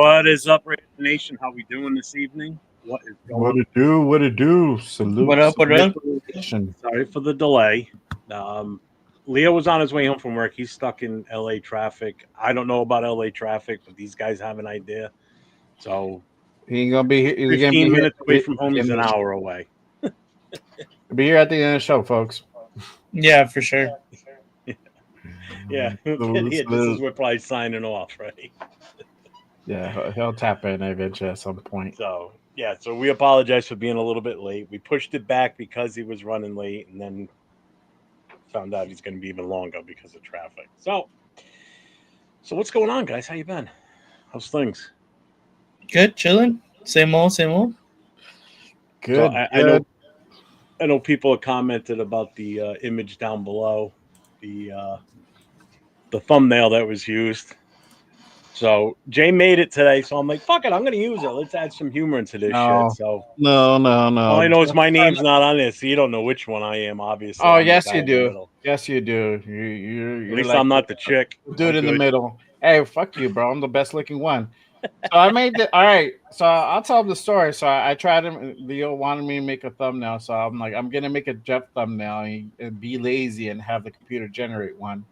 What is up, Raider Nation? How we doing this evening? What is going What on? it do? What it do? Salute. What up, what up? Salute. Sorry for the delay. Leo was on his way home from work. He's stuck in LA traffic. I don't know about LA traffic, but these guys have an idea. So He ain't gonna be here. He's gonna 15 be minutes here. away from home, he's an hour away. Be here at the end of the show, folks. Yeah, for sure. Yeah, this is we're probably signing off, right? Yeah, he'll tap in eventually at some point. So yeah, so we apologize for being a little bit late. We pushed it back because he was running late, and then found out he's going to be even longer because of traffic. So what's going on, guys? How you been? How's things? Good, chilling. Same old, same old. Good. So I know people have commented about the image down below, the thumbnail that was used. So Jay made it today, so I'm like, fuck it, I'm going to use it. Let's add some humor into this shit. So no. All I know is my name's not on this, so you don't know which one I am, obviously. Oh, I'm yes, you do. Yes, you do. You're At least like I'm not the chick. Dude in the middle. Hey, fuck you, bro. I'm the best looking one. So I made it. All right. So I'll tell the story. So I tried him. Leo wanted me to make a thumbnail. So I'm like, I'm going to make a Jeff thumbnail and be lazy and have the computer generate one.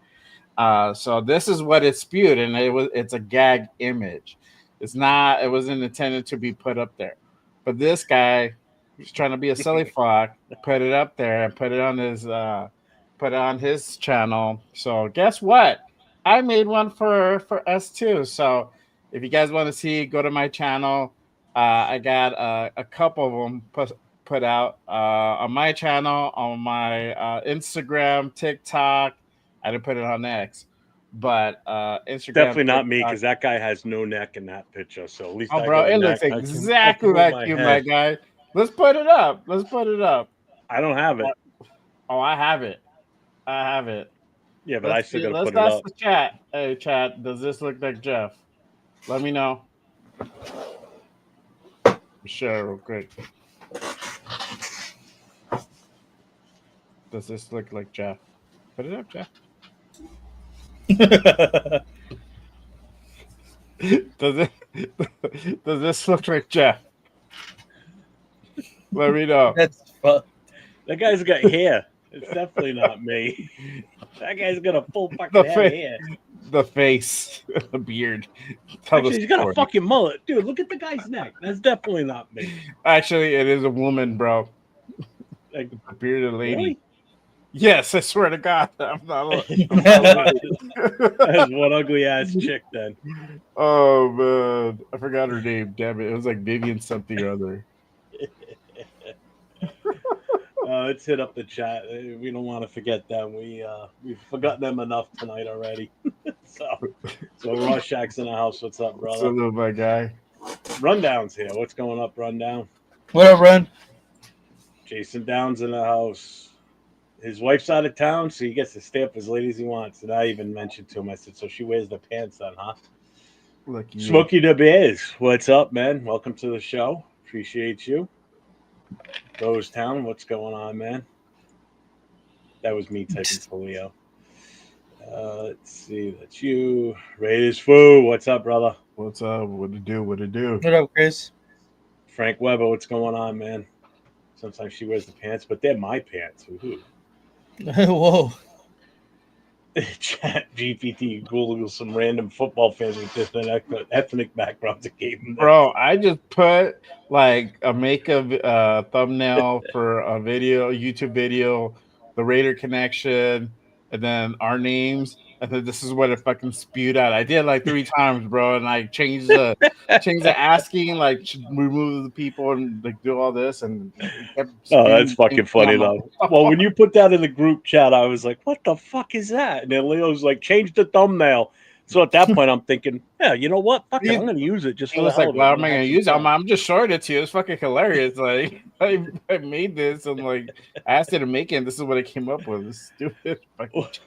So this is what it spewed, and it's a gag image. It wasn't intended to be put up there. But this guy was trying to be a silly fuck, put it up there and put it on his channel. So guess what? I made one for us too. So if you guys want to see, go to my channel. I got a couple of them put out on my channel, on my Instagram, TikTok. I didn't put it on X, but Instagram. Definitely not me, because that guy has no neck in that picture. So at least it looks exactly like you, my guy. Let's put it up. I don't have it. Oh, I have it. Yeah, but I still gotta put it up. Let's the chat. Hey, chat. Does this look like Jeff? Let me know. Share real quick. Does this look like Jeff? Put it up, Jeff. Does this look like Jeff? Let me know. That's fun. That guy's got hair. It's definitely not me. That guy's got a full fucking head of hair. The face, the beard. Actually, he's got a fucking mullet. Dude, look at the guy's neck. That's definitely not me. Actually, it is a woman, bro. Like a bearded lady. Really? Yes, I swear to God. I'm not That's one ugly ass chick then. Oh, man. I forgot her name. Damn it. It was like Vivian something or other. Let's hit up the chat. We don't want to forget them. We've forgotten them enough tonight already. so Rorschach's in the house. What's up, brother? Salute, my guy. Rundown's here. What's going up, Rundown? What up, Run? Jason Down's in the house. His wife's out of town, so he gets to stay up as late as he wants. And I even mentioned to him, I said, so she wears the pants then, huh? Smokey the Bears. What's up, man? Welcome to the show. Appreciate you. Rose Town, what's going on, man? That was me typing to Leo. Let's see, that's you. Raiders Foo, what's up, brother? What's up? What it do? What up, Chris? Frank Weber, what's going on, man? Sometimes she wears the pants, but they're my pants. Woohoo. Whoa. Chat GPT, Google some random football fans with different ethnic backgrounds and gave them. Bro, I just put like make a thumbnail for a video, YouTube video, the Raider connection, and then our names. And then this is what it fucking spewed out. I did like 3 times, bro, and I changed the asking, like remove the people and like do all this. And that's fucking funny though. Well, when you put that in the group chat, I was like, "What the fuck is that?" And then Leo's like, "Change the thumbnail." So at that point, I'm thinking, "Yeah, you know what? Fuck it, I'm gonna use it." Just for the hell of it. Well, am I gonna use it? I'm just showing it to you. It's fucking hilarious. Like I made this and like I asked it to make it. And this is what I came up with. It's stupid.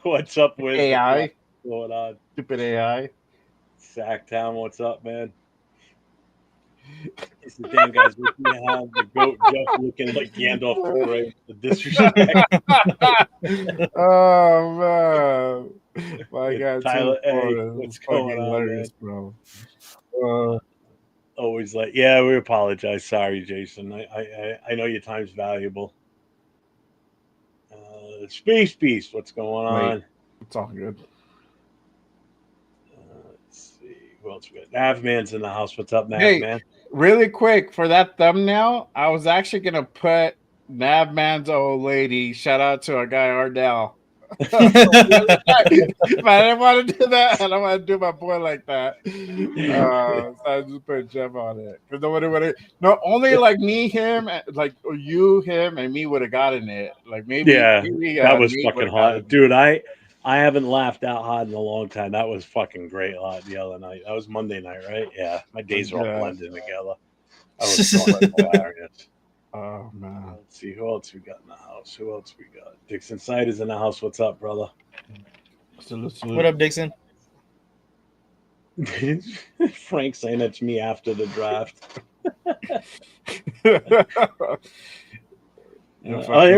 What's up with AI? What's going on? Stupid AI. Sacktown, what's up, man? It's the damn guys. We have the goat Jeff looking like Gandalf the Grey. The disrespect. Oh man. My God, Tyler, hey, what's going on, hilarious, bro? Always like, yeah, we apologize. Sorry, Jason. I know your time's valuable. Space Beast, what's going on? Wait, it's all good. Let's see. Who else we got? Navman's in the house. What's up, Hey, Navman? really quick for that thumbnail, I was actually gonna put Navman's old lady. Shout out to our guy Ardell. But I didn't want to do that. I don't want to do my boy like that. So I just put Jeff on it because nobody would have. No, only like me, him, like you, him, and me would have gotten it. Like maybe, that was Nate fucking would've gotten hot, dude. I haven't laughed out hard in a long time. That was fucking great the other night. That was Monday night, right? Yeah, my days are all blending together. That was fucking hilarious. Oh man. Let's see who else we got in the house. Who else we got? Dixon Siders in the house. What's up, brother? Salute. What up, Dixon? Frank saying that's me after the draft. Here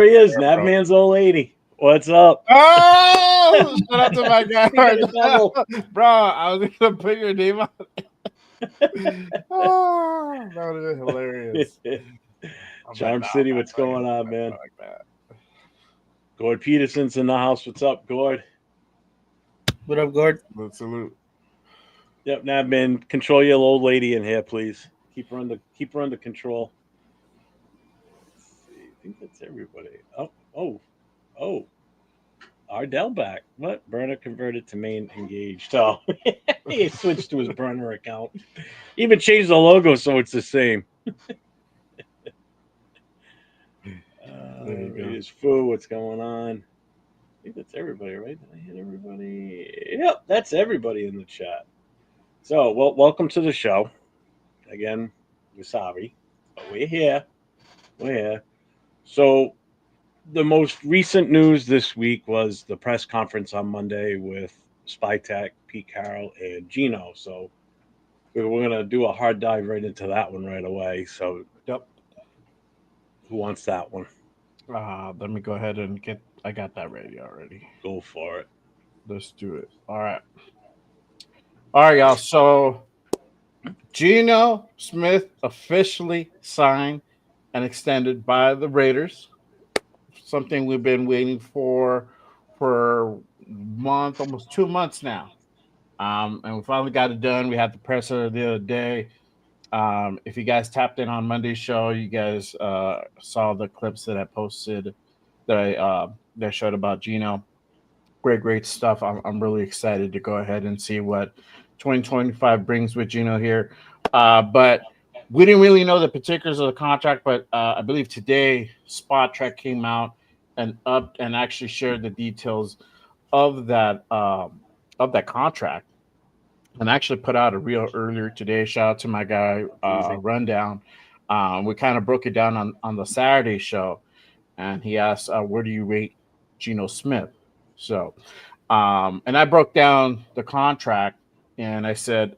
he is, Navman's old lady. What's up? Oh, shout out to my guy. Bro, I was gonna put your name on it. Oh, that would have been hilarious. Charm City, what's going on, man? Like that. Gord Peterson's in the house. What's up, Gord? What up, Gord? Salute. Yep, Navman, control your old lady in here, please. Keep her under control. Let's see. I think that's everybody. Oh. Ardell back. What? Burner converted to main engaged. Oh, he switched to his burner account. Even changed the logo so it's the same. There's Foo. What's going on? I think that's everybody, right? Did I hit everybody? Yep, that's everybody in the chat. So, welcome to the show. Again, we're sorry, but we're here. We're here. So, the most recent news this week was the press conference on Monday with Spytech, Pete Carroll, and Geno. So, we're going to do a hard dive right into that one right away. So, yep. Who wants that one? Let me go ahead and I got that ready already. Go for it. Let's do it. All right, y'all. So, Geno Smith officially signed and extended by the Raiders. Something we've been waiting for a month, almost 2 months now. And we finally got it done. We had the presser the other day. If you guys tapped in on Monday's show, you guys saw the clips that I posted that I showed about Geno. Great stuff. I'm really excited to go ahead and see what 2025 brings with Geno here. But we didn't really know the particulars of the contract, but I believe today Spot Trek came out and actually shared the details of that contract, and actually put out a reel earlier today. Shout out to my guy Rundown. We kind of broke it down on the Saturday show, and he asked, "Where do you rate Geno Smith?" So, and I broke down the contract, and I said,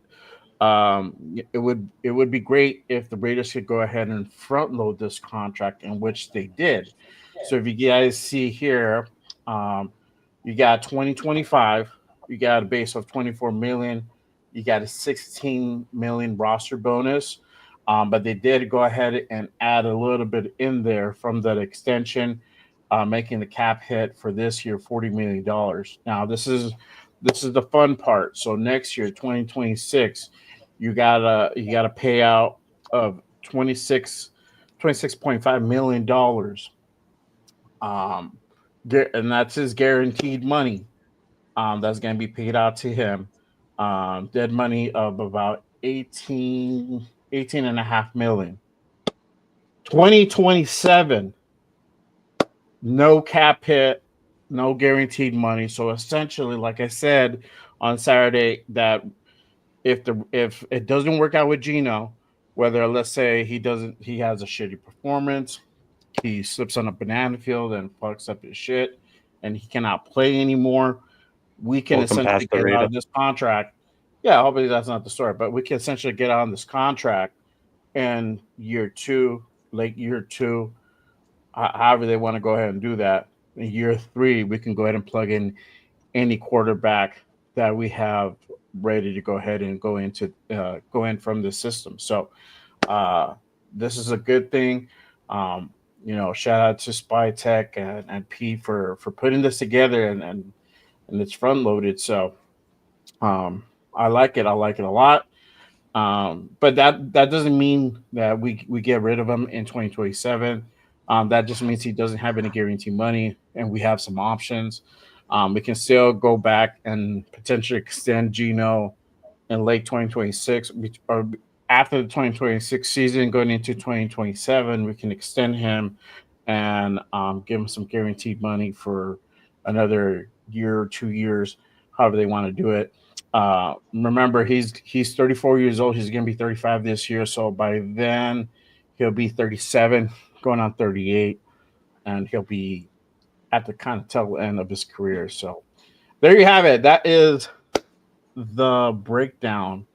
it would be great if the Raiders could go ahead and front load this contract, in which they did. So if you guys see here, you got 2025, you got a base of 24 million, you got a 16 million roster bonus, but they did go ahead and add a little bit in there from that extension, making the cap hit for this year $40 million. Now this is the fun part. So next year, 2026, you got a payout of $26.5 million. And that's his guaranteed money. That's going to be paid out to him. Dead money of about 18.5 million. 2027, no cap hit, no guaranteed money. So essentially, like I said on Saturday, that if it doesn't work out with Geno, whether let's say he has a shitty performance, he slips on a banana field and fucks up his shit, and he cannot play anymore, we can essentially get out of this contract. Yeah, hopefully that's not the story, but we can essentially get out of this contract in year two, however they want to go ahead and do that. In year 3, we can go ahead and plug in any quarterback that we have ready to go ahead and go in from the system. So this is a good thing. Um, shout out to Spy Tech and P for putting this together and it's front loaded. So I like it. I like it a lot. But that doesn't mean that we get rid of him in 2027. That just means he doesn't have any guaranteed money, and we have some options. We can still go back and potentially extend Geno in late 2026 or after the 2026 season, going into 2027. We can extend him and give him some guaranteed money for another year or 2 years, however they want to do it. Remember, he's 34 years old. He's going to be 35 this year, so by then he'll be 37, going on 38, and he'll be at the kind of tail end of his career. So there you have it. That is the breakdown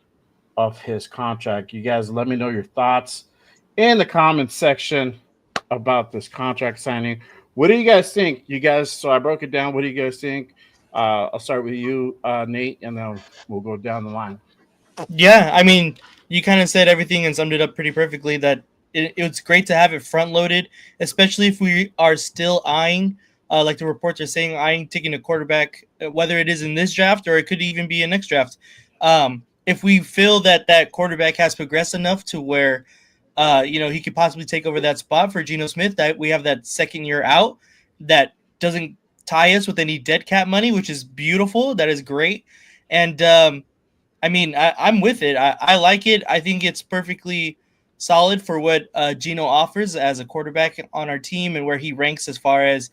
of his contract. You guys let me know your thoughts in the comments section about this contract signing. What do you guys think? So I broke it down. What do you guys think? I'll start with you, Nate, and then we'll go down the line. Yeah, I mean, you kind of said everything and summed it up pretty perfectly. That it's great to have it front loaded, especially if we are still eyeing, like the reports are saying, eyeing taking a quarterback, whether it is in this draft or it could even be a next draft. If we feel that that quarterback has progressed enough to where, he could possibly take over that spot for Geno Smith, that we have that second year out, that doesn't tie us with any dead cap money, which is beautiful. That is great, and I mean, I'm with it. I like it. I think it's perfectly solid for what Geno offers as a quarterback on our team and where he ranks as far as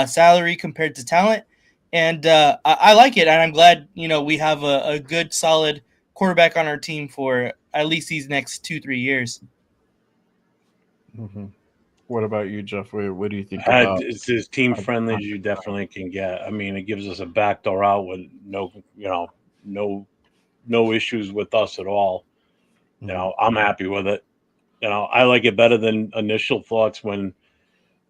salary compared to talent. And I like it. And I'm glad, we have a good, solid quarterback on our team for at least these next 2-3 years. Mm-hmm. What about you, Jeff? What do you think about? It's as team friendly as you definitely can get. I mean, it gives us a backdoor out with no issues with us at all. I'm happy with it. I like it better than initial thoughts when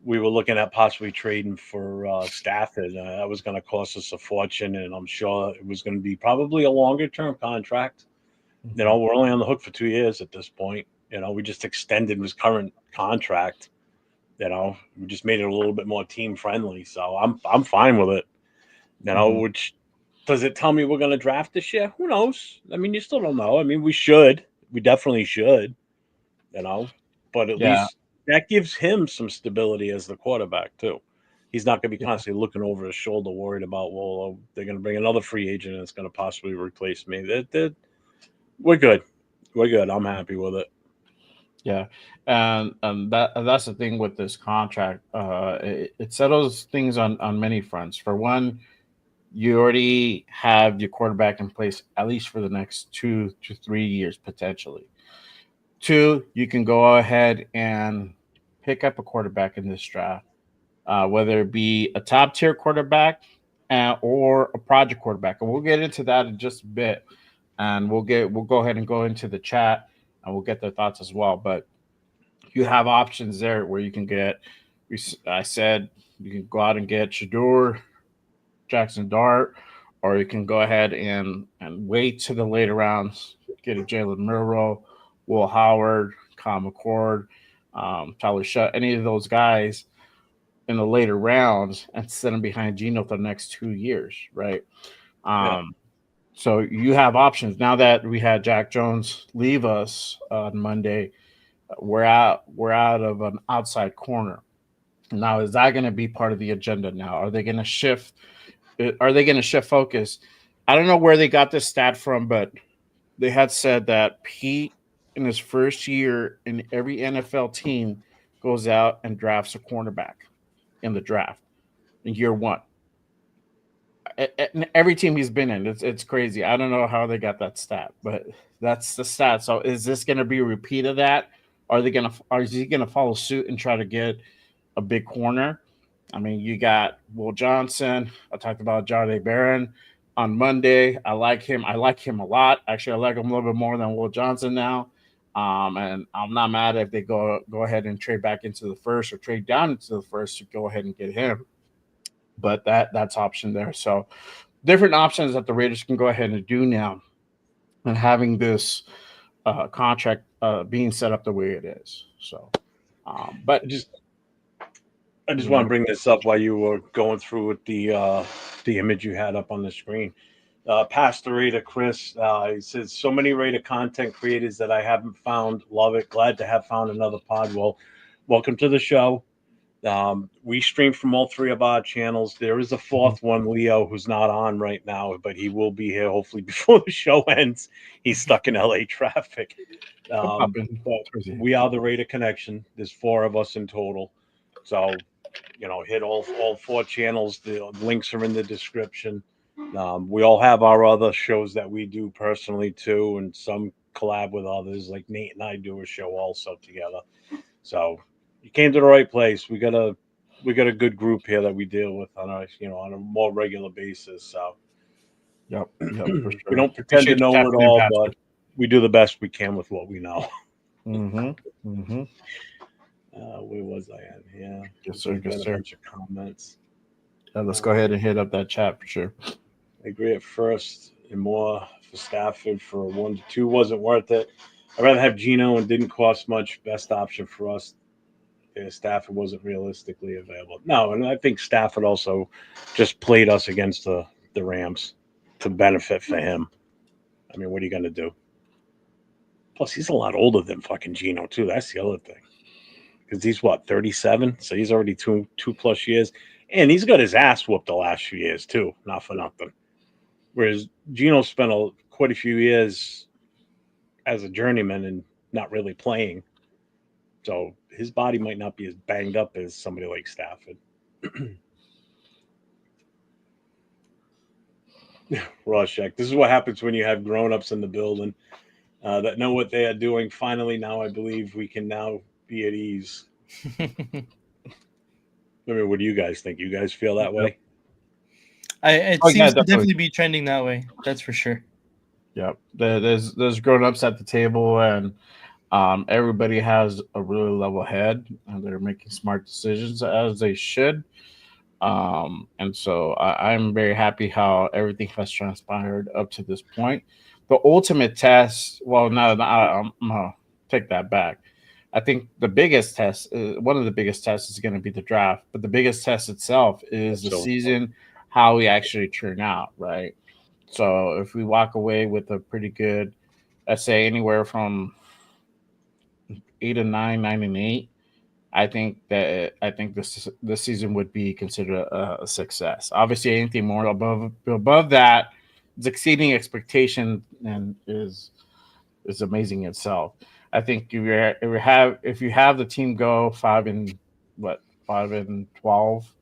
we were looking at possibly trading for Stafford. That was going to cost us a fortune, and I'm sure it was going to be probably a longer term contract. We're only on the hook for 2 years at this point. We just extended his current contract. We just made it a little bit more team friendly. So I'm fine with it. Which does it tell me we're going to draft this year? Who knows? I mean, you still don't know. I mean, we should. We definitely should. But at least that gives him some stability as the quarterback too. He's not going to be constantly looking over his shoulder, worried about, well, they're going to bring another free agent and it's going to possibly replace me. We're good. We're good. I'm happy with it. Yeah, and that's the thing with this contract. It settles things on many fronts. For one, you already have your quarterback in place at least for the next 2 to 3 years potentially. Two, you can go ahead and pick up a quarterback in this draft, whether it be a top tier quarterback or a project quarterback, and we'll get into that in just a bit. And we'll go ahead and go into the chat and we'll get their thoughts as well. But you have options there where you can get. I said you can go out and get Shador, Jackson Dart, or you can go ahead and wait to the later rounds, get a Jalen Milroe, Will Howard, Kyle McCord, Tyler Shutt, any of those guys in the later rounds and set them behind Geno for the next 2 years, right? So you have options. Now that we had Jack Jones leave us on Monday, we're out of an outside corner. Now, is that going to be part of the agenda now? Are they going to shift? Are they going to shift focus? I don't know where they got this stat from, but they had said that Pete, in his first year in every NFL team, goes out and drafts a cornerback in the draft in year one. Every team he's been in, it's crazy. I don't know how they got that stat, but that's the stat. So is this going to be a repeat of that? Is he going to follow suit and try to get a big corner? I mean, you got Will Johnson. I talked about Jahdae Barron on Monday. I like him. I like him a lot. Actually, I like him a little bit more than Will Johnson now. And I'm not mad if they go ahead and trade back into the first or trade down into the first to go ahead and get him. But that's option there. So different options that the Raiders can go ahead and do now. and having this contract being set up the way it is. So, but I just want to bring this up while you were going through with the image you had up on the screen. Pastor Raider Chris, he says, so many Raider content creators that I haven't found. Love it. Glad to have found another pod. Well, welcome to the show. We stream from all three of our channels. There is a fourth one, Leo, who's not on right now, but he will be here hopefully before the show ends. He's stuck in LA traffic. But we are the Raider Connection. There's 4 of us in total. So, hit all 4 channels. The links are in the description. We all have our other shows that we do personally too, and some collab with others. Like Nate and I do a show also together. So you came to the right place. We got a good group here that we deal with on a more regular basis. So yep, for sure. We don't pretend to know it all, but we do the best we can with what we know. Where was I at? Yeah, yes, sir. Yes, sir. A bunch of comments. Let's go ahead and hit up that chat for sure. I agree at first, and more for Stafford for 1 to 2 wasn't worth it. I'd rather have Geno and didn't cost much. Best option for us. Stafford wasn't realistically available. No, and I think Stafford also just played us against the Rams to benefit for him. I mean, what are you going to do? Plus, he's a lot older than fucking Geno, too. That's the other thing. Because he's, 37? So he's already two plus years. And he's got his ass whooped the last few years, too. Not for nothing. Whereas Geno spent quite a few years as a journeyman and not really playing. So his body might not be as banged up as somebody like Stafford. Rorschach, this is what happens when you have grown-ups in the building that know what they are doing. Finally, now I believe we can now be at ease. I mean, what do you guys think? You guys feel that way? It seems to definitely be trending that way. That's for sure. Yep. There's grown-ups at the table, and everybody has a really level head, and they're making smart decisions as they should. And so I'm very happy how everything has transpired up to this point. The ultimate test, well, no, I'm going to take that back. I think the biggest test, one of the biggest tests is going to be the draft, but the biggest test itself is the season, how we actually turn out, right? So if we walk away with a pretty good, let's say anywhere from 8 and 9, 9 and 8, I think this season would be considered a success. Obviously, anything more above that is exceeding expectation and is amazing itself. I think if you have the team go 5 and 12,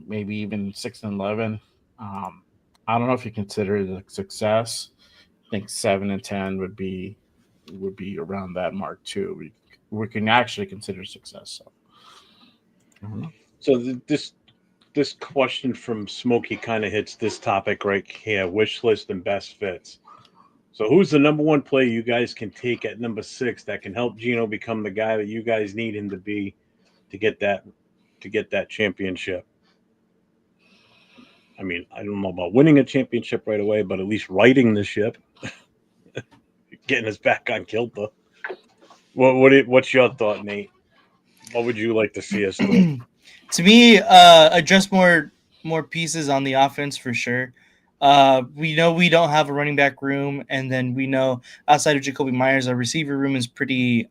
maybe even 6 and 11. I don't know if you consider it a success. I think 7 and 10 would be around that mark too. We can actually consider success. So this question from Smokey kind of hits this topic right here: wish list and best fits. So who's the number 1 player you guys can take at number 6 that can help Geno become the guy that you guys need him to be to get that championship? I mean, I don't know about winning a championship right away, but at least righting the ship, getting us back on kilter. What's your thought, Nate? What would you like to see us do? To me, address more pieces on the offense for sure. We know we don't have a running back room, and then we know outside of Jacoby Myers, our receiver room is pretty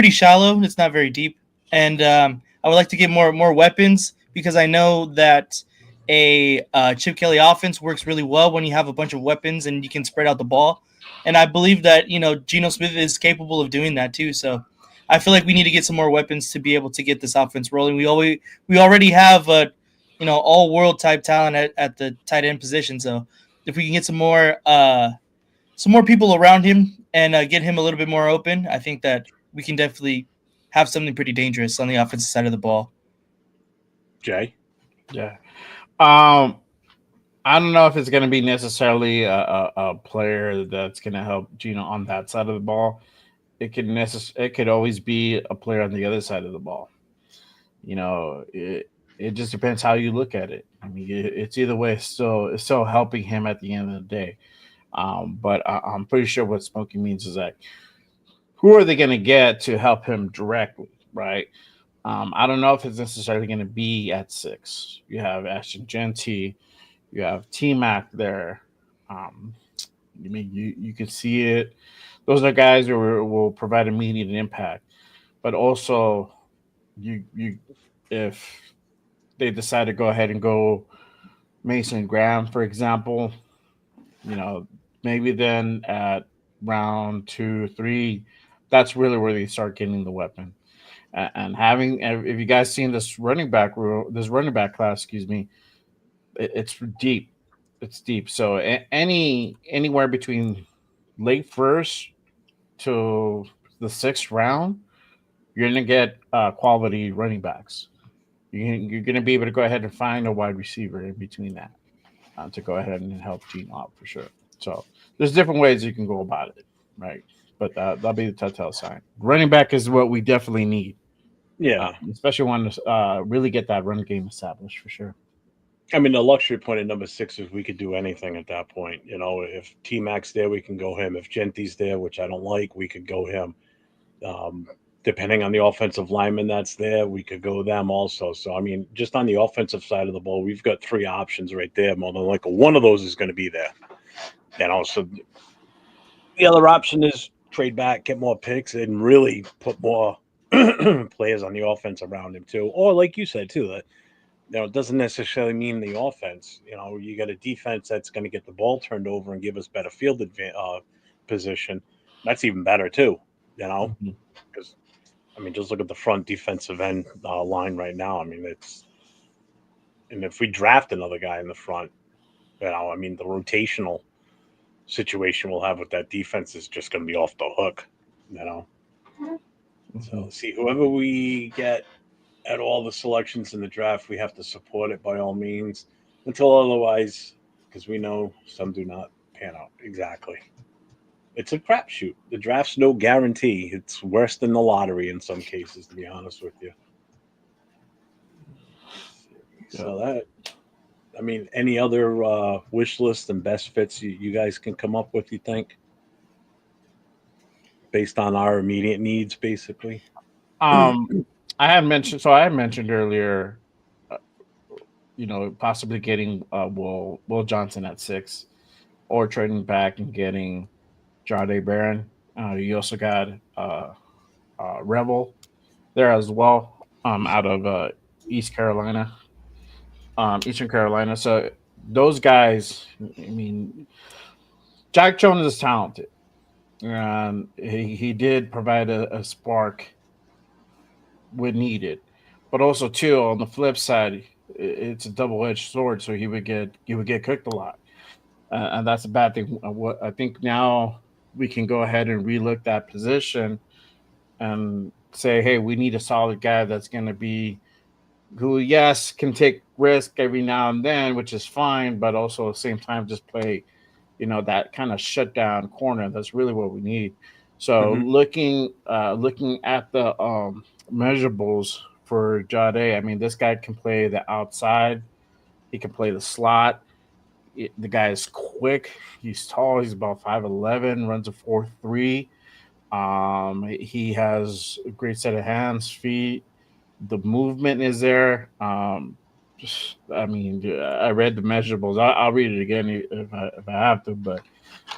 shallow. It's not very deep, and I would like to get more weapons because I know that a Chip Kelly offense works really well when you have a bunch of weapons and you can spread out the ball. And I believe that Geno Smith is capable of doing that too. So I feel like we need to get some more weapons to be able to get this offense rolling. We already have all world type talent at the tight end position. So if we can get some more people around him and get him a little bit more open, I think that we can definitely have something pretty dangerous on the offensive side of the ball. Jay? Yeah. I don't know if it's going to be necessarily a player that's going to help Geno on that side of the ball. It could always be a player on the other side of the ball. It just depends how you look at it. I mean, it's either way. It's still helping him at the end of the day. But I'm pretty sure what Smokey means is like, who are they going to get to help him directly, right? I don't know if it's necessarily going to be at 6. You have Ashton Genty, you have T Mac there. Um, I mean, you can see it. Those are guys who will provide immediate impact, but also you if they decide to go ahead and go Mason Graham, for example, you know, maybe then at round 2, 3, that's really where they start getting the weapon. And having, if you guys seen this this running back class, excuse me, it's deep. It's deep. So anywhere between late first to the 6th round, you're gonna get quality running backs. You're gonna be able to go ahead and find a wide receiver in between that to go ahead and help Gene out for sure. So there's different ways you can go about it, right? But that'll be the telltale sign. Running back is what we definitely need. Yeah. Especially want to really get that run game established for sure. I mean, the luxury point at number 6 is we could do anything at that point. You know, if T Mac's there, we can go him. If Genty's there, which I don't like, we could go him. Depending on the offensive lineman that's there, we could go them also. So, I mean, just on the offensive side of the ball, we've got 3 options right there. More than likely, one of those is going to be there. And also, the other option is trade back, get more picks, and really put more players on the offense around him too. Or like you said too, that it doesn't necessarily mean the offense. You know, you got a defense that's going to get the ball turned over and give us better field position. That's even better too. You know, because I mean, just look at the front defensive end line right now. I mean, and if we draft another guy in the front, I mean, the rotational situation we'll have with that defense is just going to be off the hook. You know, so see whoever we get at all the selections in the draft, we have to support it by all means until otherwise, because we know some do not pan out exactly. It's a crapshoot. The draft's no guarantee. It's worse than the lottery in some cases, to be honest with you. So that, I mean, any other wish list and best fits you guys can come up with, you think? Based on our immediate needs, basically. I had mentioned earlier, uh, possibly getting Will Johnson at 6, or trading back and getting Jade Barron. You also got Rebel there as well, out of East Carolina, Eastern Carolina. So those guys, I mean, Jack Jones is talented, and he did provide a spark when needed, but also too on the flip side, it's a double edged sword. So he would get cooked a lot, and that's a bad thing. What I think now we can go ahead and relook that position and say, hey, we need a solid guy that's going to be who, yes, can take risk every now and then, which is fine, but also at the same time just play, that kind of shutdown corner. That's really what we need. So looking at the measurables for Jade, I mean, this guy can play the outside. He can play the slot. The guy is quick. He's tall. He's about 5'11", runs a 4.3. He has a great set of hands, feet. The movement is there. I mean, I read the measurables. I'll read it again if I have to, but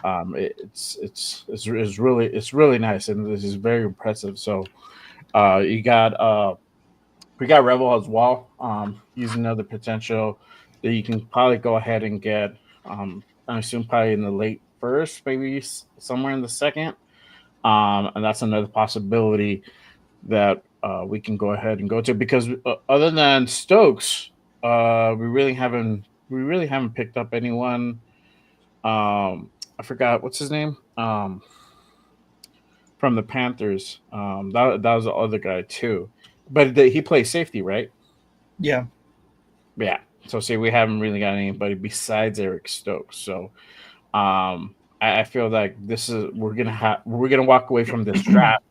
it's really nice, and this is very impressive. So you got we got Rebel as well. He's another potential that you can probably go ahead and get. I assume probably in the late first, maybe somewhere in the second. And that's another possibility that we can go ahead and go to, because other than Stokes, we really haven't picked up anyone. I forgot what's his name. From the Panthers. That was the other guy too, but he plays safety, right? Yeah. Yeah. So see, we haven't really got anybody besides Eric Stokes. So I feel like we're gonna walk away from this draft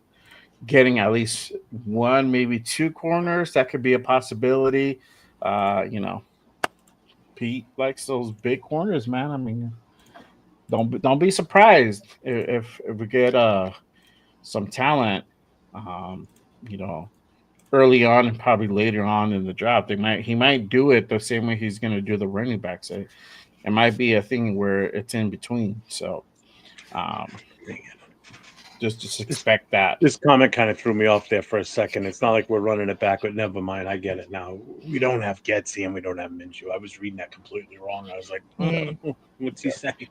getting at least one, maybe 2 corners. That could be a possibility. Uh, you know, Pete likes those big corners, man. I mean, don't be surprised if we get some talent, um, you know, early on and probably later on in the draft. He might do it the same way he's going to do the running backs. It might be a thing where it's in between. So um, just expect that. This comment kind of threw me off there for a second. It's not like we're running it back, but never mind. I get it now. We don't have Getsy and we don't have Minshew. I was reading that completely wrong. I was like, what's he saying?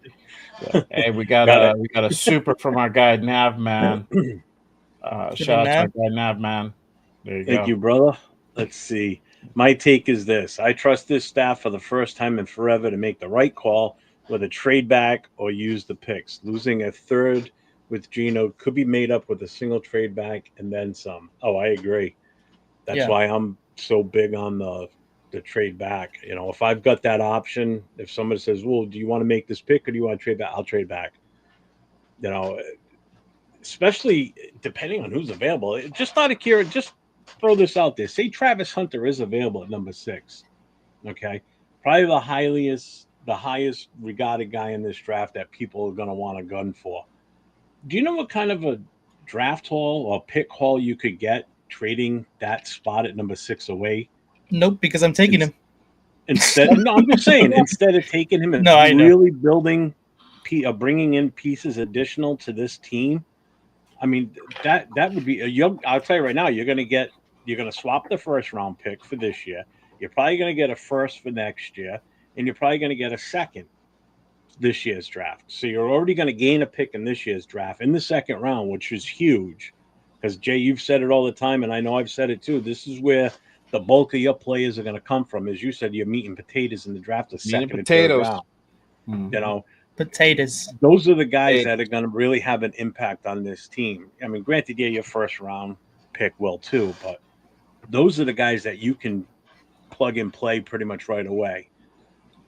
Yeah. Hey, we got a super from our guy Nav, man. Shout out to our guy Nav, man. There you go. Thank you, brother. Let's see. My take is this: I trust this staff for the first time in forever to make the right call, whether trade back or use the picks. Losing a third with Geno could be made up with a single trade back and then some. Oh, I agree. That's why I'm so big on the trade back. You know, if I've got that option, if somebody says, "Well, do you want to make this pick or do you want to trade back?" I'll trade back. You know, especially depending on who's available. Just out of curiosity, just throw this out there. Say Travis Hunter is available at number 6. Okay, probably the highest regarded guy in this draft that people are going to want a gun for. Do you know what kind of a draft haul or pick haul you could get trading that spot at number 6 away? Nope, because I'm taking him. Instead, no, I'm just saying, instead of taking him and really building, bringing in pieces additional to this team, I mean, that would be I'll tell you right now, you're going to swap the first round pick for this year. You're probably going to get a first for next year, and you're probably going to get a second this year's draft. So you're already going to gain a pick in this year's draft in the second round, which is huge. Because Jay, you've said it all the time, and I know I've said it too. This is where the bulk of your players are going to come from. As you said, you're meat and potatoes in the draft, the second and third round. Mm-hmm. You know, potatoes. Those are the guys that are going to really have an impact on this team. I mean, granted, your first round pick will too, but those are the guys that you can plug and play pretty much right away.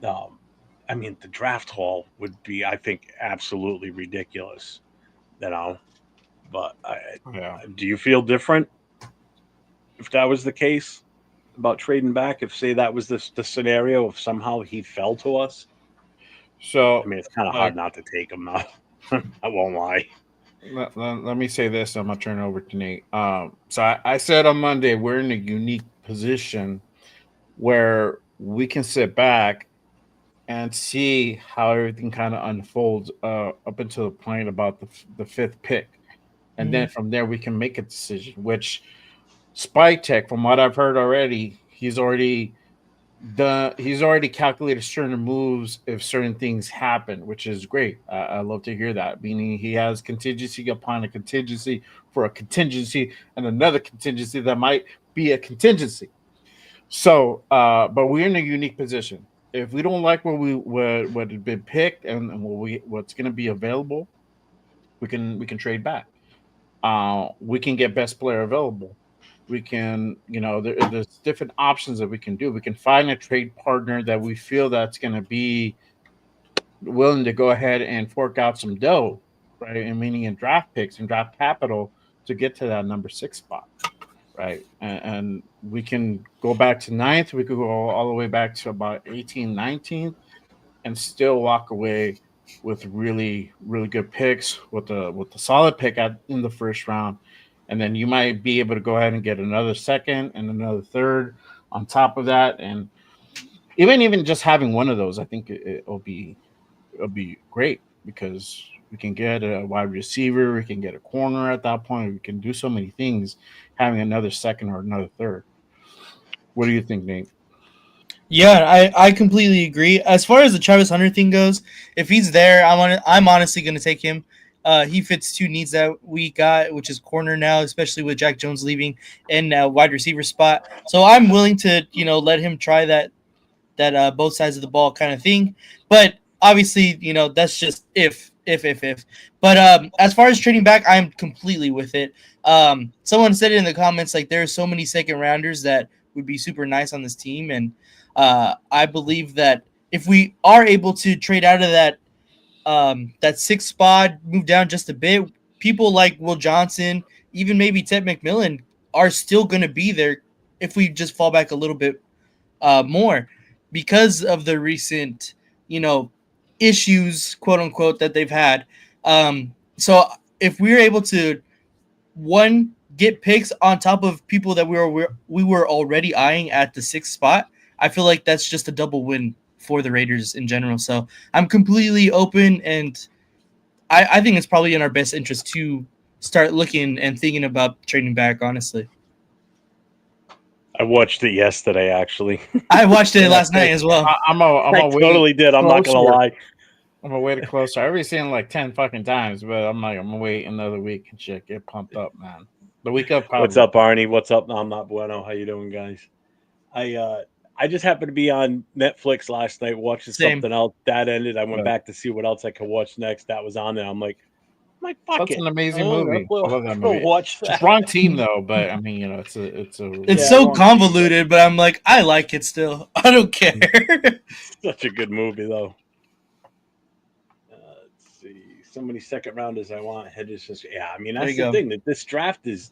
I mean, the draft haul would be, I think, absolutely ridiculous. You know, but do you feel different if that was the case about trading back? If, say, that was the scenario, if somehow he fell to us? So I mean, it's kind of hard not to take him now. I won't lie. Let me say this. I'm gonna turn it over to Nate. So I said on Monday we're in a unique position where we can sit back and see how everything kind of unfolds up until the point about the 5th pick, and then from there we can make a decision. Which Spy Tech, from what I've heard already, he's already calculated certain moves if certain things happen, which is great. I love to hear that. Meaning he has contingency upon a contingency for a contingency and another contingency that might be a contingency. So, but we're in a unique position. If we don't like what had been picked and what's going to be available, we can trade back. We can get best player available. We can, there's different options that we can do. We can find a trade partner that we feel that's going to be willing to go ahead and fork out some dough, right? And meaning in draft picks and draft capital to get to that number 6 spot, right? And we can go back to 9th. We could go all the way back to about 18, 19, and still walk away with really, really good picks with the solid pick in the first round. And then you might be able to go ahead and get another second and another third on top of that. And even just having one of those, I think it'll be great, because we can get a wide receiver, we can get a corner at that point. We can do so many things having another second or another third. What do you think, Nate? Yeah, I completely agree. As far as the Travis Hunter thing goes, if he's there, I'm honestly going to take him. He fits 2 needs that we got, which is corner now, especially with Jack Jones leaving, and wide receiver spot. So I'm willing to, let him try that both sides of the ball kind of thing. But obviously, that's just if. But as far as trading back, I'm completely with it. Someone said it in the comments, like, there are so many second rounders that would be super nice on this team, and I believe that if we are able to trade out of that 6th spot, move down just a bit, people like Will Johnson, even maybe Ted McMillan, are still going to be there if we just fall back a little bit more, because of the recent, issues, quote unquote, that they've had. So if we're able to get picks on top of people that we were already eyeing at the 6th spot, I feel like that's just a double win for the Raiders in general. So I'm completely open, and I think it's probably in our best interest to start looking and thinking about trading back, honestly. I watched it yesterday, actually. I watched it last night as well. I totally did. I'm not going to lie. I'm gonna wait closer. I've already seen it like 10 fucking times, but I'm gonna wait another week and shit. Get pumped up, man. The week up. Probably. What's up, Arnie? What's up? No, I'm not bueno. How you doing, guys? I just happened to be on Netflix last night watching something else. That ended. I went back to see what else I could watch next. That was on there. I'm like, fuck That's it. an amazing movie. I love that movie. Watch that. It's wrong team though, but I mean, it's so convoluted, but I'm like, I like it still. I don't care. It's such a good movie though. Let's see. So many second rounders I want. Hedges. Yeah, I mean that's the thing. That this draft is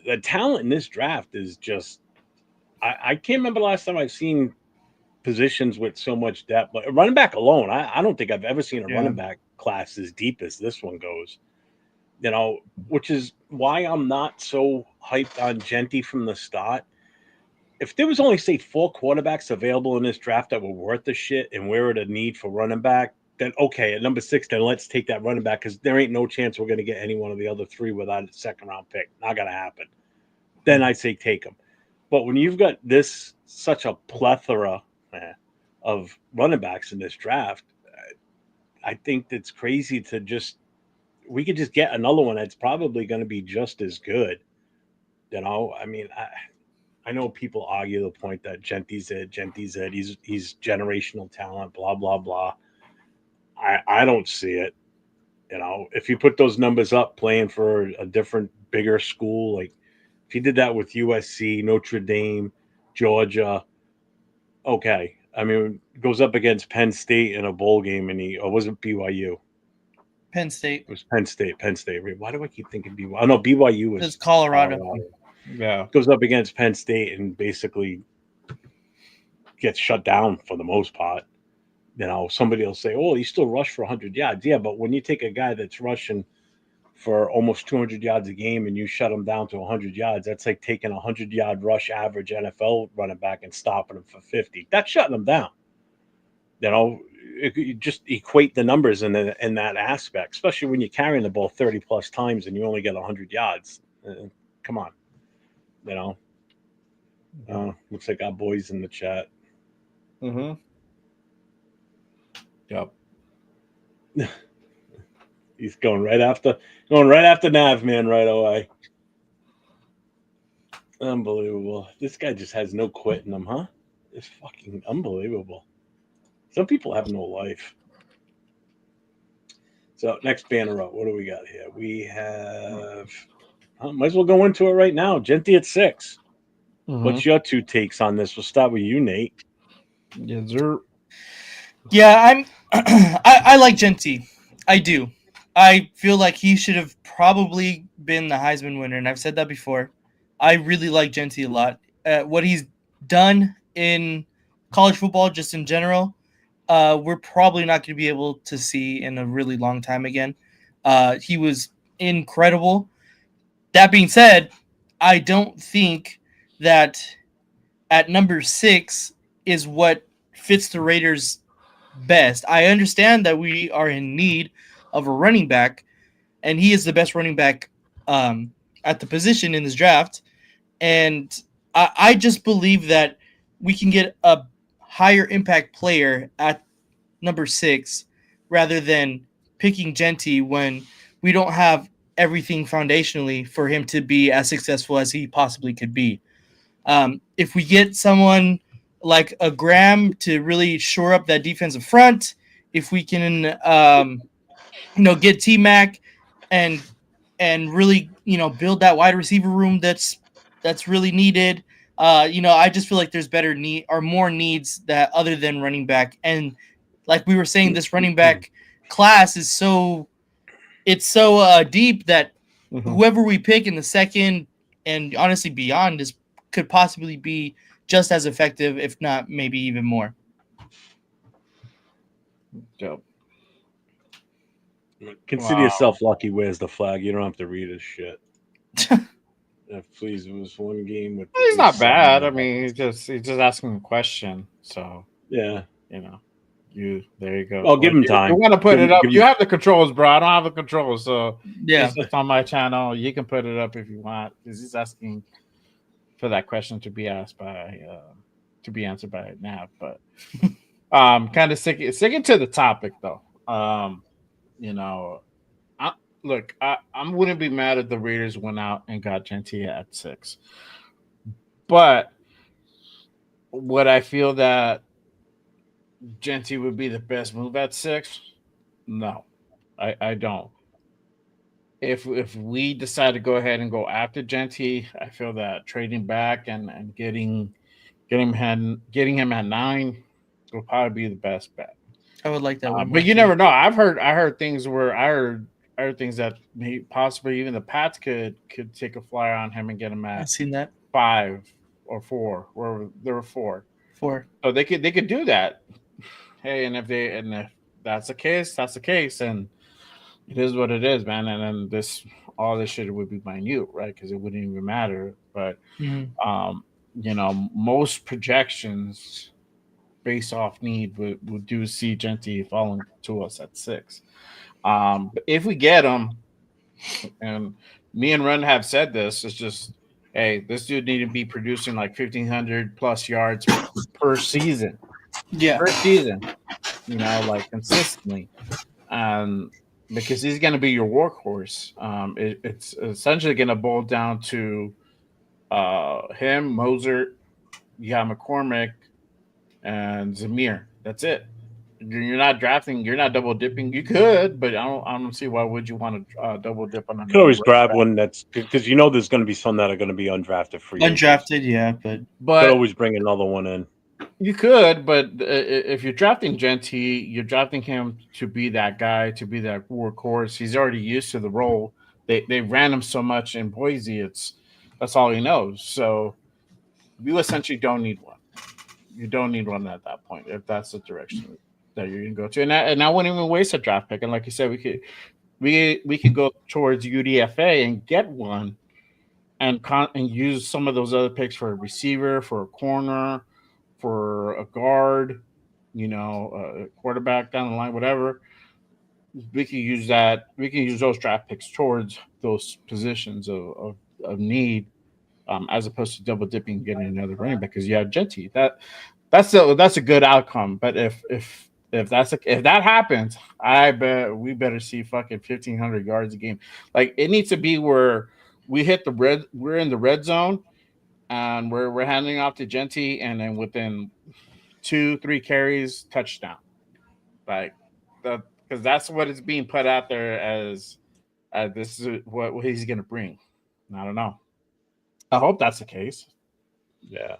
the talent in this draft is just. I can't remember the last time I've seen positions with so much depth. But running back alone, I don't think I've ever seen a running back class as deep as this one goes. You know, which is why I'm not so hyped on Genty from the start. If there was only, say, 4 quarterbacks available in this draft that were worth the shit and we're at a need for running back, then okay, at number 6, then let's take that running back because there ain't no chance we're going to get any one of the other 3 without a second-round pick. Not going to happen. Then I'd say take them. But when you've got such a plethora of running backs in this draft, I think it's crazy to we could just get another one that's probably going to be just as good. You know, I mean, I know people argue the point that Genty's it, he's generational talent, blah, blah, blah. I don't see it. You know, if you put those numbers up playing for a different, bigger school, like if he did that with USC, Notre Dame, Georgia, okay. I mean, goes up against Penn State in a bowl game, or was it BYU? Penn State. It was Penn State. Why do I keep thinking BYU? Oh, no, BYU was Colorado. Yeah. Goes up against Penn State and basically gets shut down for the most part. You know, somebody will say, oh, he still rushed for 100 yards. Yeah, but when you take a guy that's rushing for almost 200 yards a game and you shut him down to 100 yards, that's like taking a 100-yard rush average NFL running back and stopping him for 50. That's shutting him down. You know, you just equate the numbers in that aspect, especially when you're carrying the ball 30-plus times and you only get 100 yards. Come on. You know? Looks like our boys in the chat. Mm-hmm. Yep. He's going right after Nav, man, right away. Unbelievable. This guy just has no quit in him, huh? It's fucking unbelievable. Some people have no life. So next banner up, what do we got here? We have might as well go into it right now. Genty at 6. Mm-hmm. What's your 2 takes on this? We'll start with you, Nate. Yes, sir. Yeah, I like Genty. I do. I feel like he should have probably been the Heisman winner, and I've said that before. I really like Genty a lot. What he's done in college football, just in general, we're probably not going to be able to see in a really long time again. He was incredible. That being said, I don't think that at number 6 is what fits the Raiders best. I understand that we are in need of a running back, and he is the best running back at the position in this draft. And I just believe that we can get a higher impact player at number 6 rather than picking Genty when we don't have everything foundationally for him to be as successful as he possibly could be. If we get someone like a Graham to really shore up that defensive front, if we can, get T-Mac and really, build that wide receiver room that's really needed. I just feel like there's more needs that other than running back. And like we were saying, this running back class is so deep that whoever we pick in the second and honestly beyond could possibly be just as effective, if not maybe even more. Yep. Consider yourself lucky. Where's the flag? You don't have to read his shit. Please, it was one game with. He's not bad. I mean, he's just asking a question. So yeah, there you go. Well, give him time. You want to put it up? You have the controls, bro. I don't have the controls, so yeah, it's on my channel. You can put it up if you want, because he's asking for that question to be asked by to be answered by Nav. But kind of sticking to the topic though. I wouldn't be mad if the Raiders went out and got Gentry at 6. But would I feel that Gentry would be the best move at 6? No, I don't. If we decide to go ahead and go after Gentry, I feel that trading back and getting him at 9 will probably be the best bet. I would like that one. But you never know. I heard things that maybe possibly even the Pats could take a flyer on him and get him at. I've seen that 5 or 4, where there were 4. So they could do that. Hey, and if that's the case, that's the case, and it is what it is, man. And then all this shit would be minute, right? Because it wouldn't even matter. But most projections based off need would do see Gentry falling to us at 6. But if we get him, and me and Ren have said this, it's just, hey, this dude need to be producing like 1,500 plus yards per season. Yeah, per season, like consistently, because he's going to be your workhorse. It's essentially going to boil down to him, Moser, you have McCormick, and Zamir. That's it. You're not drafting. You're not double dipping. You could, but I don't see why would you want to double dip on. You could always grab one that's because there's going to be some that are going to be undrafted free. Undrafted, yeah, but you could always bring another one in. You could, but if you're drafting Gentry, you're drafting him to be that guy, to be that workhorse. He's already used to the role. They ran him so much in Boise. That's all he knows. So you essentially don't need one. You don't need one at that point if that's the direction that you're going to go to. And I wouldn't even waste a draft pick. And like you said, we could go towards UDFA and get one, and use some of those other picks for a receiver, for a corner, for a guard, a quarterback down the line, whatever. We can use that. We can use those draft picks towards those positions of need, as opposed to double dipping and getting another running back because you have Gentry. That's a good outcome. But if that happens, I bet we better see fucking 1,500 yards a game. Like, it needs to be where we're in the red zone, and we're handing off to Gentry, and then within 2-3 carries, touchdown. Like that, because that's what is being put out there as this is what he's going to bring. I don't know. I hope that's the case. Yeah.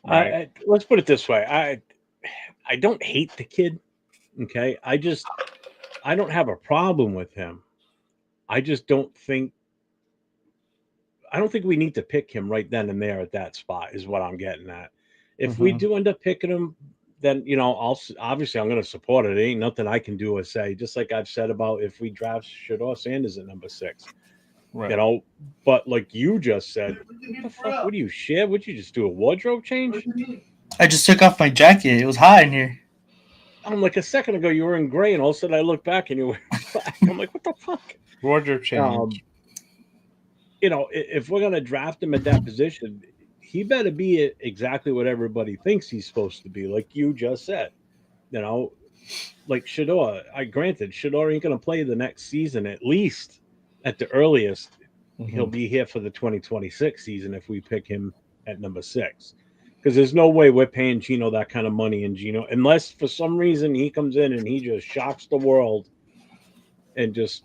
Right. Let's put it this way. I don't hate the kid. Okay. I don't have a problem with him. I just don't think we need to pick him right then and there at that spot is what I'm getting at. If we do end up picking him, then, obviously I'm going to support it. There ain't nothing I can do or say, just like I've said about if we draft Shedeur Sanders at number 6. Right. But like you just said, what the fuck? What do you share? Would you just do a wardrobe change? I just took off my jacket. It was hot in here. I'm like, a second ago you were in gray, and all of a sudden I look back and you were black. I'm like, what the fuck? Wardrobe change. If we're gonna draft him at that position, he better be exactly what everybody thinks he's supposed to be, like you just said. Like Shedeur. Granted, Shedeur ain't gonna play the next season, at least at the earliest. He'll be here for the 2026 season if we pick him at number 6. Because there's no way we're paying Geno that kind of money, and Geno, unless for some reason he comes in and he just shocks the world and just,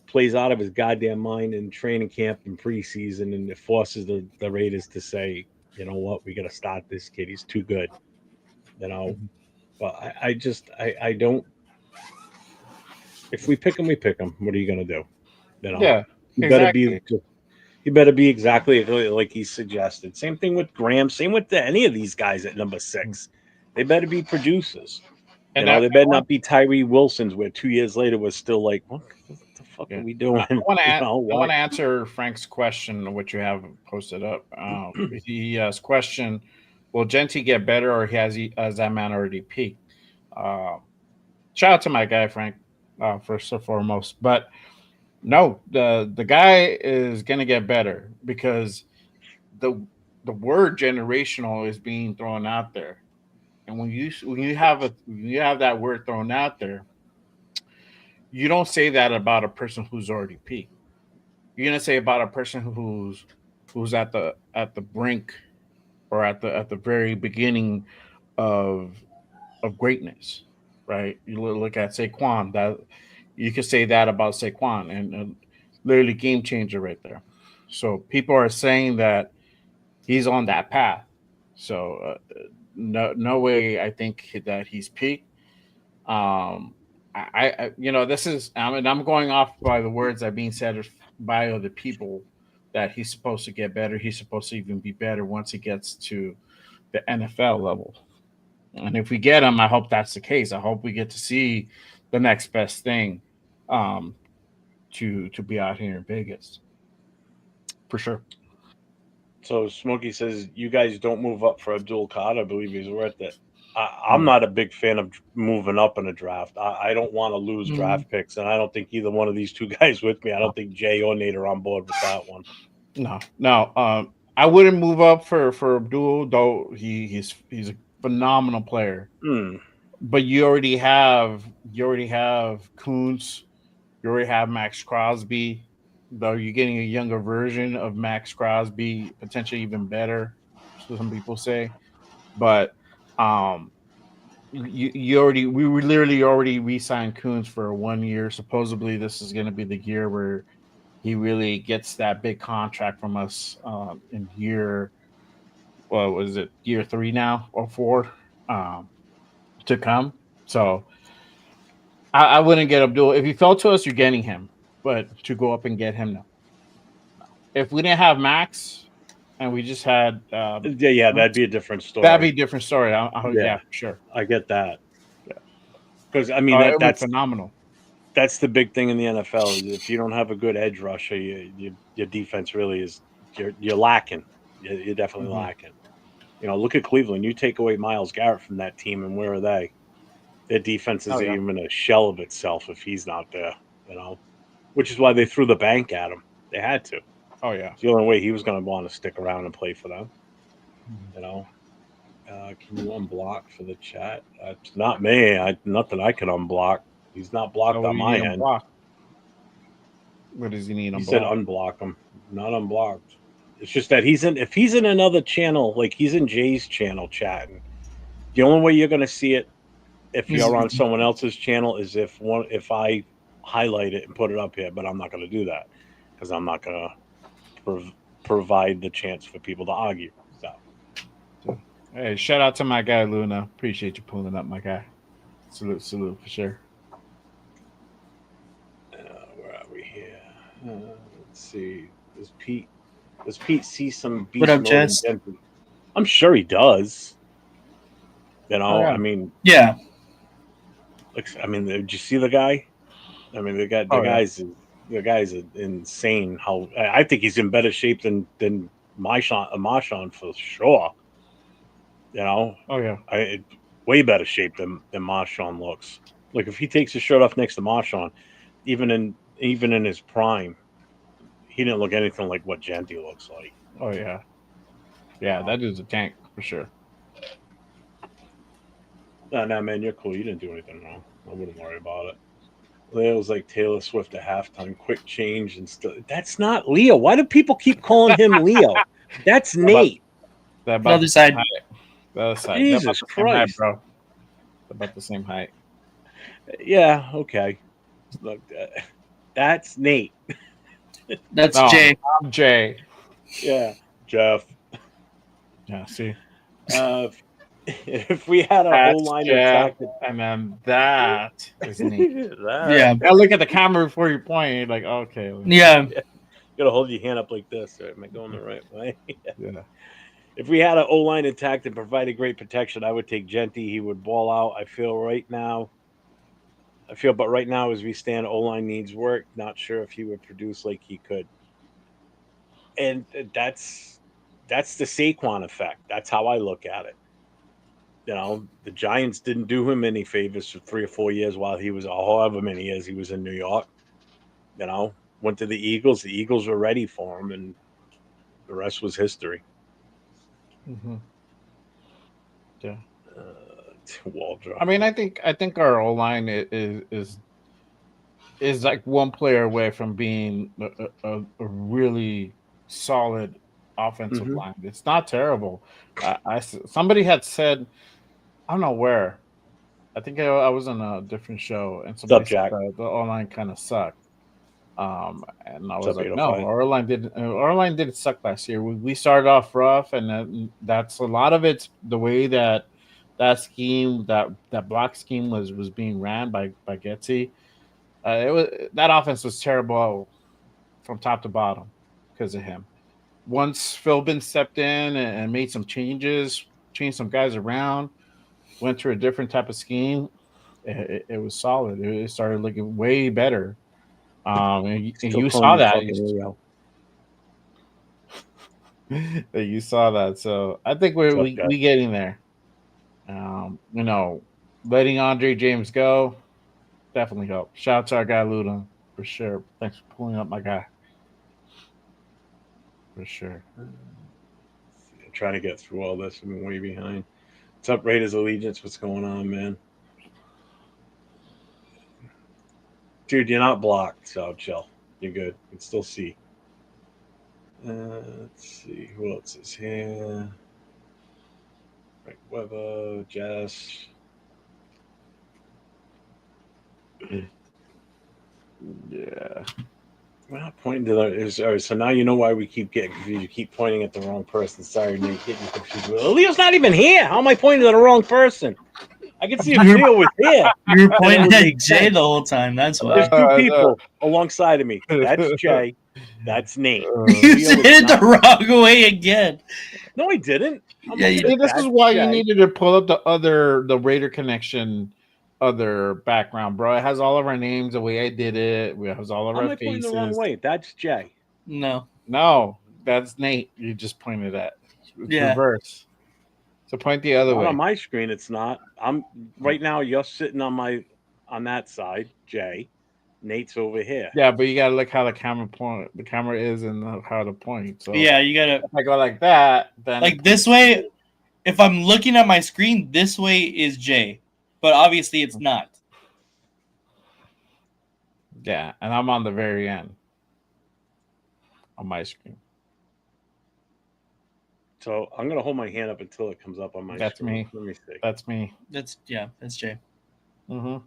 plays out of his goddamn mind in training camp and preseason, and it forces the Raiders to say, you know what, we got to start this kid. He's too good. But I don't. If we pick him, we pick him. What are you going to do? Yeah, He better be exactly like he suggested. Same thing with Graham. Same with any of these guys at number 6. They better be producers. And they better not be Tyree Wilson's, where 2 years later was still like, what the fuck are we doing? I want to answer Frank's question, which you have posted up. He has question: will Genty get better, or has that man already peaked? Shout out to my guy Frank, first and foremost. But no, the guy is gonna get better because the word generational is being thrown out there, and when you have that word thrown out there, you don't say that about a person who's already peaked. You're gonna say about a person who's at the brink or at the very beginning of greatness, right? You look at Saquon. That you could say that about Saquon, and literally game changer right there. So people are saying that he's on that path. So no way I think that he's peaked. This is, I mean, I'm going off by the words that are being said by other people that he's supposed to get better. He's supposed to even be better once he gets to the NFL level. And if we get him, I hope that's the case. I hope we get to see the next best thing to be out here in Vegas. For sure. So Smokey says you guys don't move up for Abdul Kader. I believe he's worth it. I'm not a big fan of moving up in a draft. I don't want to lose draft picks, and I don't think either one of these two guys with me. I don't think Jay or Nate are on board with that one. No. I wouldn't move up for Abdul, though he's a phenomenal player. But you already have Kuntz, you already have Max Crosby. Though you're getting a younger version of Max Crosby, potentially even better, so some people say. But we literally already re-signed Kuntz for 1 year. Supposedly, this is going to be the year where he really gets that big contract from us in year. Well, was it year 3 now or 4 to come? So I wouldn't get Abdul. If he fell to us, you're getting him. But to go up and get him, no. If we didn't have Max and we just had that'd be a different story. That'd be a different story. Yeah, for sure. I get that. Yeah, because I mean that's phenomenal. That's the big thing in the NFL. If you don't have a good edge rusher, your defense really is you're lacking. You're definitely lacking. Look at Cleveland. You take away Myles Garrett from that team, and where are they? Their defense isn't even a shell of itself if he's not there. Which is why they threw the bank at him. They had to. Oh yeah, it's the only way he was going to want to stick around and play for them. Can you unblock for the chat? It's not me. Nothing I can unblock. He's not blocked on my end. What does he need? He said unblock him, not unblocked. It's just that if he's in another channel, like he's in Jay's channel chatting. The only way you're going to see it if you're on someone else's channel is if I highlight it and put it up here, but I'm not going to do that because I'm not going to provide the chance for people to argue. So, hey, shout out to my guy Luna. Appreciate you pulling up, my guy. Salute for sure. Where are we here? Let's see. Does Pete see some beast what up, Jess? I'm sure he does. I mean, yeah. Did you see the guy? I mean, the guy's insane. How I think he's in better shape than Marshawn for sure. Oh yeah, way better shape than Marshawn looks. Like if he takes his shirt off next to Marshawn, even in his prime, he didn't look anything like what Genty looks like. Oh yeah, that dude's a tank for sure. No, man, you're cool. You didn't do anything wrong. I wouldn't worry about it. Leo was like Taylor Swift at halftime, quick change and stuff. That's not Leo. Why do people keep calling him Leo? That's Nate. The other side. The other side. Jesus Christ, height, bro. About the same height. Yeah. Okay. Look, that's Nate. That's Jay. I'm Jay. Yeah, Jeff. Yeah. See. If we had a whole line of attack, and then that is neat. Yeah. I look at the camera before you point. You're like, okay. Yeah. You gotta hold your hand up like this. Right? Am I going the right way? Yeah. If we had an O-line intact and provided great protection, I would take Genty. He would ball out. But right now, as we stand, O-line needs work. Not sure if he would produce like he could. And that's the Saquon effect. That's how I look at it. The Giants didn't do him any favors for 3 or 4 years while he was, however many years he was in New York. Went to the Eagles. The Eagles were ready for him, and the rest was history. Mm-hmm. Yeah. Wall drop. I mean, I think our O line is like one player away from being a really solid offensive line. It's not terrible. Somebody had said, I don't know where. I think I was on a different show, and somebody said that the O line kind of sucked. And I was like, no, our line didn't suck last year. We started off rough, and that's a lot of it's the way that scheme, that block scheme was being ran by Getsy. That offense was terrible from top to bottom because of him. Once Philbin stepped in and made some changes, changed some guys around, went to a different type of scheme, it was solid. It started looking way better. And you saw that. You saw that. So I think we getting there. Letting Andre James go definitely helped. Shout out to our guy Luda for sure. Thanks for pulling up my guy. For sure. I'm trying to get through all this. I'm way behind. What's up, Raiders Allegiance? What's going on, man? Dude, you're not blocked, so chill. You're good. You can still see. Let's see. Who else is here? Frank Weber, Jess. Yeah. We're not pointing to the. All right, so now you know why we keep getting confused. You keep pointing at the wrong person. Sorry, Nate, getting confused. Well, Leo's not even here. How am I pointing to the wrong person? I can see if Leo was here. You were pointing at Jay the whole time. That's why. There's 2 people alongside of me. That's Jay. That's Nate. You said it the wrong way again. No, I didn't. This is why you needed to pull up the Raider Connection other background, bro. It has all of our names the way I did it. It has all of our faces. The wrong way. That's Jay. No, that's Nate. You just pointed at. It's reverse. So point the other way. On my screen, it's not. I'm right now. You're sitting on that side, Jay. Nate's over here. Yeah, but you gotta look how the camera is and how to point. So yeah, you gotta. If I go like that, then like this way. If I'm looking at my screen, this way is Jay, but obviously it's not. Yeah, and I'm on the very end on my screen. So I'm gonna hold my hand up until it comes up on my screen. That's me. Let me see. That's me. That's Jay. Mm-hmm.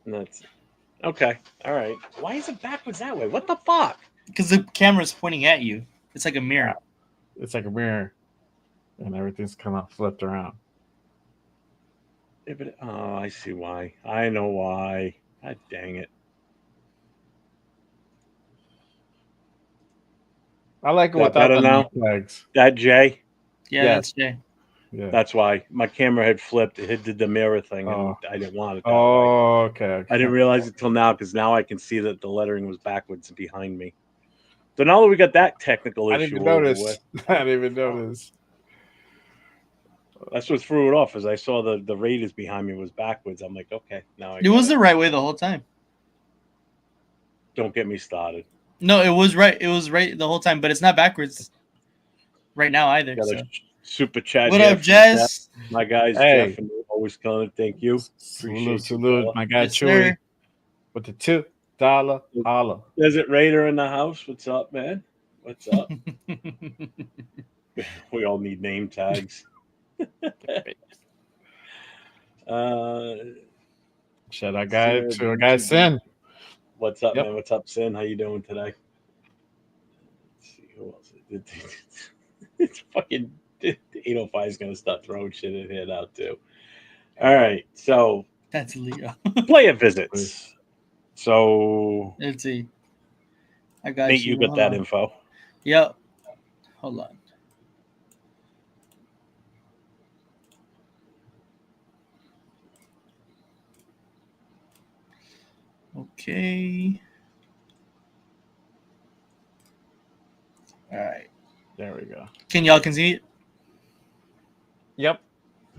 That's okay. All right. Why is it backwards that way? What the fuck? Because the camera's pointing at you. It's like a mirror. It's like a mirror, and everything's kind of flipped around. Yeah, but, I see why. I know why. God dang it. I like it without the now. Flags. That Jay? Yeah, that's Jay. Yeah. That's why my camera had flipped. It did the mirror thing, and I didn't want it that way. Okay. I didn't realize it till now because now I can see that the lettering was backwards behind me. So now that we got that technical issue, I didn't even notice. That's what threw it off. As I saw the Raiders behind me was backwards. I'm like, okay, now it was the right way the whole time. Don't get me started. No, it was right. It was right the whole time, but it's not backwards right now either. So. Super chat. What up, Jess? My guys, Jeff and always calling. Thank you. Salute, my guy Chewy with the $2 holla. Desert Raider in the house. What's up, man? What's up? We all need name tags. Shout out to our guy Sin. What's up, man? What's up, Sin? How you doing today? Let's see who else. It's fucking 805 is gonna start throwing shit in here now too. All right, so that's Leo. Player visits. So let's see. I got Nate, you got that info. Yep. Hold on. Okay. All right. There we go. Can y'all see it? Yep.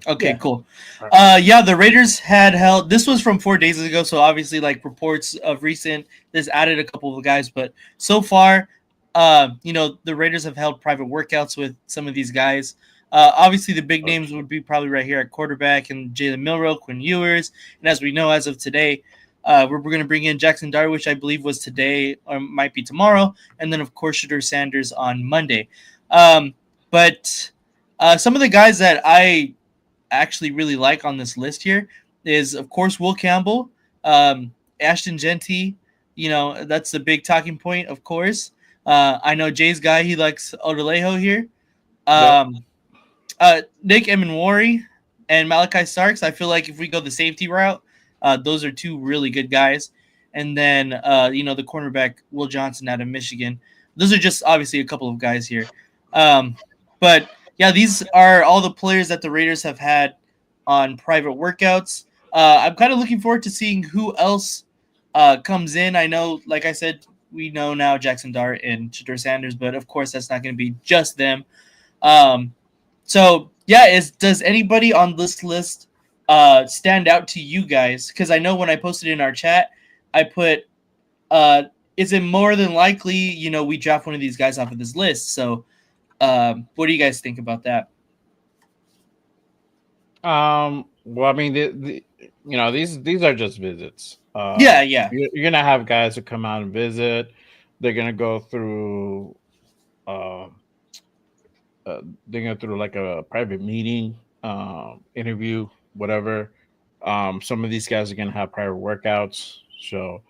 Okay, Yeah. cool. Yeah, the Raiders had held. This was from 4 days ago, so obviously, like reports of recent, this added a couple of guys, but so far, the Raiders have held private workouts with some of these guys. Obviously, the big names would be probably right here at quarterback and Jalen Milroe, Quinn Ewers, and as we know, as of today, we're going to bring in Jackson Dart, which I believe was today or might be tomorrow, and then of course Shedeur Sanders on Monday. But some of the guys that I actually really like on this list here is, of course, Will Campbell, Ashton Genty. That's the big talking point, of course. I know Jay's guy, he likes Odelejo here. Nick Emenwari and Malachi Starks. I feel like if we go the safety route, those are two really good guys. And then, the cornerback, Will Johnson out of Michigan. Those are just obviously a couple of guys here. But yeah, these are all the players that the Raiders have had on private workouts. I'm kind of looking forward to seeing who else comes in. I know, like I said, we know now Jackson Dart and Shedeur Sanders, but of course that's not going to be just them. So yeah, does anybody on this list stand out to you guys? Because I know when I posted in our chat, I put, is it more than likely, we draft one of these guys off of this list? So what do you guys think about that? Well, I mean, these are just visits. Yeah. You're gonna have guys who come out and visit. They're gonna go through, like a private meeting, interview, whatever. Some of these guys are gonna have private workouts, so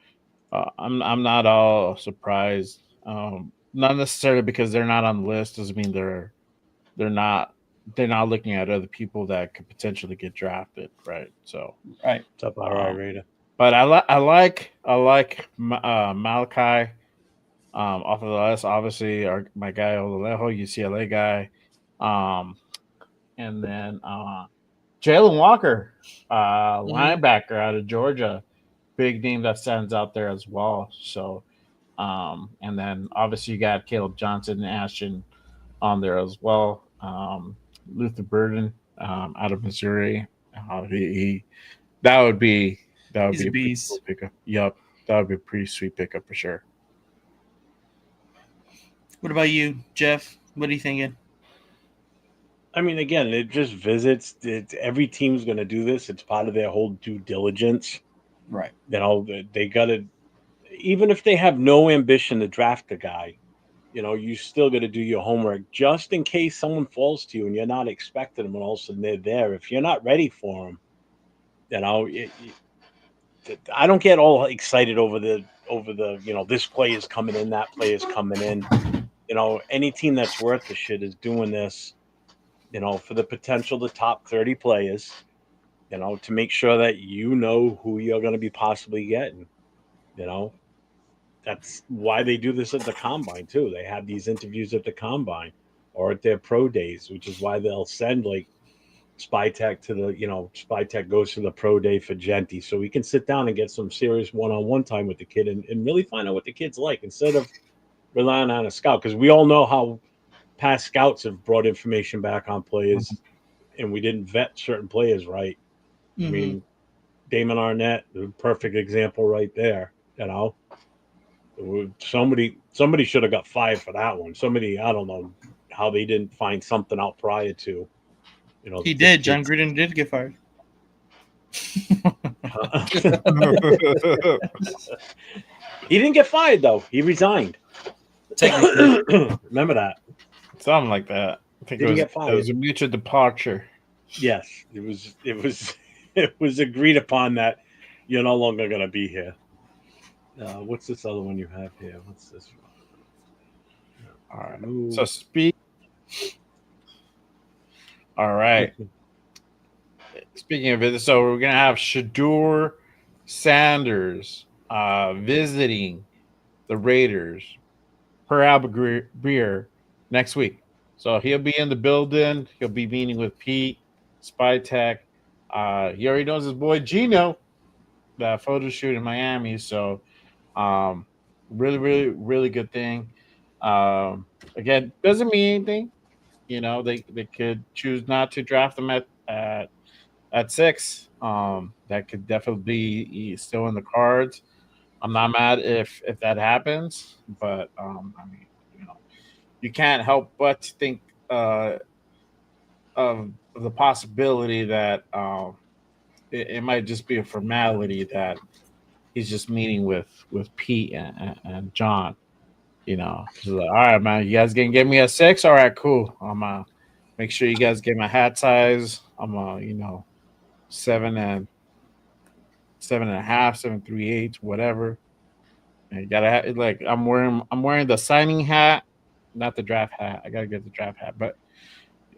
I'm not all surprised. Not necessarily because they're not on the list doesn't mean they're not looking at other people that could potentially get drafted, right? So, right. It's up all right, Raider. But I like Malachi off of the list. Obviously, my guy Odelejo, UCLA guy, and then Jalen Walker, linebacker out of Georgia, big name that stands out there as well. So, and then obviously you got Caleb Johnson and Ashton on there as well. Luther Burden out of Missouri. That would be a pretty cool pickup. Yep, that would be a pretty sweet pickup for sure. What about you, Jeff? What are you thinking? I mean, again, it just visits. Every team's going to do this. It's part of their whole due diligence. Right. They got to, even if they have no ambition to draft a guy, you still got to do your homework just in case someone falls to you and you're not expecting them and all of a sudden they're there. If you're not ready for them, I don't get all excited over the this play is coming in, that play is coming in. Any team that's worth the shit is doing this, for the potential the top 30 players, to make sure that who you're going to be possibly getting. That's why they do this at the combine too. They have these interviews at the combine or at their pro days, which is why they'll send like Spytech to the, Spytech goes to the pro day for Genty. So we can sit down and get some serious one-on-one time with the kid and really find out what the kid's like instead of relying on a scout. Because we all know how past scouts have brought information back on players and we didn't vet certain players right. I mean, Damon Arnett, the perfect example right there, Somebody should have got fired for that one. Somebody, I don't know how they didn't find something out prior to. He did. John Gruden did get fired. He didn't get fired though. He resigned. Remember that? Something like that. I think it was a mutual departure. Yes, it was agreed upon that you're no longer going to be here. What's this other one you have here? What's this one? All right. So All right. Speaking of it, so we're gonna have Shedeur Sanders visiting the Raiders. per Albert Beer next week. So he'll be in the building. He'll be meeting with Pete, Spy Tech. He already knows his boy Geno, that photo shoot in Miami. So really, really, really good thing. Again, doesn't mean anything. You know, they could choose not to draft him at 6. That could definitely be still in the cards. I'm not mad if that happens, but I mean, you know, you can't help but think of the possibility that it might just be a formality that he's just meeting with Pete and John. You know, he's like, all right, man, you guys gonna get me a 6? All right, cool. I'm make sure you guys get my hat size. I'm 7.5, 7.375, whatever. And you gotta have, like I'm wearing the signing hat, not the draft hat. I gotta get the draft hat, but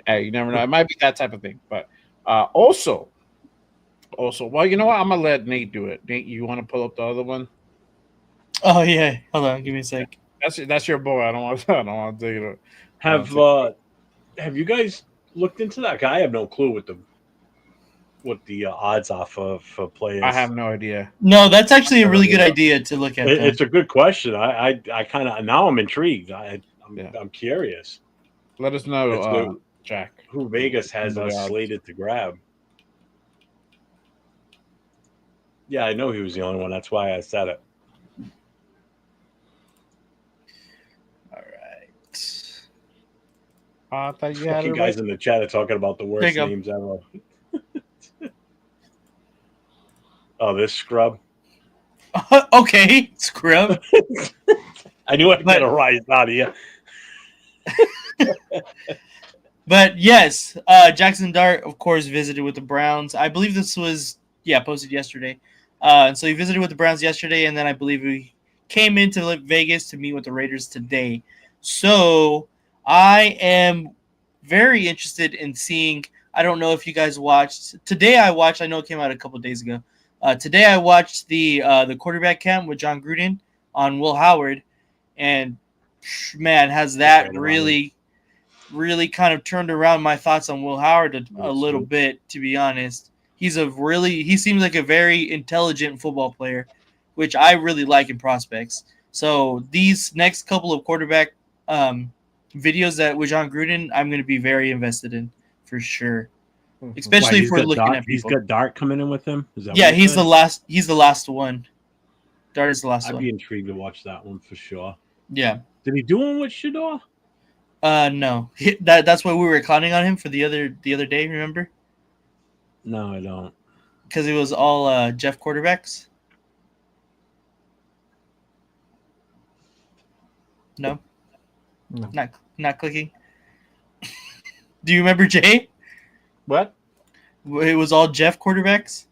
hey, you never know. It might be that type of thing. But also, well, you know what? I'm gonna let Nate do it. Nate, you want to pull up the other one? Oh yeah, hold on, give me a sec. That's your boy. I don't want to take it. Have you guys looked into that guy? I have no clue what the odds are for players. I have no idea. No, that's actually a really good idea to look at. It's a good question. I kind of now I'm intrigued. I'm curious. Let us know, Jack, who Vegas has slated to grab. Yeah, I know he was the only one. That's why I said it. All right. I thought you had guys in the chat are talking about the worst names ever. Oh, this scrub. Okay, scrub. I knew I'd get a rise out of you. But yes, Jackson Dart, of course, visited with the Browns. I believe this was posted yesterday. And so he visited with the Browns yesterday, and then I believe he came into Vegas to meet with the Raiders today. So I am very interested in seeing. I don't know if you guys watched today. I know it came out a couple of days ago. Today I watched the quarterback camp with John Gruden on Will Howard, and man, has that really kind of turned around my thoughts on Will Howard a little bit, to be honest. He seems like a very intelligent football player, which I really like in prospects. So these next couple of quarterback videos that with John Gruden, I'm going to be very invested in for sure. Especially if we're looking at people. He's got Dart coming in with him. Is that he's the last. He's the last one. Dart is the last one. I'd be intrigued to watch that one for sure. Yeah. Did he do one with Shador? No. That's why we were clowning on him for the other day. Remember? No, I don't. Because it was all Jeff quarterbacks. No. Not clicking. Do you remember, Jay? What? It was all Jeff quarterbacks?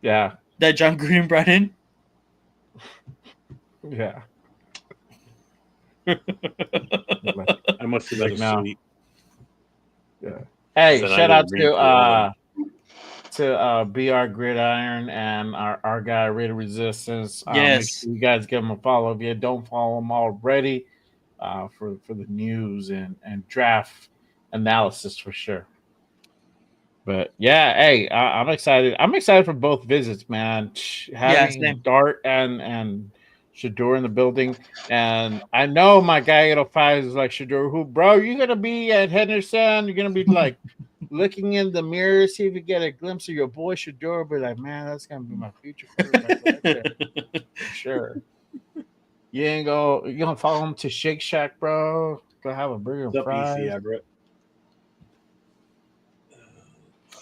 Yeah. That John Gruden brought in? Yeah. I must have been asleep. Yeah. Hey, shout out to BR Gridiron and our guy Raider Resistance. Yes. Make sure you guys give him a follow if you don't follow him already for the news and draft analysis for sure. But yeah, hey, I'm excited. I'm excited for both visits, man. Having Dart and Shador in the building, and I know my guy 805 is like, Shador, who, bro? You're gonna be at Henderson. You're gonna be like looking in the mirror, see if you get a glimpse of your boy Shador. But like, man, that's gonna be my future quarterback right there. For sure. You gonna follow him to Shake Shack, bro? Go have a burger and fries. EC Everett.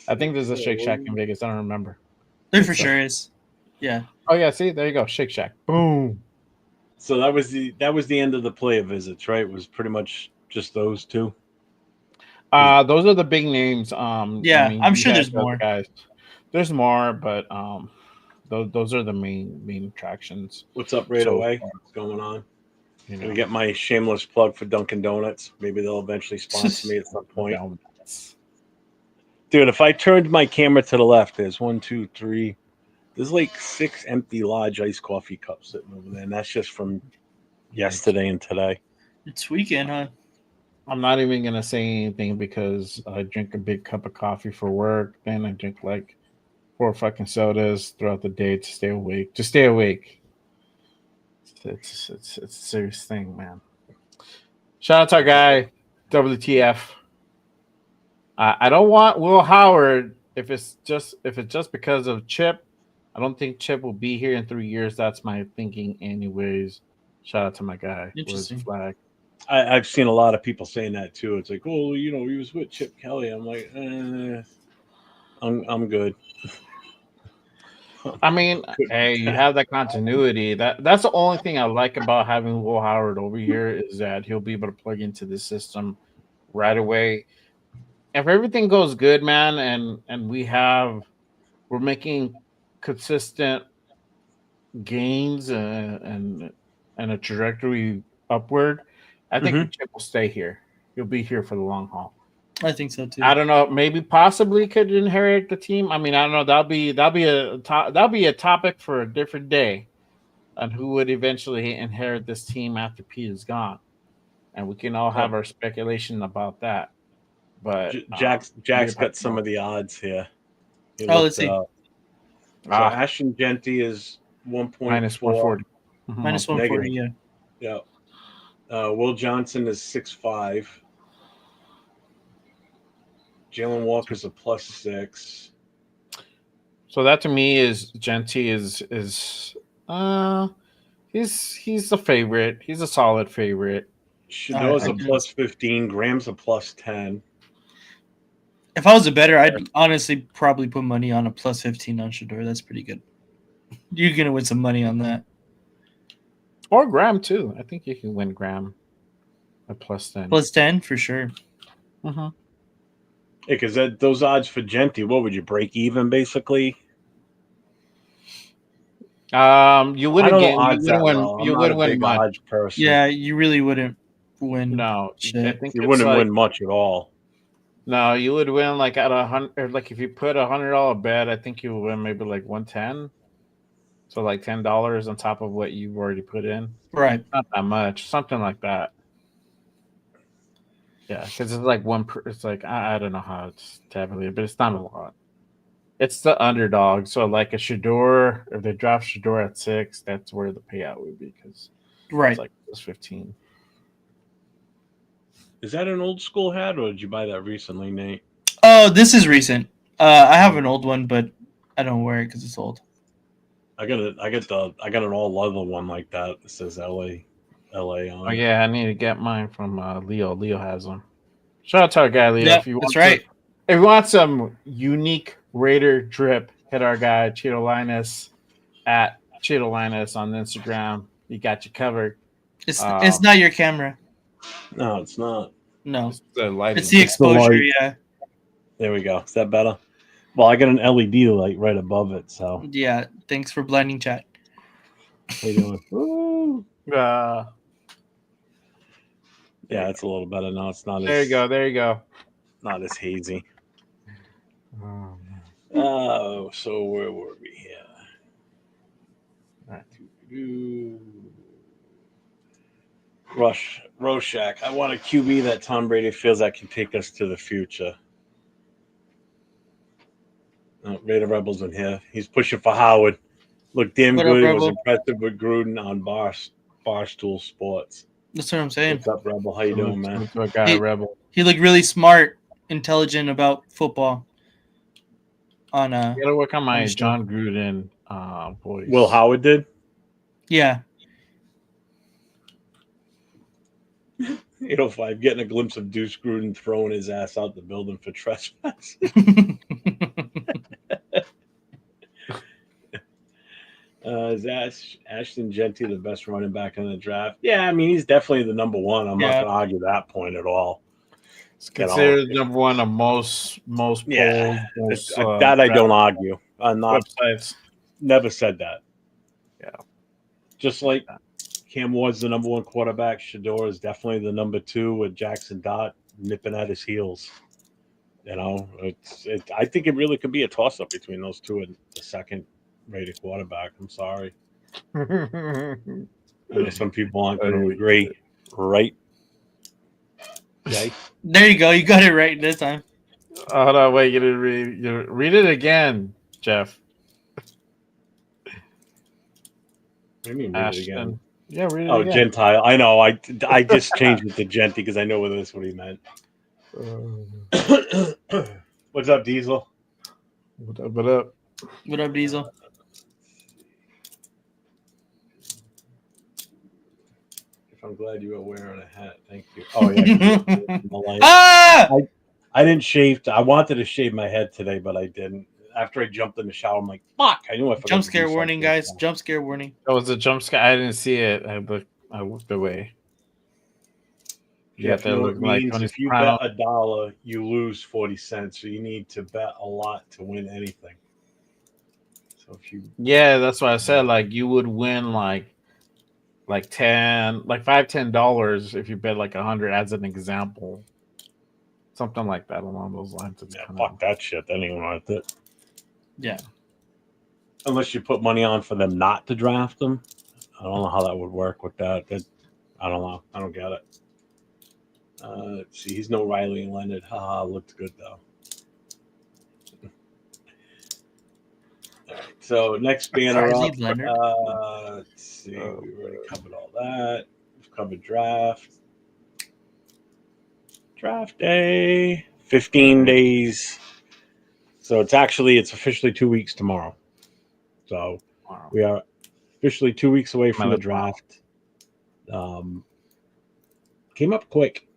I think there's a Shake Shack in Vegas. I don't remember. There for sure is. Yeah. Oh yeah. See, there you go. Shake Shack. Boom. So that was the end of the player visits, right? It was pretty much just those two. Those are the big names. I'm sure there's more. Guys. There's more, but those are the main attractions. What's up, right away? What's going on? Gonna get my shameless plug for Dunkin' Donuts. Maybe they'll eventually sponsor me at some point. Dude, if I turned my camera to the left, there's 1, 2, 3. There's like 6 empty large iced coffee cups sitting over there, and that's just from yesterday and today. It's weekend, huh? I'm not even gonna say anything because I drink a big cup of coffee for work. Then I drink like 4 fucking sodas throughout the day to stay awake. To stay awake. It's a serious thing, man. Shout out to our guy, WTF. I don't want Will Howard if it's just because of Chip. I don't think Chip will be here in 3 years. That's my thinking, anyways. Shout out to my guy. Interesting. Flag. I've seen a lot of people saying that too. It's like, oh, he was with Chip Kelly. I'm like, I'm good. I mean, hey, you have that continuity. That's the only thing I like about having Will Howard over here is that he'll be able to plug into the system right away. If everything goes good, man, and we're making consistent gains and a trajectory upward, I think Chip will stay here. He'll be here for the long haul. I think so too. I don't know. Maybe possibly could inherit the team. I mean, I don't know. That'll be a topic for a different day, on who would eventually inherit this team after Pete is gone, and we can all have our speculation about that. But Jack's got some of the odds here. Let's see. So Ashton Genty is 1.4 minus 140. Minus 140. Yeah. Will Johnson is 6'5". Jalen Walker's a +6. So that to me is Genty is he's a favorite. He's a solid favorite. Shador's a +15. Graham's a +10. If I was a bettor, I'd honestly probably put money on a +15 on Shador. That's pretty good. You're gonna win some money on that. Or Graham too. I think you can win Graham a +10. +10 for sure. Uh-huh. Yeah, because those odds for Genty, what would you break even basically? You wouldn't win much. Yeah, you really wouldn't win. No, shit. I think you wouldn't win much at all. No, you would win like at 100. Like if you put $100 bet, I think you would win maybe like 110. So like $10 on top of what you've already put in. Right. Not that much. Something like that. Yeah, because it's like it's like I don't know how it's tabulated, but it's not a lot. It's the underdog. So like a Shador, if they draft Shador at 6, that's where the payout would be because it's like it's 15. Is that an old school hat, or did you buy that recently, Nate? Oh, this is recent. I have an old one, but I don't wear it because it's old. I got an all leather one like that. It says LA on. Oh yeah, I need to get mine from Leo. Leo has them. Shout out to our guy Leo. Yeah, that's right. If you want some unique Raider drip, hit our guy Cheeto Linus at Cheeto Linus on Instagram. He got you covered. It's not your camera. No, it's not. No, it's the lighting. It's the exposure. Yeah. There we go. Is that better? Well, I got an LED light right above it, so. Yeah. Thanks for blinding chat. How you doing? Yeah, it's a little better now. It's not. There you go. Not as hazy. Oh, so where were we here? Rorschach. I want a QB that Tom Brady feels that can take us to the future. Raider Rebels in here. He's pushing for Howard. Looked damn good. It was impressive with Gruden on Barstool Sports. That's what I'm saying. What's up, Rebel? How you doing, man? Rebel. He looked really smart, intelligent about football. You gotta work on my John Gruden voice. Will Howard did? Yeah. 805, getting a glimpse of Deuce Gruden throwing his ass out the building for trespass. Is Ashton Genty the best running back in the draft? Yeah, I mean, he's definitely the number one. I'm not going to argue that point at all. It's considered number one of most polls. Yeah, that I don't argue. I'm not. Websites. Never said that. Yeah. Just like Cam Ward's the number one quarterback, Shador is definitely the number 2 with Jackson Dott nipping at his heels. You know, I think it really could be a toss-up between those two and the second-rated quarterback. I'm sorry. Some people aren't going to agree, right? Okay. There you go. You got it right this time. Hold on, wait. You read it again, Jeff. What do you mean read it again? Yeah, read it again. again. Gentile. I know. I just changed it to Genty because I know that's what he meant. What's up, Diesel? What up? What up? What up, Diesel? I'm glad you were wearing a hat. Thank you. Oh yeah. I didn't shave. I wanted to shave my head today, but I didn't. After I jumped in the shower, I'm like, "Fuck!" I knew I forgot. Jump scare warning, guys! Jump scare warning. That was a jump scare. I didn't see it. I looked away. You have to look like if you bet $1, you lose 40 cents. So you need to bet a lot to win anything. So if you that's what I said. Like you would win like $5, $10 if you bet like 100 as an example. Something like that along those lines. Fuck that shit. That ain't worth it. Yeah. Unless you put money on for them not to draft them. I don't know how that would work with that. I don't know. I don't get it. Let's see. He's no Riley and Leonard. Haha, looked good though. All right, so next banner up. Let's see. We already covered all that. We've covered draft. Draft day. 15 days. So it's officially 2 weeks tomorrow. So we are officially 2 weeks away from the draft. Came up quick.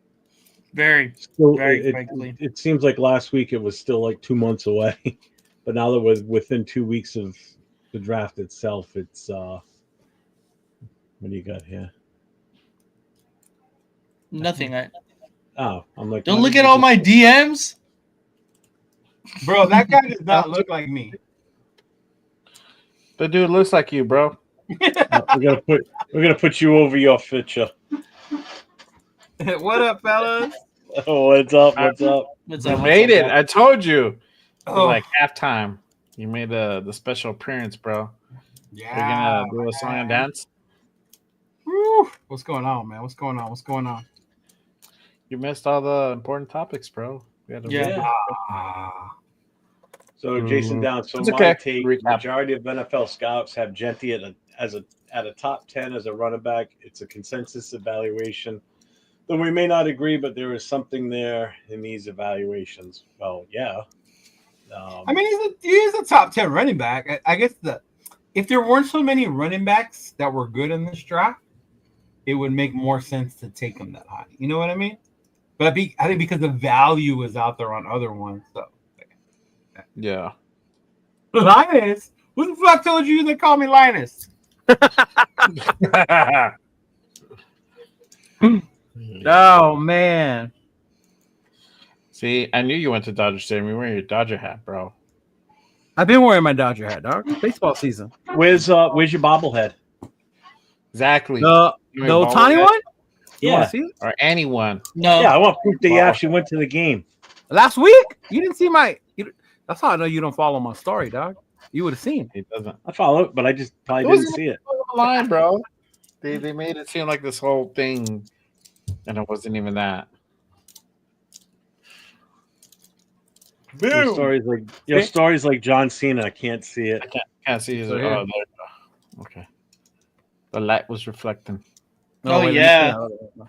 Very quickly. It seems like last week it was still like 2 months away. But now that we're within 2 weeks of the draft itself, it's what do you got here? Nothing. I'm like, don't look at all my DMs. Bro, that guy does not look like me. The dude looks like you, bro. We're gonna put you over your picture. What up, fellas? Oh, what's up? What's up? You made it. I told you. Like halftime. You made the special appearance, bro. Yeah. We're gonna do a song and dance. Woo. What's going on, man? What's going on? You missed all the important topics, bro. So Jason Downs. So my take: majority of NFL scouts have Genty at a top 10 as a running back. It's a consensus evaluation. Though we may not agree, but there is something there in these evaluations. Well, yeah. I mean, he is a top 10 running back. I guess if there weren't so many running backs that were good in this draft, it would make more sense to take him that high. You know what I mean? But I think because the value is out there on other ones. So yeah. Linus, who the fuck told you they call me Linus? Oh man. See, I knew you went to Dodger Stadium. You're wearing your Dodger hat, bro. I've been wearing my Dodger hat, dog. Baseball season. Where's your bobblehead? Exactly. The Ohtani one? You want to see it? Or anyone. No. Yeah, I want proof that you actually went to the game. Last week? You didn't see that's how I know you don't follow my story, dog. You would have seen. He doesn't. I follow it, but I just probably didn't see it. Line, bro. They made it seem like this whole thing, and it wasn't even that. Your story's like John Cena. I can't see it. I can't see it. Oh, okay. The light was reflecting. Yeah.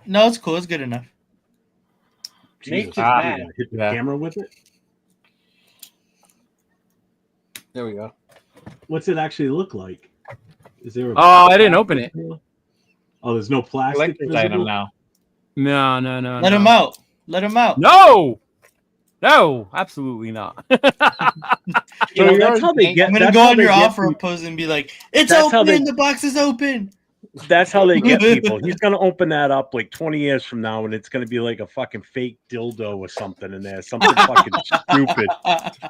No, it's cool. It's good enough. Jesus, hit the camera with it. There we go. What's it actually look like? Is there? I didn't open it. Oh, there's no plastic item now. No. Let him out. Let him out. No, absolutely not. So that's how they get. I'm gonna go on your offer post and be like, "It's open. The box is open." That's how they get people. He's gonna open that up like 20 years from now, and it's gonna be like a fucking fake dildo or something in there, something fucking stupid.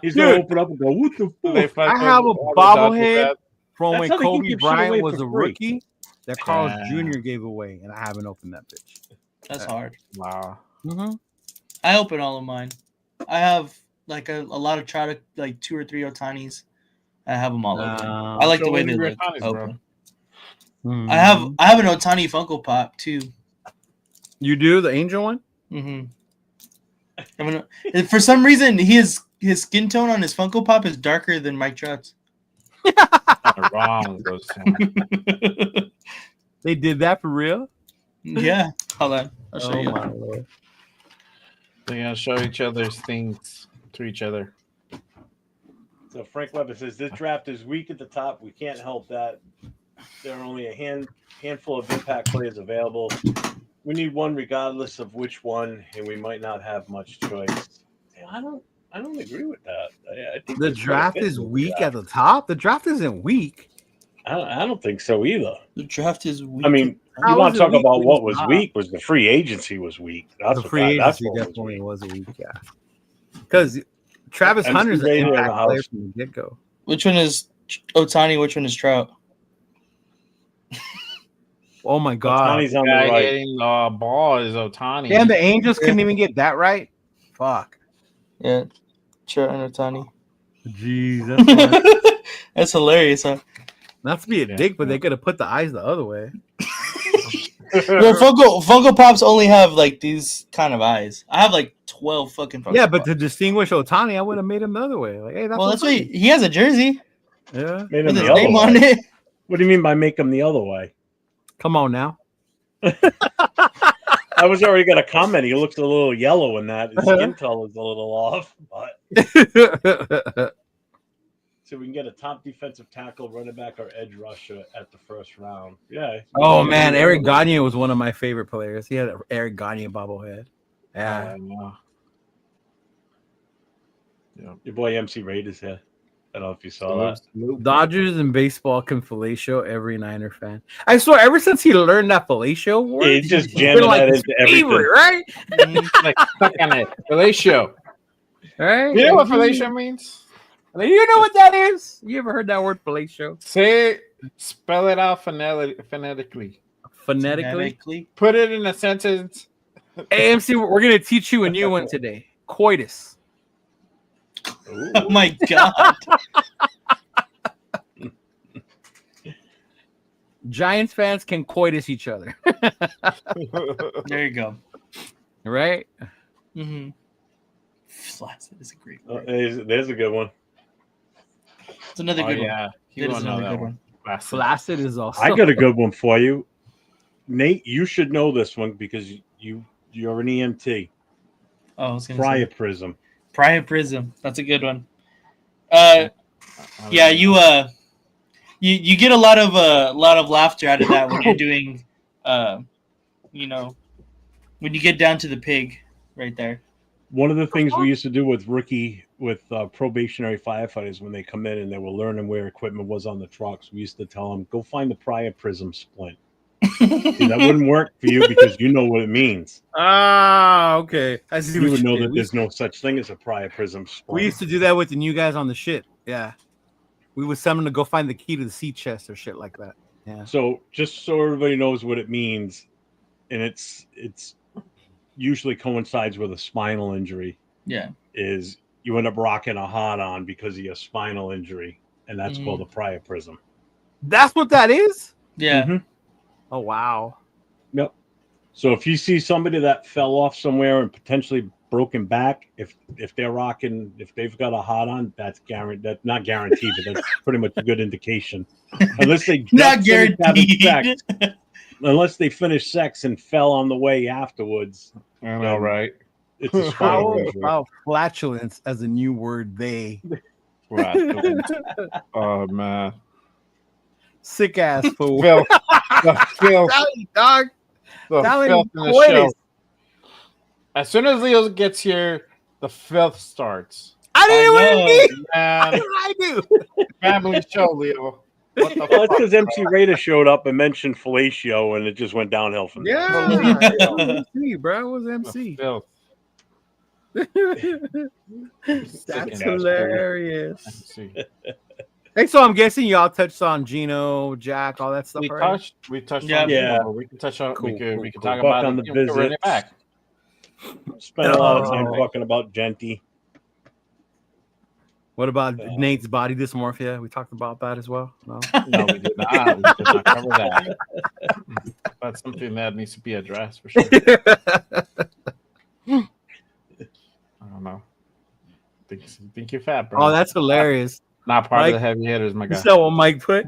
He's gonna open up and go, "What the fuck?" I have a bobblehead from when Kobe Bryant was a rookie that Carl's Jr. gave away, and I haven't opened that bitch. That's hard. Wow. Mm-hmm. I open all of mine. I have like a lot of like 2 or 3 Ohtanis. I have them all open. I like the way they look open. I have an Otani Funko Pop too. You do the Angel one? Mm-hmm. For some reason, his skin tone on his Funko Pop is darker than Mike Trout's. Wrong. They did that for real? Yeah. Hold on. I'll show you. My Lord. They're gonna show each other's things to each other. So Frank Weber says this draft is weak at the top. We can't help that. There are only a handful of impact players available. We need one regardless of which one, and we might not have much choice. I don't agree with that. I think the draft is weak at the top. The draft isn't weak. I don't think so either. The draft is weak. I mean, you want to talk about what was weak? Was the free agency was weak? That's the free agency definitely was weak. Yeah, because Travis Hunter's an impact player from the get go. Which one is Otani? Which one is Trout? Oh my God! Otani's on the right. Getting the ball is Otani. Damn, the Angels couldn't even get that right. Fuck. Yeah, Trout and Otani. Jeez, that's hilarious, huh? Not to be a dick, but they could have put the eyes the other way. Well, Funko Pops only have like these kind of eyes. I have like 12 fucking Funko Yeah, but Pops. to distinguish Otani, I would have made him the other way. Like, hey, that's why he has a jersey. Yeah, made him with his the other name way. on it. What do you mean by make him the other way? Come on now. I was already got a comment. He looks a little yellow in that. His skin color is a little off, but so we can get a top defensive tackle, running back, or edge rusher at the first round. Yeah. Oh man, Eric Gagne was one of my favorite players. He had an Eric Gagne bobblehead. Yeah. Your boy MC Raid is here. I don't know if you saw that. Dodgers and baseball can fellatio every Niner fan. I swear, ever since he learned that fellatio word, he's just jamming that into everything, right? Like stuck on it. Fellatio. Right? You know what fellatio means? You know what that is? You ever heard that word fellatio? Spell it out phonetically. Phonetically? Put it in a sentence. AMC, we're going to teach you a new one today. Coitus. Ooh. Oh my God. Giants fans can coitus each other. There you go. Right? Mm-hmm. Flaccid is a great word. There's a good one. It's another good one. Yeah. That is another good one. Flaccid is awesome. I got a good one for you. Nate, you should know this one because you're an EMT. Oh, I was gonna Priapism. Priapism. That's a good one. Yeah, you get a lot of laughter out of that when you're doing, when you get down to the pig right there. One of the things we used to do with probationary firefighters when they come in and they were learning where equipment was on the trucks, we used to tell them, go find the priapism splint. See, that wouldn't work for you because you know what it means. Ah, okay. I see. You would know that there's no such thing as a priapism splint. We used to do that with the new guys on the ship. Yeah. We would send them to go find the key to the sea chest or shit like that. Yeah. So just so everybody knows what it means, and it's usually coincides with a spinal injury. Yeah. Is you end up rocking a hard-on because of your spinal injury, and that's called a priapism. That's what that is? Yeah. Mm-hmm. Oh, wow. Yep. So if you see somebody that fell off somewhere and potentially broken back, if they're rocking, if they've got a hard-on, that's not guaranteed, but that's pretty much a good indication. Unless they not guaranteed. Unless they finished sex and fell on the way afterwards. I know, right? It's a spinal injury. Wow, flatulence as a new word. They. Oh man. Sick ass fool. Filth. The filth. Dog. The filth in the show. As soon as Leo gets here, the filth starts. I didn't know what it means. Man. I do. Family show, Leo. Well, it's because MC Raider showed up and mentioned fellatio, and it just went downhill from there. Yeah, it was MC, bro. It was MC. That's hilarious. Hey, so I'm guessing y'all touched on Geno, Jack, all that stuff. We touched on Geno. We can touch on. Cool, we can talk about on the visit. Back. Spent a lot of time talking about Genty. What about Nate's body dysmorphia? We talked about that as well. No, no, we did not. We did not cover that. That's something that needs to be addressed for sure. I don't know. Think you're fat, bro. Oh, that's hilarious. Not part of the heavy hitters, my guy. You saw what Mike put?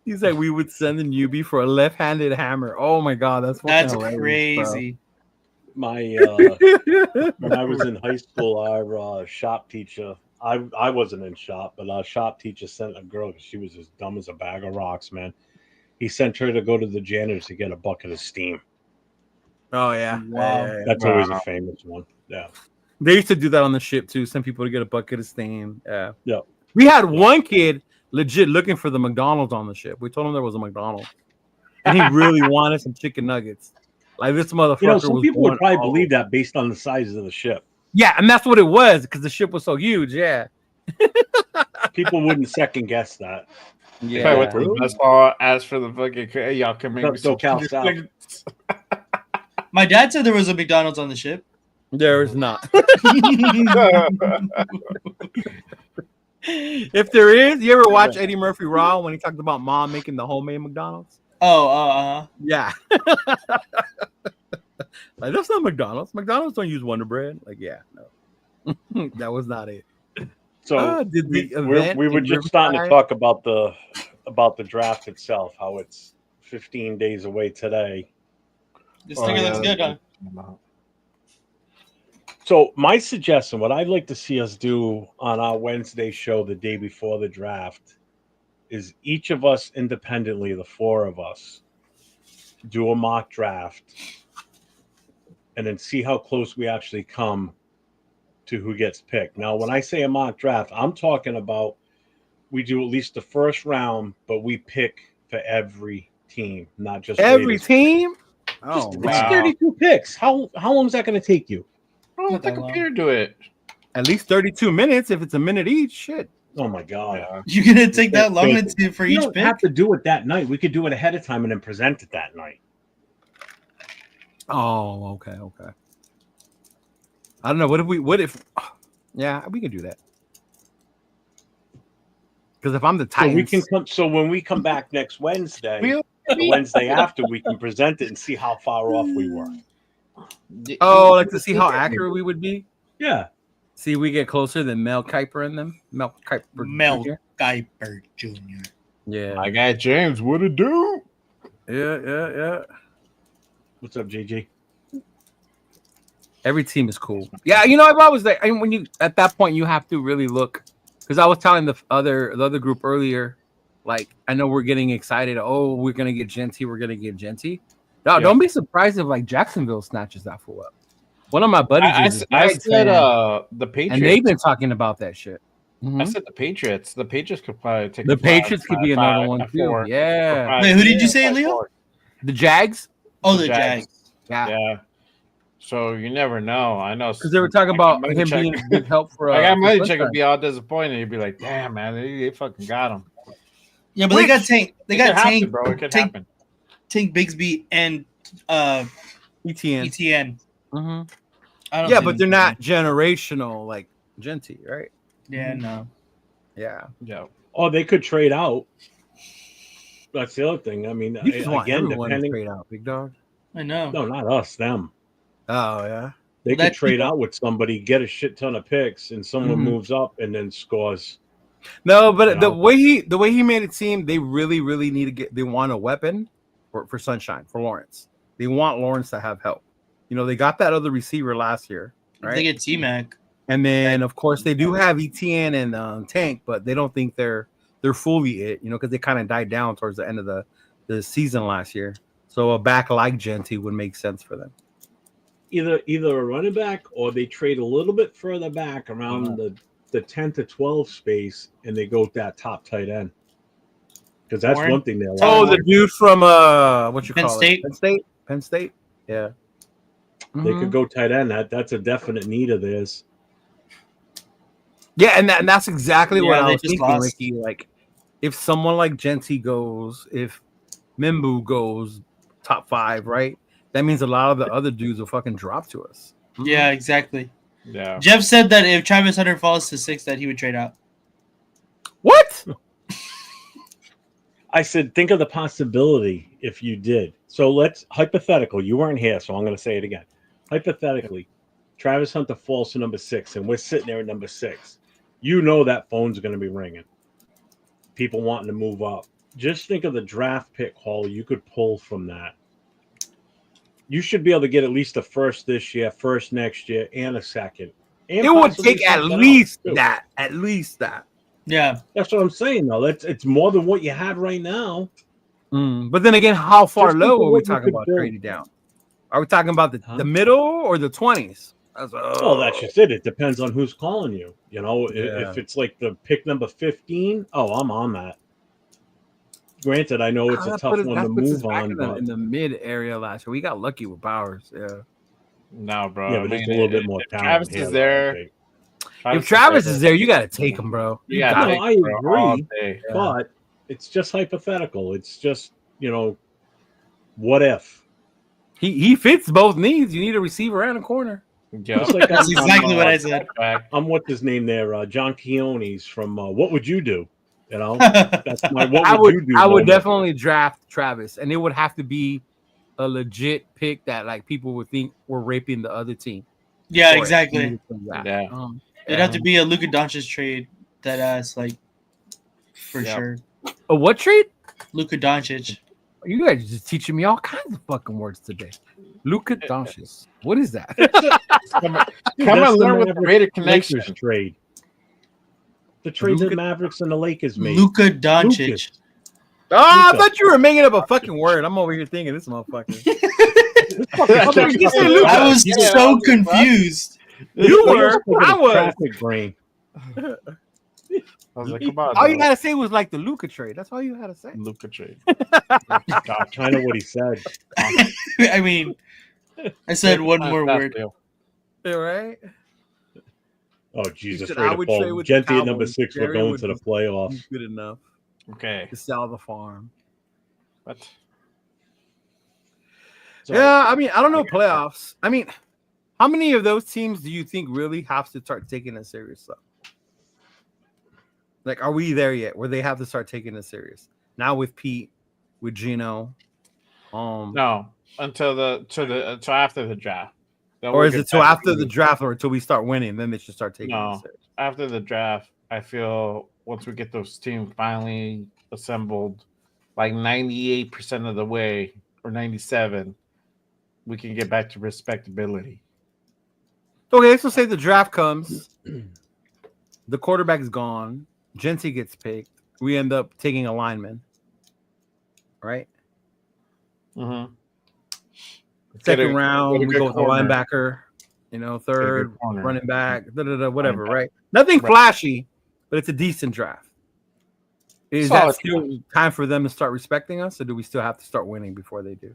He's like, we would send a newbie for a left-handed hammer. Oh my god, that's crazy. My when I was in high school, our shop teacher, I wasn't in shop, but our shop teacher sent a girl because she was as dumb as a bag of rocks, man. He sent her to go to the janitor to get a bucket of steam. Oh yeah, wow. That's always a famous one. Yeah, they used to do that on the ship too. Send people to get a bucket of steam. Yeah. We had one kid legit looking for the McDonald's on the ship. We told him there was a McDonald's, and he really wanted some chicken nuggets. Like this motherfucker. some people would probably believe that based on the size of the ship. Yeah, and that's what it was because the ship was so huge. Yeah, people wouldn't second guess that. Yeah, with the best ball. As for the fucking, y'all can make me some South. My dad said there was a McDonald's on the ship. There is not. If there is, you ever watch Eddie Murphy Raw when he talked about mom making the homemade McDonald's? Oh, yeah. Like that's not McDonald's. McDonald's don't use Wonder Bread. Like, yeah, no, that was not it. So we were just starting to talk about the draft itself, how it's 15 days away today. This thing looks good, huh? So my suggestion, what I'd like to see us do on our Wednesday show the day before the draft, is each of us independently, the four of us, do a mock draft and then see how close we actually come to who gets picked. Now, when I say a mock draft, I'm talking about we do at least the first round, but we pick for every team, not just every team. Oh, it's 32 picks. How long is that going to take you? Oh, let the computer do it. At least 32 minutes if it's a minute each. Shit. Oh my god! Yeah. You're gonna take that long for each pick? We don't have to do it that night. We could do it ahead of time and then present it that night. Oh, okay. I don't know. What if? Yeah, we can do that. Because if I'm the Titans, so we can come. So when we come back next Wednesday, the Wednesday after, we can present it and see how far off we were. Oh, like to see how accurate we would be. Yeah. See, we get closer than Mel Kiper and them. Mel Kiper Jr. Yeah. My guy James, what it do? Yeah. What's up, JJ? Every team is cool. Yeah, I've always like, when you at that point you have to really look, because I was telling the other group earlier, like I know we're getting excited. Oh, we're gonna get Genty. No, don't be surprised if like Jacksonville snatches that fool up. One of my buddies, I said the Patriots, and they've been talking about that shit. Mm-hmm. I said the Patriots. The Patriots could probably take the Patriots could be another one too. Yeah. Wait, who did you say, Leo? The Jags. Oh, the Jags. Yeah. So you never know. I know because they were talking about him being a big help for. I might check would be all disappointed. He'd be like, "Damn, man, they fucking got him." Yeah, but they got Tank. They got Tank, bro. It could happen. Tank Bigsby and ETN. Mm-hmm. Yeah, but they're not generational like Genty, right? Yeah, no. Yeah. Oh, they could trade out. That's the other thing. I mean, again, depending. Trade out, big dog. I know. No, not us. Them. Oh yeah. They could trade out with somebody, get a shit ton of picks, and someone moves up and then scores. No, but the way he made it seem, they really, really need to they want a weapon for Sunshine, for Lawrence. They want Lawrence to have help. They got that other receiver last year, right? They get T-Mac. And then, of course, they do have ETN and Tank, but they don't think they're fully it, because they kind of died down towards the end of the season last year. So a back like Genty would make sense for them. Either a running back or they trade a little bit further back around the 10 to 12 space and they go with that top tight end. Because that's one thing they'll the dude from Penn State? Penn State? Yeah. They could go tight end. That's a definite need of theirs. Yeah, and that's exactly what I was thinking, Ricky. Like, if someone like Genty goes, if Mimbu goes top 5, right? That means a lot of the other dudes will fucking drop to us. Yeah, exactly. Yeah. Jeff said that if Travis Hunter falls to 6, that he would trade out. What? I said, think of the possibility if you did. So let's hypothetical. You weren't here, so I'm going to say it again. Hypothetically, Travis Hunter falls to number 6, and we're sitting there at number 6. You know that phone's going to be ringing. People wanting to move up. Just think of the draft pick haul you could pull from that. You should be able to get at least a first this year, first next year, and a second. And It would possibly take at something least else, too. that. At least that. Yeah. That's what I'm saying, though. It's more than what you have right now. But then again, how far Just think low of are we what you talking could about build. trading down? Are we talking about the middle or the 20s? Well, that's just it. It depends on who's calling you. You know, Yeah. if it's like the pick number 15, I'm on that. Granted, I know it's a tough one to move on, but in the mid area last year. We got lucky with Bowers. Yeah. No, bro. yeah, but there's a little bit more if talent Travis here. is there. If Travis is there, you got to take him, bro. You gotta take I him, bro, all agree, day. but it's just hypothetical. It's just, what if? He fits both needs. You need a receiver and a corner. Yeah. Just like That's exactly what I said. I'm what's his name there, John Keone's from What Would You Do? That's my what would you do? I would moment. definitely draft Travis, and it would have to be a legit pick that like people would think we're raping the other team. Yeah, exactly. Yeah. It'd have to be a Luka Doncic trade that ass, like, for sure. A what trade? Luka Doncic. You guys are just teaching me all kinds of fucking words today. Luka Doncic. What is that? Come on, learn with the Raider connection. Lakers trade. The trade the Mavericks and the Lakers made. Luka Doncic. Lucas. Oh, I thought you were making up a fucking word. I'm over here thinking this motherfucker. I was so confused. You were. I was. Traffic brain. I was like, come on. All you gotta say was like the Luka trade. That's all you had to say. Luka trade. Kind of what he said. I mean, I said one more word. Yeah, right? Oh, Jesus. Said, Afraid I of would Paul. trade with Genty the at number Cowboys. 6. We're Jerry going would to the be- playoffs. Good enough Okay. to sell the farm. What? So, Yeah, I mean, I don't know playoffs. I mean, how many of those teams do you think really have to start taking it serious? Though? Like, are we there yet? Where they have to start taking it serious? Now with Pete, with Geno, No, until after the draft. Then or we'll is get it till back after to the draft or until we start winning? Then they should start taking No. it serious. After the draft, I feel once we get those teams finally assembled, like 98% of the way or 97, we can get back to respectability. Okay, so say the draft comes, the quarterback is gone, Genty gets picked, we end up taking a lineman, right? Mm-hmm. Second round, we go with a corner. linebacker, third corner. running back, whatever, right? Nothing flashy, but it's a decent draft. Is Solid that still time for them to start respecting us, or do we still have to start winning before they do?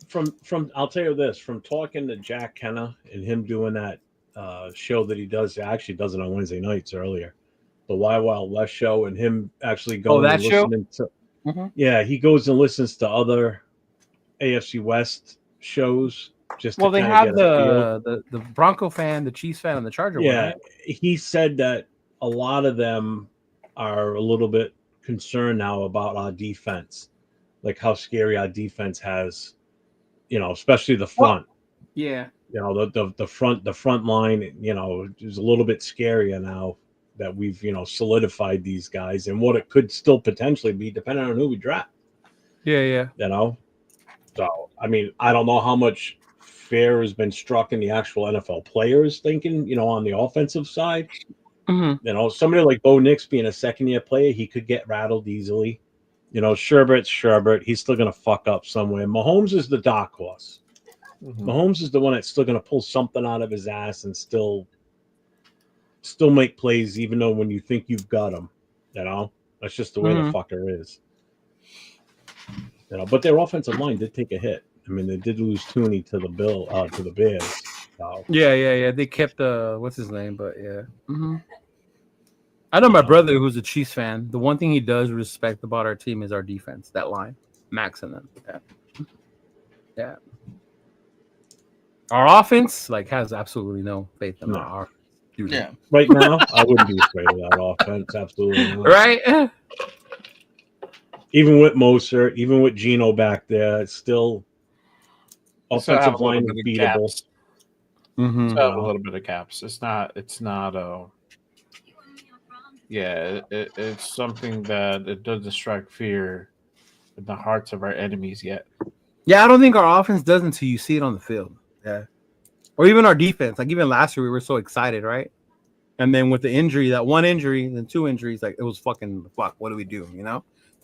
From I'll tell you this, from talking to Jack Kenna and him doing that show that he does, actually does it on Wednesday nights earlier, the Wild Wild West show, and him actually going that and show? listening to Mhm. Yeah, he goes and listens to other AFC West shows just Well, to they kinda have get a feel. the Bronco fan, the Chiefs fan, and the Charger one. Yeah, Right? he said that a lot of them are a little bit concerned now about our defense, like how scary our defense has, especially the front. Yeah. The front line, is a little bit scarier now that we've solidified these guys and what it could still potentially be depending on who we draft. Yeah. So I mean, I don't know how much fear has been struck in the actual NFL players thinking, on the offensive side. Mm-hmm. Somebody like Bo Nix being a second-year player, he could get rattled easily. Sherbert's Sherbert. He's still going to fuck up somewhere. Mahomes is the dark horse. Mm-hmm. Mahomes is the one that's still going to pull something out of his ass and still make plays, even though when you think you've got him, that's just the way the fucker is. But their offensive line did take a hit. I mean, they did lose Tooney to the Bears. So. Yeah. They kept what's his name, but yeah. Mm-hmm. I know my brother, who's a Chiefs fan. The one thing he does respect about our team is our defense. That line, Max and them. Yeah. Our offense has absolutely no faith in our dude. Yeah. Right now, I wouldn't be afraid of that offense. Absolutely not. Right? Even with Moser, even with Geno back there, it's still So have a offensive little line bit is of beatable. gaps. Mm-hmm. So have a little bit of gaps. It's not. It's something that it doesn't strike fear in the hearts of our enemies yet. Yeah, I don't think our offense does until you see it on the field. Yeah. Or even our defense. Like even last year, we were so excited, right? And then with the injury, that one injury, and then two injuries, like it was fucking fuck. What do we do?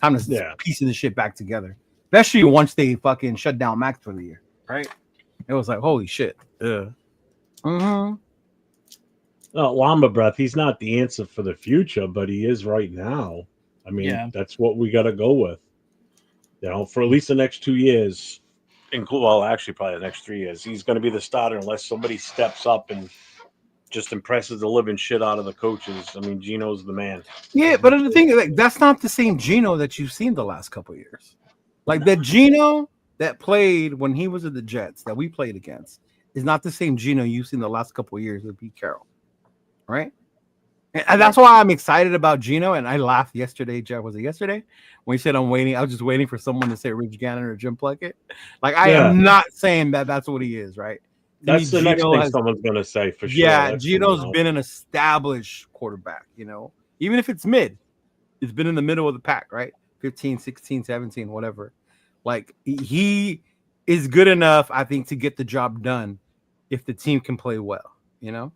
Time to piecing the shit back together. Especially once they fucking shut down Max for the year, right? It was like holy shit. Yeah. Mm-hmm. Lamba breath. He's not the answer for the future, but he is right now. I mean, that's what we got to go with. For at least the next 2 years, actually probably the next 3 years, he's going to be the starter unless somebody steps up and just impresses the living shit out of the coaches. I mean, Geno's the man. Yeah, but the thing is, that's not the same Geno that you've seen the last couple of years. Like that Geno that played when he was at the Jets that we played against is not the same Geno you've seen the last couple of years with Pete Carroll, right? And that's why I'm excited about Geno. And I laughed yesterday, Jeff. Was it yesterday when he said I'm waiting? I was just waiting for someone to say Rich Gannon or Jim Plunkett. Like I am not saying that that's what he is, right? That's the next thing someone's going to say for sure. Yeah, Geno's been an established quarterback, even if it's mid, it's been in the middle of the pack, right? 15, 16, 17, whatever. Like he is good enough, I think, to get the job done if the team can play well, Yeah.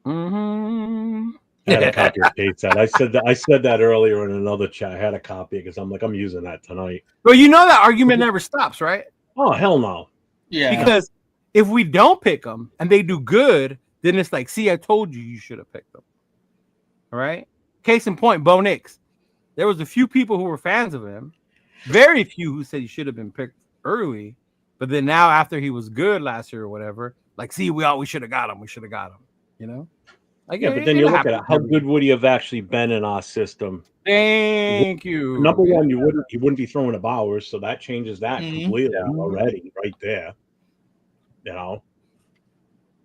Mm-hmm. I had a copy of Kate said. I said that earlier in another chat. I had a copy because I'm like, I'm using that tonight. Well, that argument never stops, right? Oh, hell no. Yeah. Because if we don't pick them and they do good, then it's like, see, I told you should have picked them. All right. Case in point, Bo Nix. There was a few people who were fans of him. Very few who said he should have been picked early. But then now after he was good last year or whatever, like, see, we should have got him. We should have got him, Like, but then you look at it. How good would he have actually been in our system? Thank you. Number one, he wouldn't be throwing to Bowers, so that changes that completely already, right there.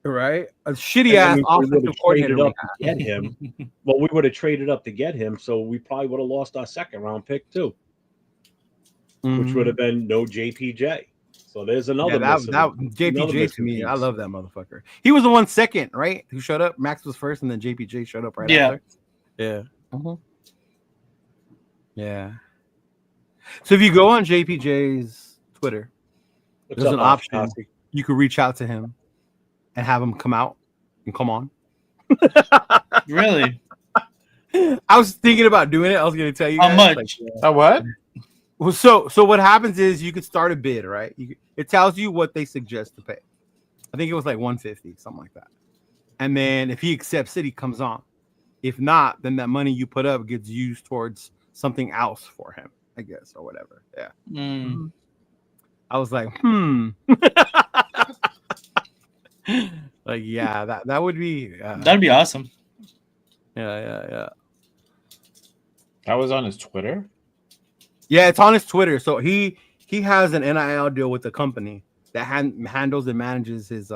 Right? A shitty ass offensive coordinator up to get him. Well, we would have traded up to get him, so we probably would have lost our second round pick too, which would have been no JPJ. So there's another. That JPJ to me, I love that motherfucker. He was the one second, right? Who showed up? Max was first, and then JPJ showed up right after. Yeah. Mm-hmm. Yeah. So if you go on JPJ's Twitter, there's an option you could reach out to him and have him come out and come on. Really? I was thinking about doing it. I was going to tell you how much. What? Well, so what happens is you could start a bid, right? It tells you what they suggest to pay. I think it was like $150, something like that. And then if he accepts it, he comes on. If not, then that money you put up gets used towards something else for him, I guess, or whatever. Yeah. Mm. I was like, like, yeah, that would be that'd be awesome. Yeah. That was on his Twitter. Yeah, it's on his Twitter. So he has an NIL deal with the company that handles and manages his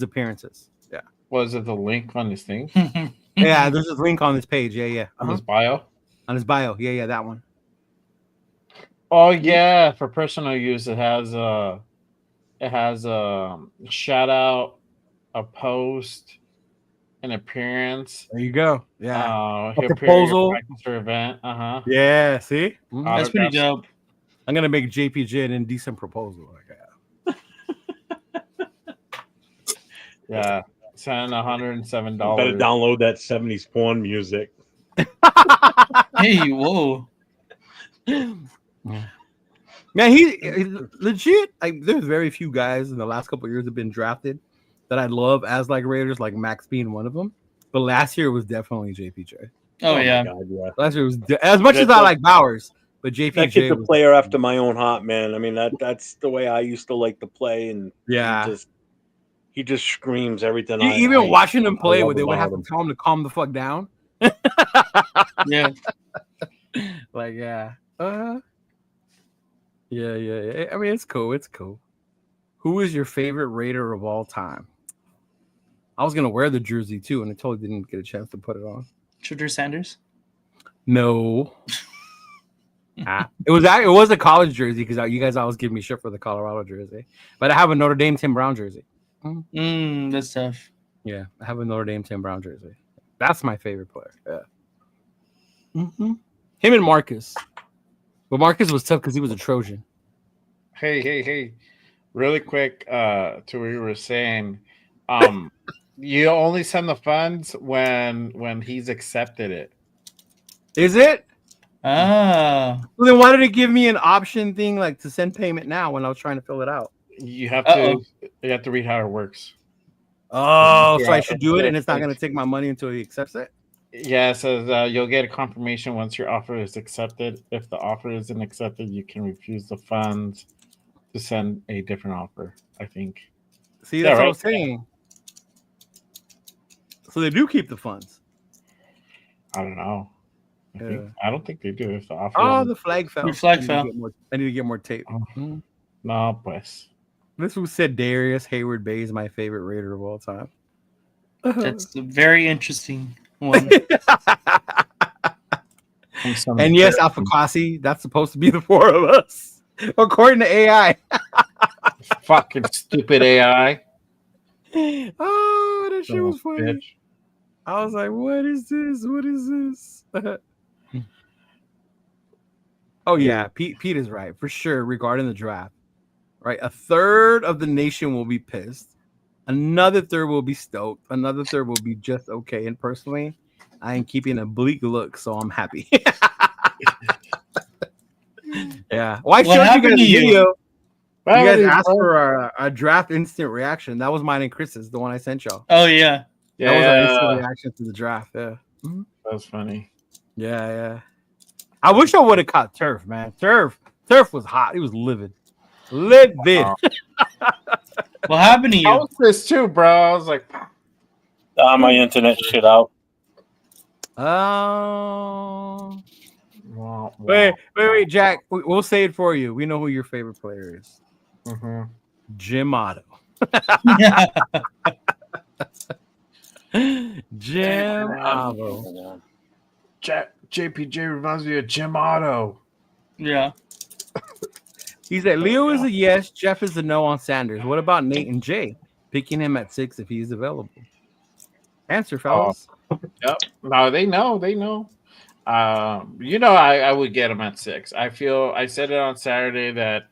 appearances. Yeah. Was it the link on his thing? Yeah, there's a link on this page. Yeah. On his bio. On his bio. Yeah, that one. Oh yeah, for personal use, it has a shout out, a post, an appearance. There you go. Yeah, a proposal or event. Yeah, see, that's pretty dope. I'm gonna make JPJ an indecent proposal. Yeah, send $107. Better download that 70s porn music. Hey, whoa. Man, he legit. Like, there's very few guys in the last couple of years have been drafted that I love as like Raiders, like Max being one of them. But last year was definitely JPJ. Oh yeah. God, yeah. Last year was as much as I like Bowers, but JPJ. That kid's a player after my own heart, man. I mean, that's the way I used to like to play, and he just screams everything. Even watching him play, where they would have to tell him to calm the fuck down. Yeah. Like, yeah. Yeah. I mean, it's cool. Who is your favorite Raider of all time? I was gonna wear the jersey too, and I totally didn't get a chance to put it on. Shedeur Sanders? No. It was a college jersey because you guys always give me shit for the Colorado jersey, but I have a Notre Dame Tim Brown jersey. That's tough. Yeah, I have a Notre Dame Tim Brown jersey. That's my favorite player. Yeah. Him and Marcus. But Marcus was tough because he was a Trojan. Hey. Really quick, to what you were saying, you only send the funds when he's accepted it. Is it? Ah. Well, then why did it give me an option thing like to send payment now when I was trying to fill it out? You have to read how it works. Oh, so I should do it, and it's not going to take my money until he accepts it? Yeah, it says you'll get a confirmation once your offer is accepted. If the offer isn't accepted, you can refuse the funds to send a different offer, I think. See, that's what I'm saying. So they do keep the funds. I don't know. I don't think they do. If the offer the flag fell. Your flag fell. I need to get more tape. No, pues. This who said Darius Hayward Bay is my favorite Raider of all time. That's a very interesting one. And yes, Alpha Quasi, that's supposed to be the four of us, according to AI. Fucking stupid AI. Oh, that shit was funny. Bitch. I was like, what is this? What is this? Oh, yeah. Pete is right. For sure, regarding the draft. Right? A third of the nation will be pissed. Another third will be stoked. Another third will be just okay. And personally, I ain't keeping a bleak look, so I'm happy. Yeah. Well, I showed you guys a video. You guys asked for a draft instant reaction. That was mine and Chris's, the one I sent y'all. Oh, yeah. That was an instant reaction to the draft. Yeah. That was funny. Yeah. I wish I would have caught Turf, man. Turf was hot. He was livid. Livid. What happened to you? I was this too, bro. I was like, my internet shit out. Oh. Wait, Jack. We'll say it for you. We know who your favorite player is. Jim Otto. Jim Otto. JPJ reminds me of Jim Otto. Yeah. He said Leo is a yes, Jeff is a no on Sanders. What about Nate and Jay? Picking him at 6 if he's available. Answer, fellas. Yep. No, they know. I would get him at 6. I said it on Saturday that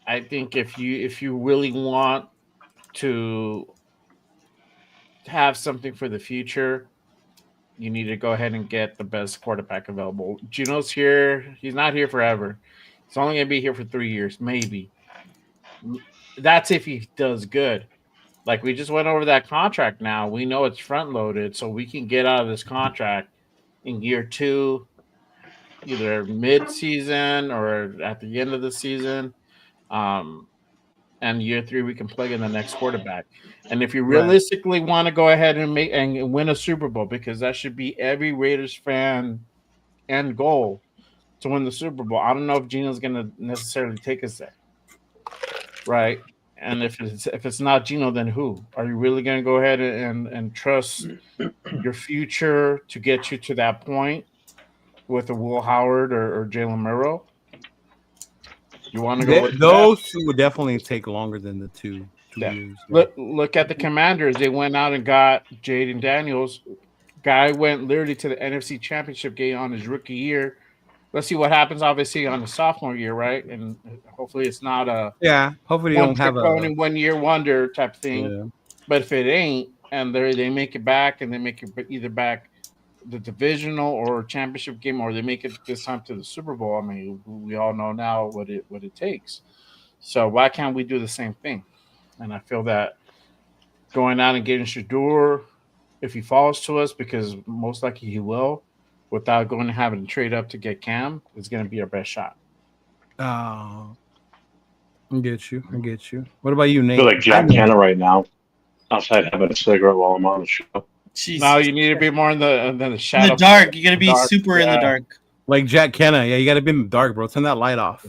I think if you really want to have something for the future, you need to go ahead and get the best quarterback available. Geno's here. He's not here forever. He's only going to be here for 3 years, maybe. That's if he does good. Like, we just went over that contract now. We know it's front-loaded, so we can get out of this contract in year 2, either mid-season or at the end of the season. And year 3, we can plug in the next quarterback. And if you realistically want to go ahead and win a Super Bowl, because that should be every Raiders fan end goal, to win the Super Bowl. I don't know if Geno's going to necessarily take us there, right? And if it's not Geno, then who? Are you really going to go ahead and trust your future to get you to that point with a Will Howard or Jalen Murrow? You want to go with those two would definitely take longer than the two years. Look at the Commanders. They went out and got Jaden Daniels. Guy went literally to the NFC Championship game on his rookie year. Let's see what happens, obviously, on the sophomore year, right? And hopefully it's not hopefully you don't have a 1 year wonder type thing. Yeah. But if it ain't, and they make it back, and they make it either back the divisional or championship game, or they make it this time to the Super Bowl, I mean, we all know now what it takes. So why can't we do the same thing? And I feel that going out and getting Shedeur, if he falls to us, because most likely he will, without going and having to trade up to get Cam, is going to be our best shot. Oh, I get you. What about you, Nate? I feel like Jack Kenna right now, outside having a cigarette while I'm on the show. Jeez. No, you need to be more in the shadow. In the dark. You got to be super in the dark. Like Jack Kenna. Yeah, you got to be in the dark, bro. Turn that light off.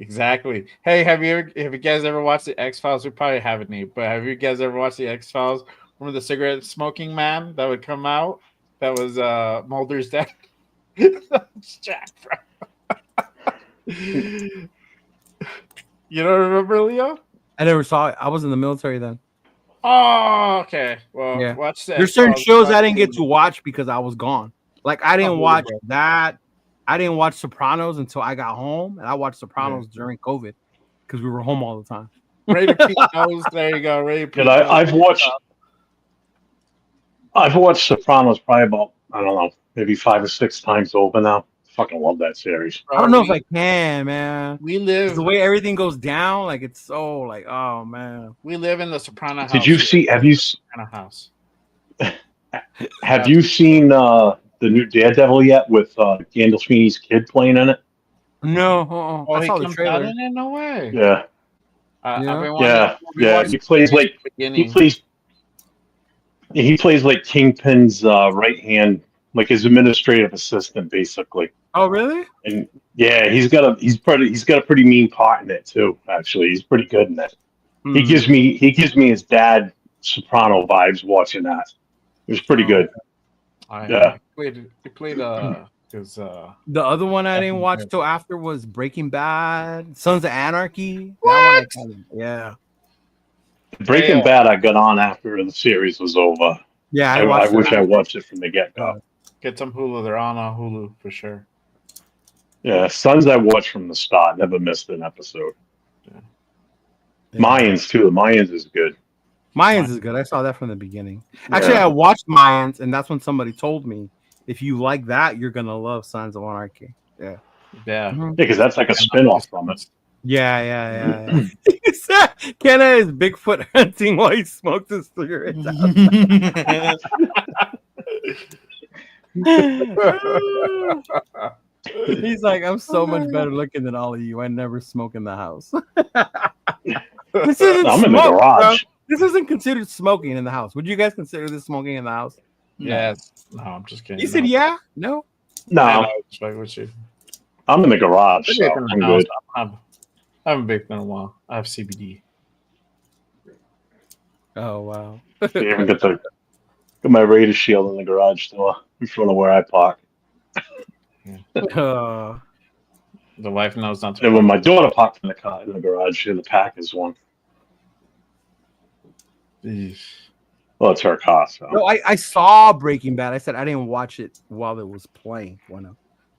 Exactly. Hey, have you guys ever watched the X-Files? We probably haven't, Nate, but have you guys ever watched the X-Files? Remember the cigarette smoking man that would come out? That was Mulder's dad. Jack, bro. You don't remember, Leo? I never saw it. I was in the military then. Oh, okay. Well, Yeah. watch that. There's certain shows I didn't get to watch because I was gone. Like I didn't watch that. I didn't watch Sopranos until I got home, and I watched Sopranos during COVID because we were home all the time. Ray Pete knows. There you go, Ray. And I've watched Sopranos probably about, I don't know, maybe 5 or 6 times over now. Fucking love that series. I don't know if I can, man. We live the way everything goes down. Like it's so like, oh man. We live in the Soprano house. Did you see? Have you? Soprano house. Have you seen the new Daredevil yet with Gandolfini's kid playing in it? No, Oh, I saw he the comes trailer. out in it? No way. Yeah, Yeah. He plays like he plays like Kingpin's right hand, like his administrative assistant, basically. Oh, really? And yeah, he's got a pretty mean part in it too. Actually, he's pretty good in it. He gives me his dad Soprano vibes watching that. It was pretty good. He played because the other one I didn't watch till after was Breaking Bad, Sons of Anarchy. What? Yeah. Breaking Bad I got on after the series was over. Yeah, I wish I watched it from the get-go. Get some Hulu. They're on Hulu for sure. Yeah, Sons I watched from the start. Never missed an episode. Yeah. Mayans too. The Mayans is good. Mayans is good. I saw that from the beginning. Actually, I watched Mayans, and that's when somebody told me, if you like that, you're gonna love Sons of Anarchy. Yeah. Yeah. Because that's like a spin-off from it. Yeah. Kenna is Bigfoot hunting while he smokes his cigarettes He's like, I'm so much better looking than all of you. I never smoke in the house. This isn't I'm in the garage. Bro. This isn't considered smoking in the house. Would you guys consider this smoking in the house? Yes. No, I'm just kidding. You said yeah? No? No. I'm in the garage, so I'm good. I haven't baked in a while. I have CBD. Oh, wow. Yeah, got my Raider shield in the garage door in front of where I park. The wife knows not to. And when my daughter parked in the garage, in the Packers one. Well, it's her car. So. No, I saw Breaking Bad. I said I didn't watch it while it was playing.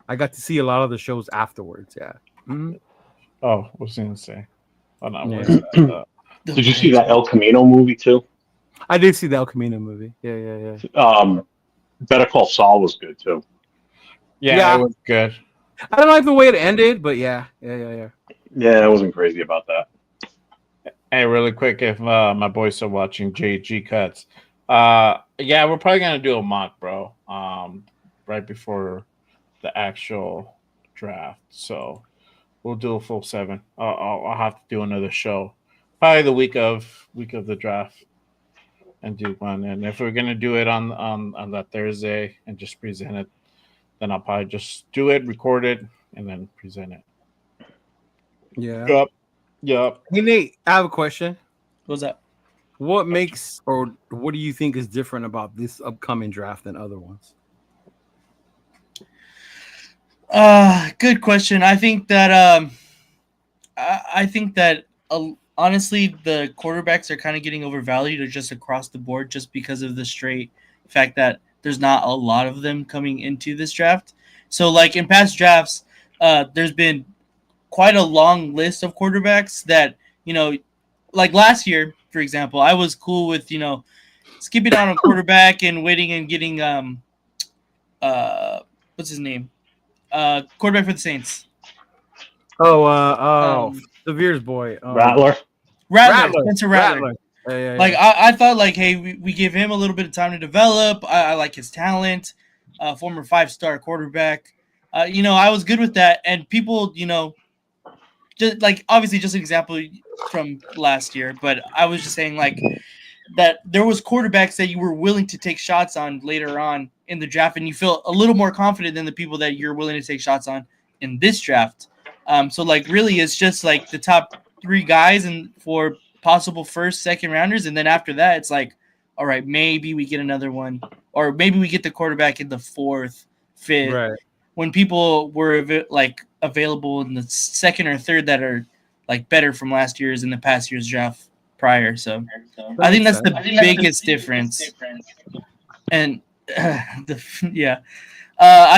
I got to see a lot of the shows afterwards. Yeah. Mm-hmm. Oh, what was I going to say? Oh, no, Did you see that El Camino movie too? I did see the El Camino movie. Yeah. Better Call Saul was good too. Yeah, it was good. I don't like the way it ended, but yeah. Yeah, I wasn't crazy about that. Hey, really quick, if my boys still watching JG Cuts, we're probably gonna do a mock, bro. Right before the actual draft, so we'll do a full 7. I'll have to do another show, probably the week of the draft, and do one. And if we're gonna do it on that Thursday and just present it, then I'll probably just do it, record it, and then present it. Yeah. Yep. Hey Nate, I have a question. What's that? What makes or what do you think is different about this upcoming draft than other ones? Good question. I think that honestly the quarterbacks are kind of getting overvalued just across the board just because of the straight fact that there's not a lot of them coming into this draft. So like in past drafts, there's been quite a long list of quarterbacks that, like last year, for example, I was cool with, skipping out on quarterback and waiting and getting what's his name? Quarterback for the Saints. The Veers boy. Rattler. Spencer Rattler. Yeah. Like I thought, like, hey, we give him a little bit of time to develop. I like his talent. Former 5-star quarterback. I was good with that, and people, just like obviously just an example from last year, but I was just saying like that there was quarterbacks that you were willing to take shots on later on in the draft, and you feel a little more confident than the people that you're willing to take shots on in this draft. So like really, it's just like the top 3 guys and for possible first, second rounders, and then after that, it's like, all right, maybe we get another one, or maybe we get the quarterback in the 4th, 5th. Right. When people were like available in the 2nd or 3rd that are like better from last year's and the past year's draft prior. So I think that's the biggest difference. And I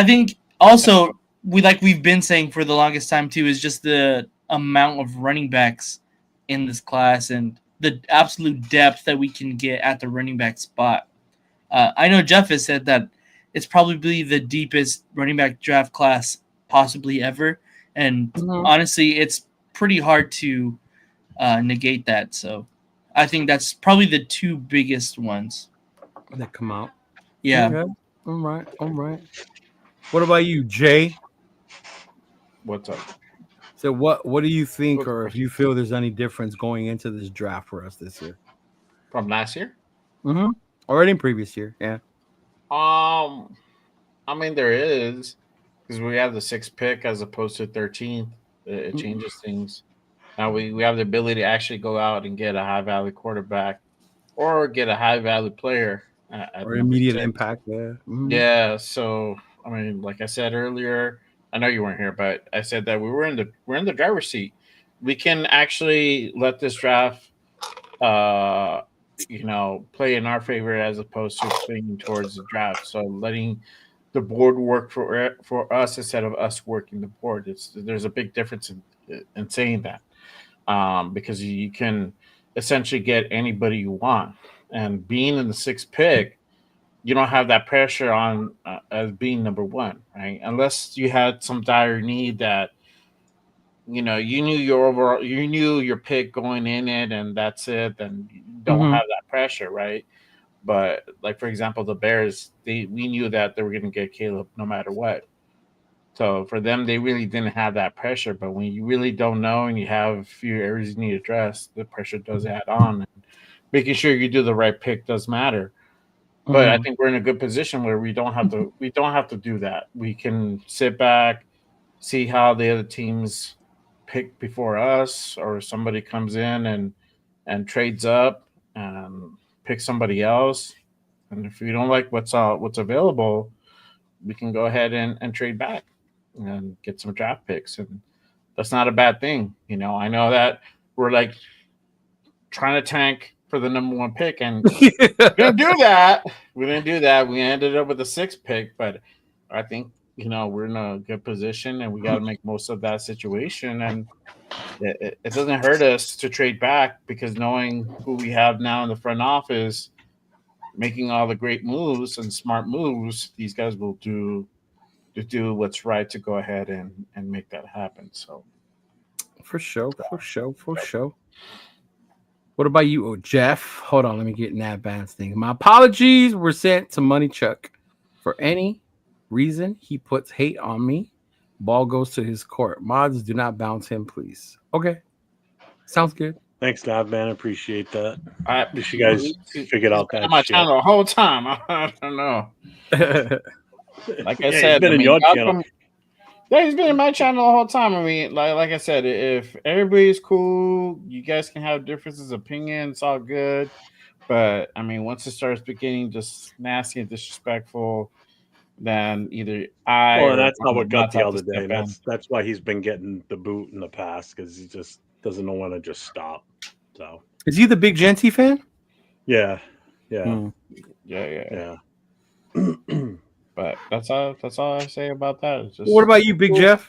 think also we've been saying for the longest time too is just the amount of running backs in this class and the absolute depth that we can get at the running back spot. I know Jeff has said that it's probably the deepest running back draft class possibly ever, and honestly, it's pretty hard to negate that. So I think that's probably the 2 biggest ones that come out. Yeah. Okay. All right. What about you, Jay? What's up? So what do you think, or if you feel there's any difference going into this draft for us this year? From last year? Or any previous year, yeah. I mean, there is, because we have the 6th pick as opposed to 13th. It changes things. Now we have the ability to actually go out and get a high value quarterback or get a high value player or immediate impact. Yeah. Yeah. So I mean, like I said earlier, I know you weren't here, but I said that we're in the driver's seat. We can actually let this draft, play in our favor as opposed to swinging towards the draft. So letting the board work for us instead of us working the board. There's a big difference in saying that, because you can essentially get anybody you want, and being in the 6th pick, you don't have that pressure on as being number 1, right? Unless you had some dire need that, you knew you knew your pick going in it, and that's it. Then you don't have that pressure, right? But like for example, the Bears, we knew that they were going to get Caleb no matter what. So for them, they really didn't have that pressure. But when you really don't know and you have a few areas you need to address, the pressure does add on. And making sure you do the right pick does matter. But I think we're in a good position where we don't have to do that. We can sit back, see how the other teams pick before us, or somebody comes in and trades up and picks somebody else. And if we don't like what's available, we can go ahead and trade back and get some draft picks. And that's not a bad thing. I know that we're like trying to tank for the number 1 pick, and we didn't do that. We ended up with the 6th pick, but I think we're in a good position, and we got to make most of that situation. And it doesn't hurt us to trade back, because knowing who we have now in the front office, making all the great moves and smart moves, these guys will do what's right to go ahead and make that happen. So for sure. What about you, Jeff? Hold on, let me get in that advance thing. My apologies were sent to Money Chuck. For any reason he puts hate on me, ball goes to his court. Mods, do not bounce him, please. Okay. Sounds good. Thanks, Nav, man. I appreciate that. I wish you guys figured out that my shit. channel the whole time. I don't know. Like I said, he's been in your channel. Yeah, he's been in my channel the whole time. I mean, like I said, if everybody's cool, you guys can have differences of opinion. It's all good. But I mean, once it starts getting just nasty and disrespectful, then either Well, that's not what got the other day. That's why he's been getting the boot in the past, because he just doesn't know when to just stop. So is he the big Genty fan? Yeah. But that's all I say about that. It's just, what about you, Big Jeff?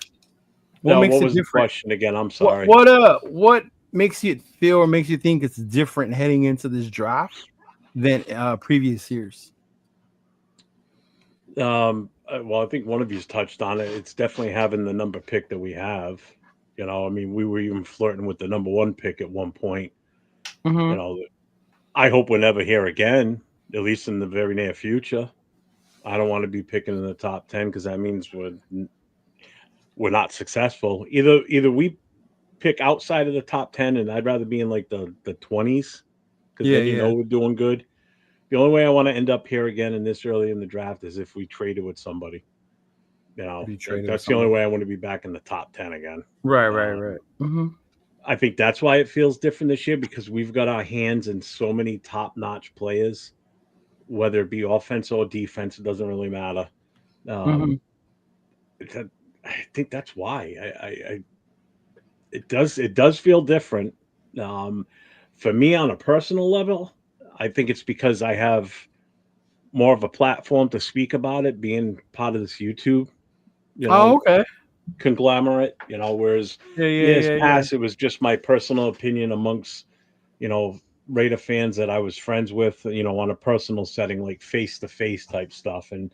What was the question again? I'm sorry. What makes you feel or makes you think it's different heading into this draft than previous years? Well, I think one of you's touched on it. It's definitely having the number pick that we have. I mean, we were even flirting with the number 1 pick at one point. I hope we're never here again, at least in the very near future. I don't want to be picking in the top 10, because that means we're not successful. Either we pick outside of the top 10, and I'd rather be in like the 20s, because then we're doing good. The only way I want to end up here again in this early in the draft is if we traded with somebody. You know, Be traded that's or the only something. way I want to be back in the top 10 again. Right. Mm-hmm. I think that's why it feels different this year, because we've got our hands in so many top-notch players, whether it be offense or defense, it doesn't really matter. Mm-hmm. I think that's why it does feel different. For me, on a personal level, I think it's because I have more of a platform to speak about it, being part of this YouTube, Oh, okay. conglomerate. Whereas years Yeah. past, it was just my personal opinion amongst Raider fans that I was friends with, on a personal setting, like face to face type stuff, and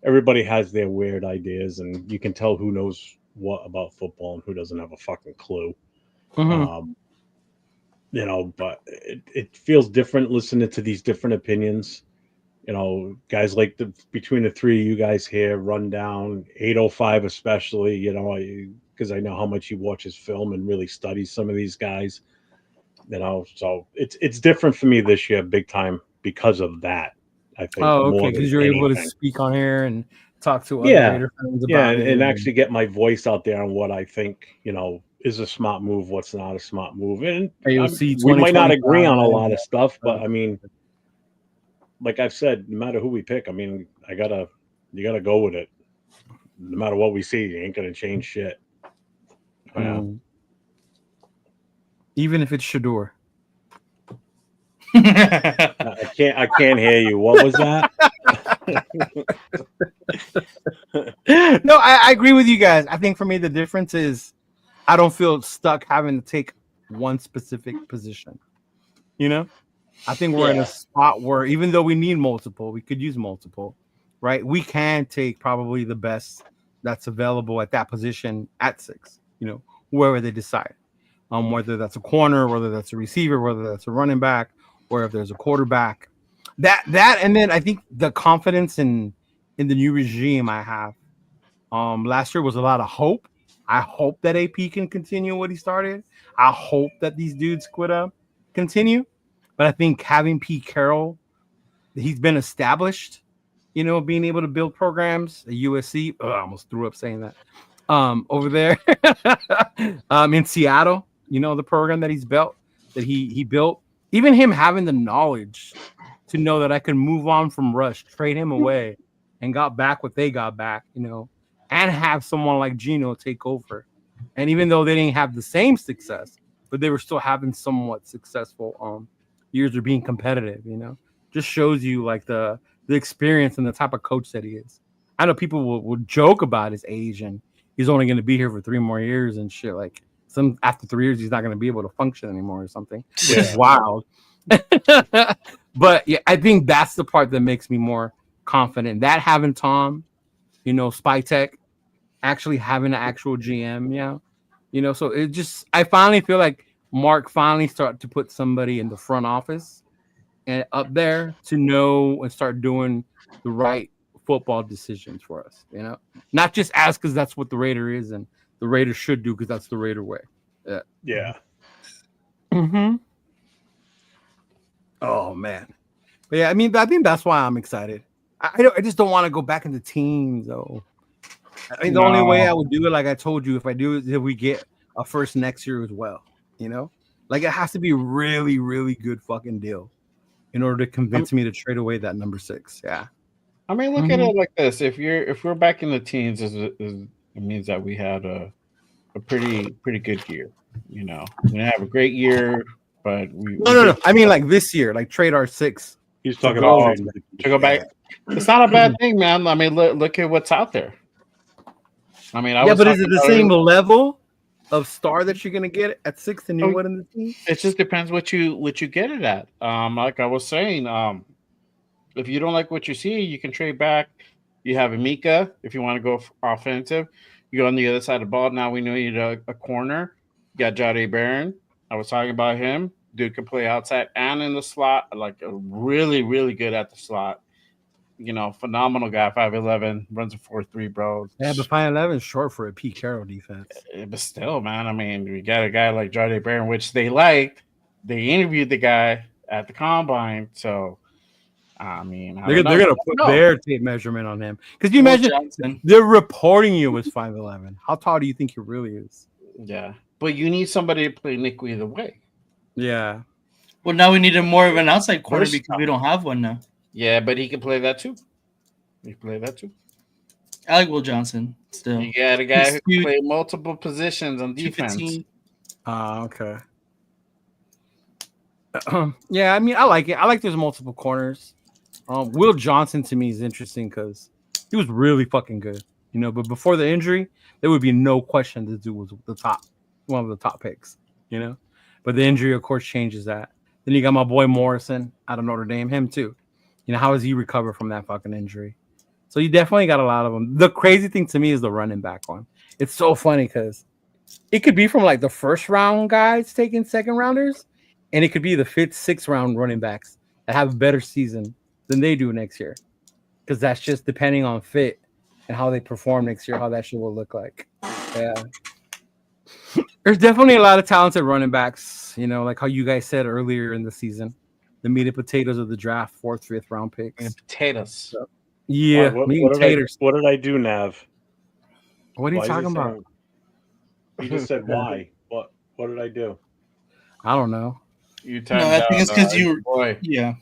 everybody has their weird ideas, and you can tell who knows what about football and who doesn't have a fucking clue. Mm-hmm. But it feels different listening to these different opinions. Guys like between the three of you guys here, Rundown, 805 especially, because I know how much he watches film and really studies some of these guys. So it's different for me this year, big time, because of that. I think Oh, okay. more than Because you're able to anything. speak on here and talk to other Yeah, Raider fans yeah, about it. and actually get my voice out there on what I think, is a smart move, what's not a smart move, and AOC we might not agree on a 2025. lot of stuff, but I mean, like I've said, no matter who we pick, I mean, you gotta go with it. No matter what we see, you ain't gonna change shit. Yeah. Even if it's Shador. I can't hear you. What was that? No, I agree with you guys. I think for me the difference is I don't feel stuck having to take one specific position. I think we're in a spot where even though we need multiple, we could use multiple, right? We can take probably the best that's available at that position at 6, wherever they decide. Whether that's a corner, whether that's a receiver, whether that's a running back, or if there's a quarterback. That and then I think the confidence in the new regime I have. Last year was a lot of hope. I hope that AP can continue what he started. I hope that these dudes continue. But I think having Pete Carroll, he's been established, being able to build programs at USC. I almost threw up saying that. Over there in Seattle, the program that he built, even him having the knowledge to know that I could move on from Rush, trade him away, and got back what they got back, and have someone like Geno take over. And even though they didn't have the same success, but they were still having somewhat successful years of being competitive, just shows you like the experience and the type of coach that he is. I know people will joke about his age and he's only going to be here for 3 more years and shit. Like after 3 years, he's not going to be able to function anymore or something, which is wild. But yeah, I think that's the part that makes me more confident. That having Tom, Spytech, actually having an actual GM, so it just, I finally feel like Mark finally started to put somebody in the front office and up there to know and start doing the right football decisions for us, not just ask because that's what the Raider is and the Raiders should do because that's the Raider way. Yeah. Mm-hmm. Oh man, but yeah, I mean, I think that's why I'm excited. I just don't want to go back into teams though. I mean, the only way I would do it, like I told you, if I do it, if we get a first next year as well, like it has to be a really, really good fucking deal in order to convince me to trade away that number 6. Yeah. I mean, look at it like this: if we're back in the teens, it means that we had a pretty good year. We didn't have a great year, but no. I mean, like this year, like trade our 6. He's talking about trading to go back. It's not a bad thing, man. I mean, look at what's out there. I mean, but is it the same level of star that you're gonna get at 6 than you would in the team? It just depends what you get it at. Like I was saying, if you don't like what you see, you can trade back. You have Amika if you want to go offensive. You go on the other side of the ball. Now we know you need a corner. You got Jade Barron. I was talking about him. Dude can play outside and in the slot. Like really, really good at the slot. Phenomenal guy, 5'11", runs a 4.3, bro. Yeah, but 5'11" is short for a Pete Carroll defense. But still, man, I mean, we got a guy like Jade Barron, which they liked. They interviewed the guy at the combine, so I mean, they're gonna put their tape measurement on him because you imagine they're reporting you as 5'11". How tall do you think he really is? Yeah, but you need somebody to play nickel either way. Yeah. Well, now we need more of an outside corner because we don't have one now. Yeah, but he can play that too. I like Will Johnson still. You got a guy who can play multiple positions on defense. Okay. Yeah, I mean, I like it. I like there's multiple corners. Will Johnson to me is interesting because he was really fucking good, you know. But before the injury, there would be no question this dude was one of the top picks, you know. But the injury, of course, changes that. Then you got my boy Morrison out of Notre Dame, him too. You know, how has he recovered from that fucking injury? So you definitely got a lot of them. The crazy thing to me is the running back one. It's so funny because it could be from like the first round guys taking second rounders, and it could be the fifth, sixth round running backs that have a better season than they do next year. Because that's just depending on fit and how they perform next year, how that shit will look like. Yeah. There's definitely a lot of talented running backs, you know, like how you guys said earlier in the season. The meat and potatoes of the draft, 4th, 5th round picks. And potatoes. So, yeah, what did I do, Nav? What are you talking about? You just said why. What did I do? I don't know. You timed out. I think it's because you boy. Yeah.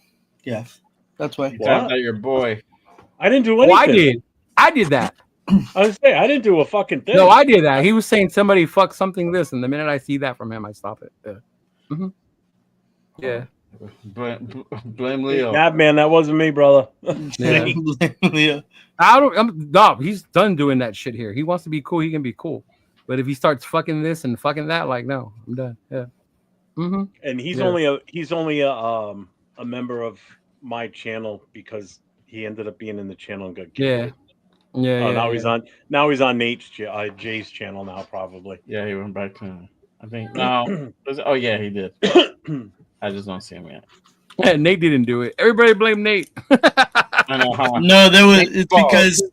That's why. You timed out your boy. I didn't do anything. I did that. I was saying I didn't do a fucking thing. No, I did that. He was saying somebody fuck something this, and the minute I see that from him, I stop it. Yeah. Mm-hmm. Yeah. Blame Leo. Nah, man, that wasn't me, brother. Yeah. Leo. He's done doing that shit here. He wants to be cool. He can be cool, but if he starts fucking this and fucking that, like, no, I'm done. Yeah. Mm-hmm. And he's only a member of my channel because he ended up being in the channel and got kicked. Yeah. Yeah. Now he's on Nate's Jay's channel now, probably. Yeah, he went back to. I think no. Yeah, he did. I just don't see him yet. Yeah, Nate didn't do it. Everybody blame Nate. I know, huh? No, it's because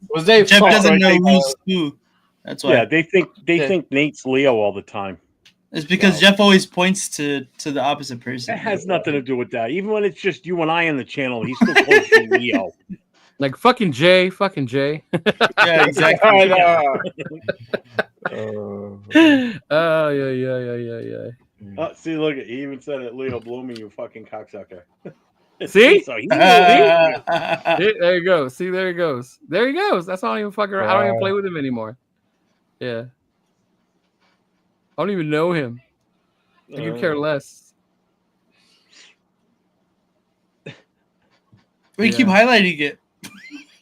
Jeff doesn't know who's who. That's why. Yeah, they think Nate's Leo all the time. It's because Jeff always points to the opposite person. It has nothing to do with that. Even when it's just you and I in the channel, he's still close to Leo. Like fucking Jay. Yeah, exactly. Oh yeah. See, look, he even said it. Leo blew me, you fucking cocksucker. See? So there you go. See, there he goes. There he goes. That's not even fucking around. I don't even play with him anymore. Yeah. I don't even know him. I could care less. We keep highlighting it.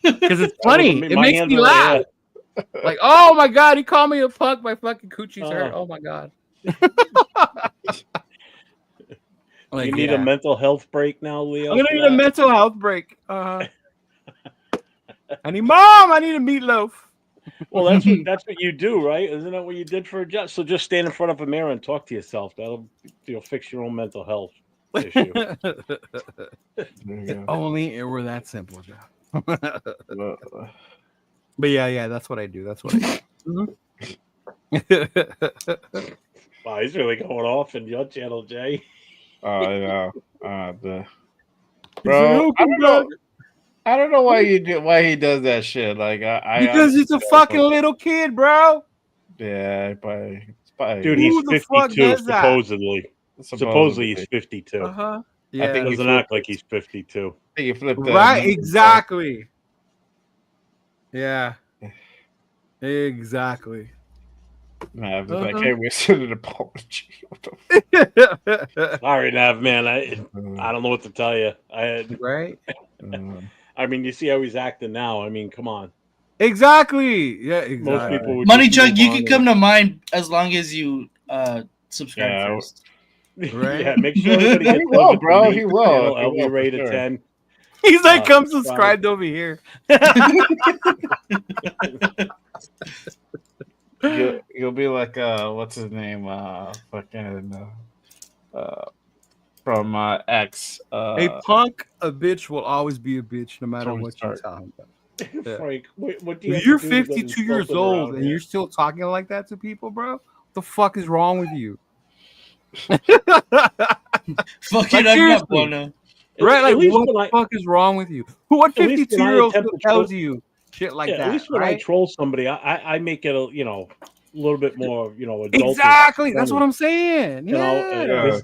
Because it's funny. It makes me laugh. Like, oh my God, he called me a punk. My fucking coochie's hurt. Oh my God. You need a mental health break now, Leo? I'm going to need a mental health break. I need a meatloaf. Well, that's what you do, right? Isn't that what you did for a job? So just stand in front of a mirror and talk to yourself. You'll fix your own mental health issue. Only it were that simple, Jeff. But yeah, that's what I do. Wow, he's really going off in your channel, Jay. Oh, yeah. Bro, I don't know why he does that shit. Like because he's a fucking little kid, bro. Yeah, dude, he's 52 supposedly. Supposedly he's 52. Uh-huh. Yeah, I think he doesn't act like he's 52. He flipped right, exactly. Exactly. Nav, like, hey, we're sending an apology. Sorry, Nav, man. I don't know what to tell you. Right. I mean, you see how he's acting now. I mean, come on. Exactly. Yeah, exactly. Most people would Money Jug, you can come to mine as long as you subscribe first. Right? Yeah, make sure everybody gets bro. He will. I'll be rated 10. He's like, come subscribed over here. You'll be like, what's his name? From X. A punk, a bitch will always be a bitch no matter what you tell him. Yeah. Frank, what do you you're 52 years old and you're still talking like that to people, bro? What the fuck is wrong with you? Fuck it, I'm not Bono. Right? Like, at least what the fuck is wrong with you? What 52-year-old tells you shit like that? At least when I troll somebody, I make it a little bit more adult. Exactly. That's what I'm saying.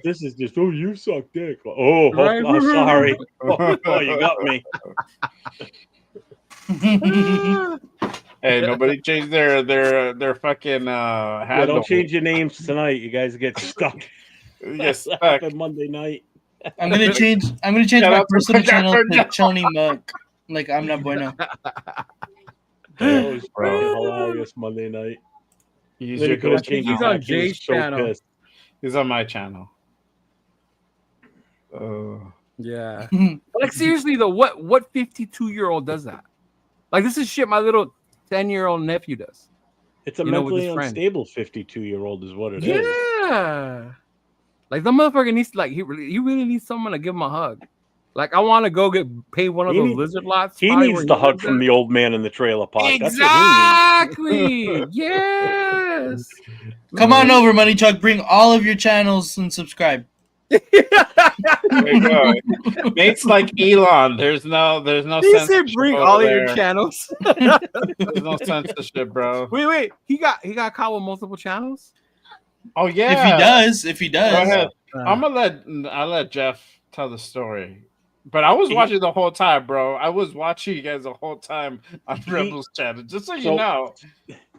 This is just you suck dick. Oh, Right? Sorry. Oh, you got me. Hey, nobody changed their fucking handle. Don't change your names tonight. You guys get stuck. Yes, happened Monday night. I'm gonna change my personal channel to Chony Mug. Like I'm not bueno. That was hilarious Monday night. He's on Jay's channel. He's on my channel. Yeah. Like seriously though, what 52-year-old does that? Like this is shit my little 10-year-old nephew does. It's a mentally unstable 52-year-old is what it is. Yeah. Like the motherfucker needs to, like he really needs someone to give him a hug. Like I want to go pay one of those lizard lots. He needs the hug from the old man in the trailer park. Exactly. Yes. Come on over, Money Chuck. Bring all of your channels and subscribe. There you go. Nate's like Elon. There's no He said bring all of your channels. There's no censorship, bro. Wait. He got caught with multiple channels? Oh yeah. If he does. Go ahead. I'll let Jeff tell the story. But I was watching the whole time, bro. I was watching you guys the whole time on Rebels channel. Just so you know.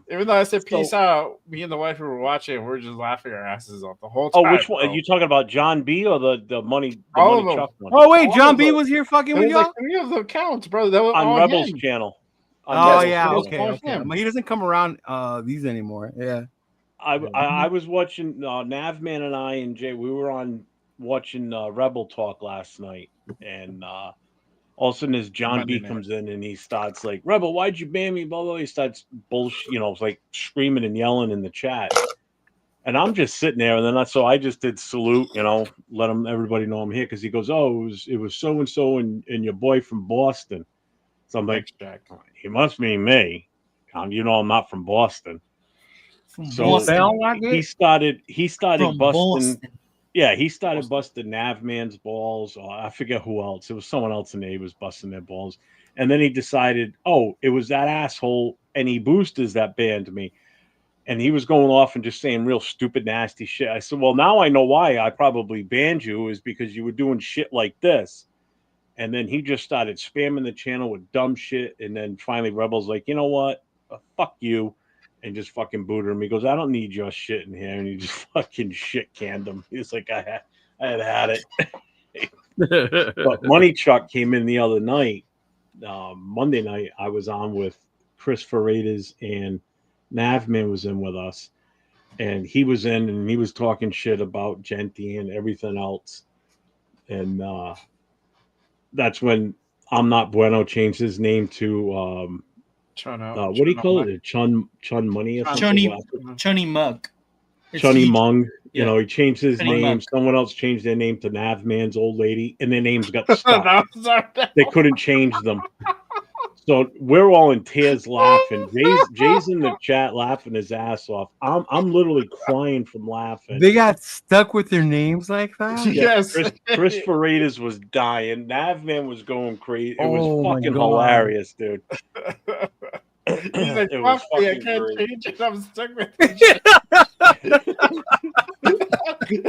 Even though I said peace out, me and the wife who were watching, we're just laughing our asses off the whole time. Oh, which one? Are you talking about John B or the money Chuck one? Oh wait, John B was here fucking with y'all? Like 3 of the accounts, bro. That was on Rebels channel. Okay. He doesn't come around these anymore. Yeah. I was watching Navman and I and Jay. We were on watching Rebel Talk last night, and all of a sudden this John B comes in and he starts like, Rebel, why'd you ban me? Blah blah. He starts bullshit, like screaming and yelling in the chat, and I'm just sitting there. And then I just did salute, let everybody know I'm here because he goes, oh, it was so and so and your boy from Boston. So I'm like, he must mean me. I'm not from Boston. So he started busting. Boston. Yeah, he started busting Navman's balls. Or I forget who else. It was someone else in there. He was busting their balls. And then he decided, it was that asshole NE Boosters that banned me. And he was going off and just saying real stupid, nasty shit. I said, well, now I know why I probably banned you is because you were doing shit like this. And then he just started spamming the channel with dumb shit. And then finally Rebel's like, you know what? Fuck you. And just fucking booted him. He goes, I don't need your shit in here. And he just fucking shit canned him. He was like, I had it. But Money Chuck came in the other night. Monday night, I was on with Chris Freitas and Navman was in with us. And he was in and he was talking shit about Genty and everything else. And that's when I'm Not Bueno changed his name to what do you call it? Chun Money or something? Chunny Mug. Chunny Mung. He changed his name. Mug. Someone else changed their name to Navman's old lady, and their names got stuck. They couldn't change them. So we're all in tears laughing. Jay's in the chat laughing his ass off. I'm literally crying from laughing. They got stuck with their names like that? Yes. Chris Freitas was dying. Navman was going crazy. It was fucking hilarious, dude. He's like, fuck me, I can't change it. I'm stuck with it.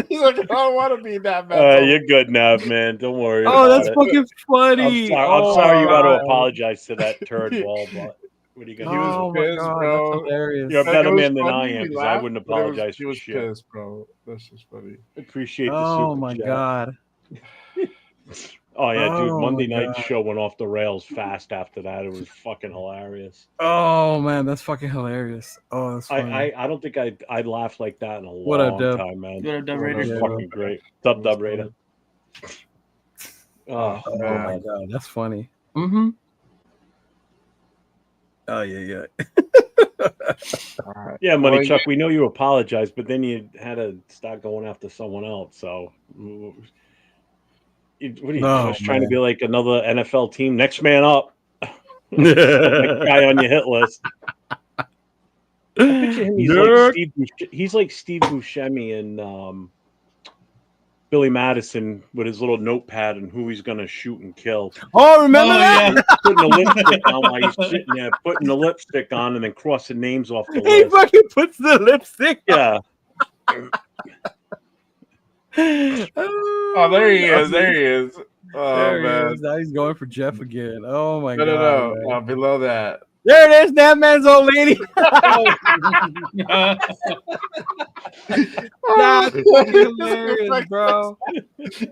He's like, I don't want to be that man. You're good, Nav, man. Don't worry. That's fucking funny. I'm sorry you had to apologize to that turd wall, but what are you gonna do? He was pissed, bro. That's hilarious. You're a better man than I am because I wouldn't apologize for shit. He was pissed, bro. That's just funny. Appreciate the super chat. God. Oh yeah, dude! Monday night show went off the rails fast after that. It was fucking hilarious. Oh man, that's fucking hilarious. Oh, that's funny. I don't think I'd laugh like that in a long time, man. What up, Dub Raider? It was fucking great. Dub Raider. Oh my god, that's funny. Mm-hmm. Oh yeah. Right. Yeah, Money Chuck. We know you apologized, but then you had to start going after someone else. So. What are you just trying to be like another NFL team? Next man up. Guy on your hit list. I picture him. He's like Steve Buscemi in Billy Madison with his little notepad and who he's gonna shoot and kill. Oh, remember that? Yeah. Putting the lipstick on while he's sitting there, putting the lipstick on and then crossing names off the He list. fucking puts the lipstick on. Yeah. Oh, there he is. There he is. Oh, There man. he is. Now he's going for Jeff again. Oh my No, god. no, no. Below that. There it is, that man's old lady. That's fucking hilarious, bro.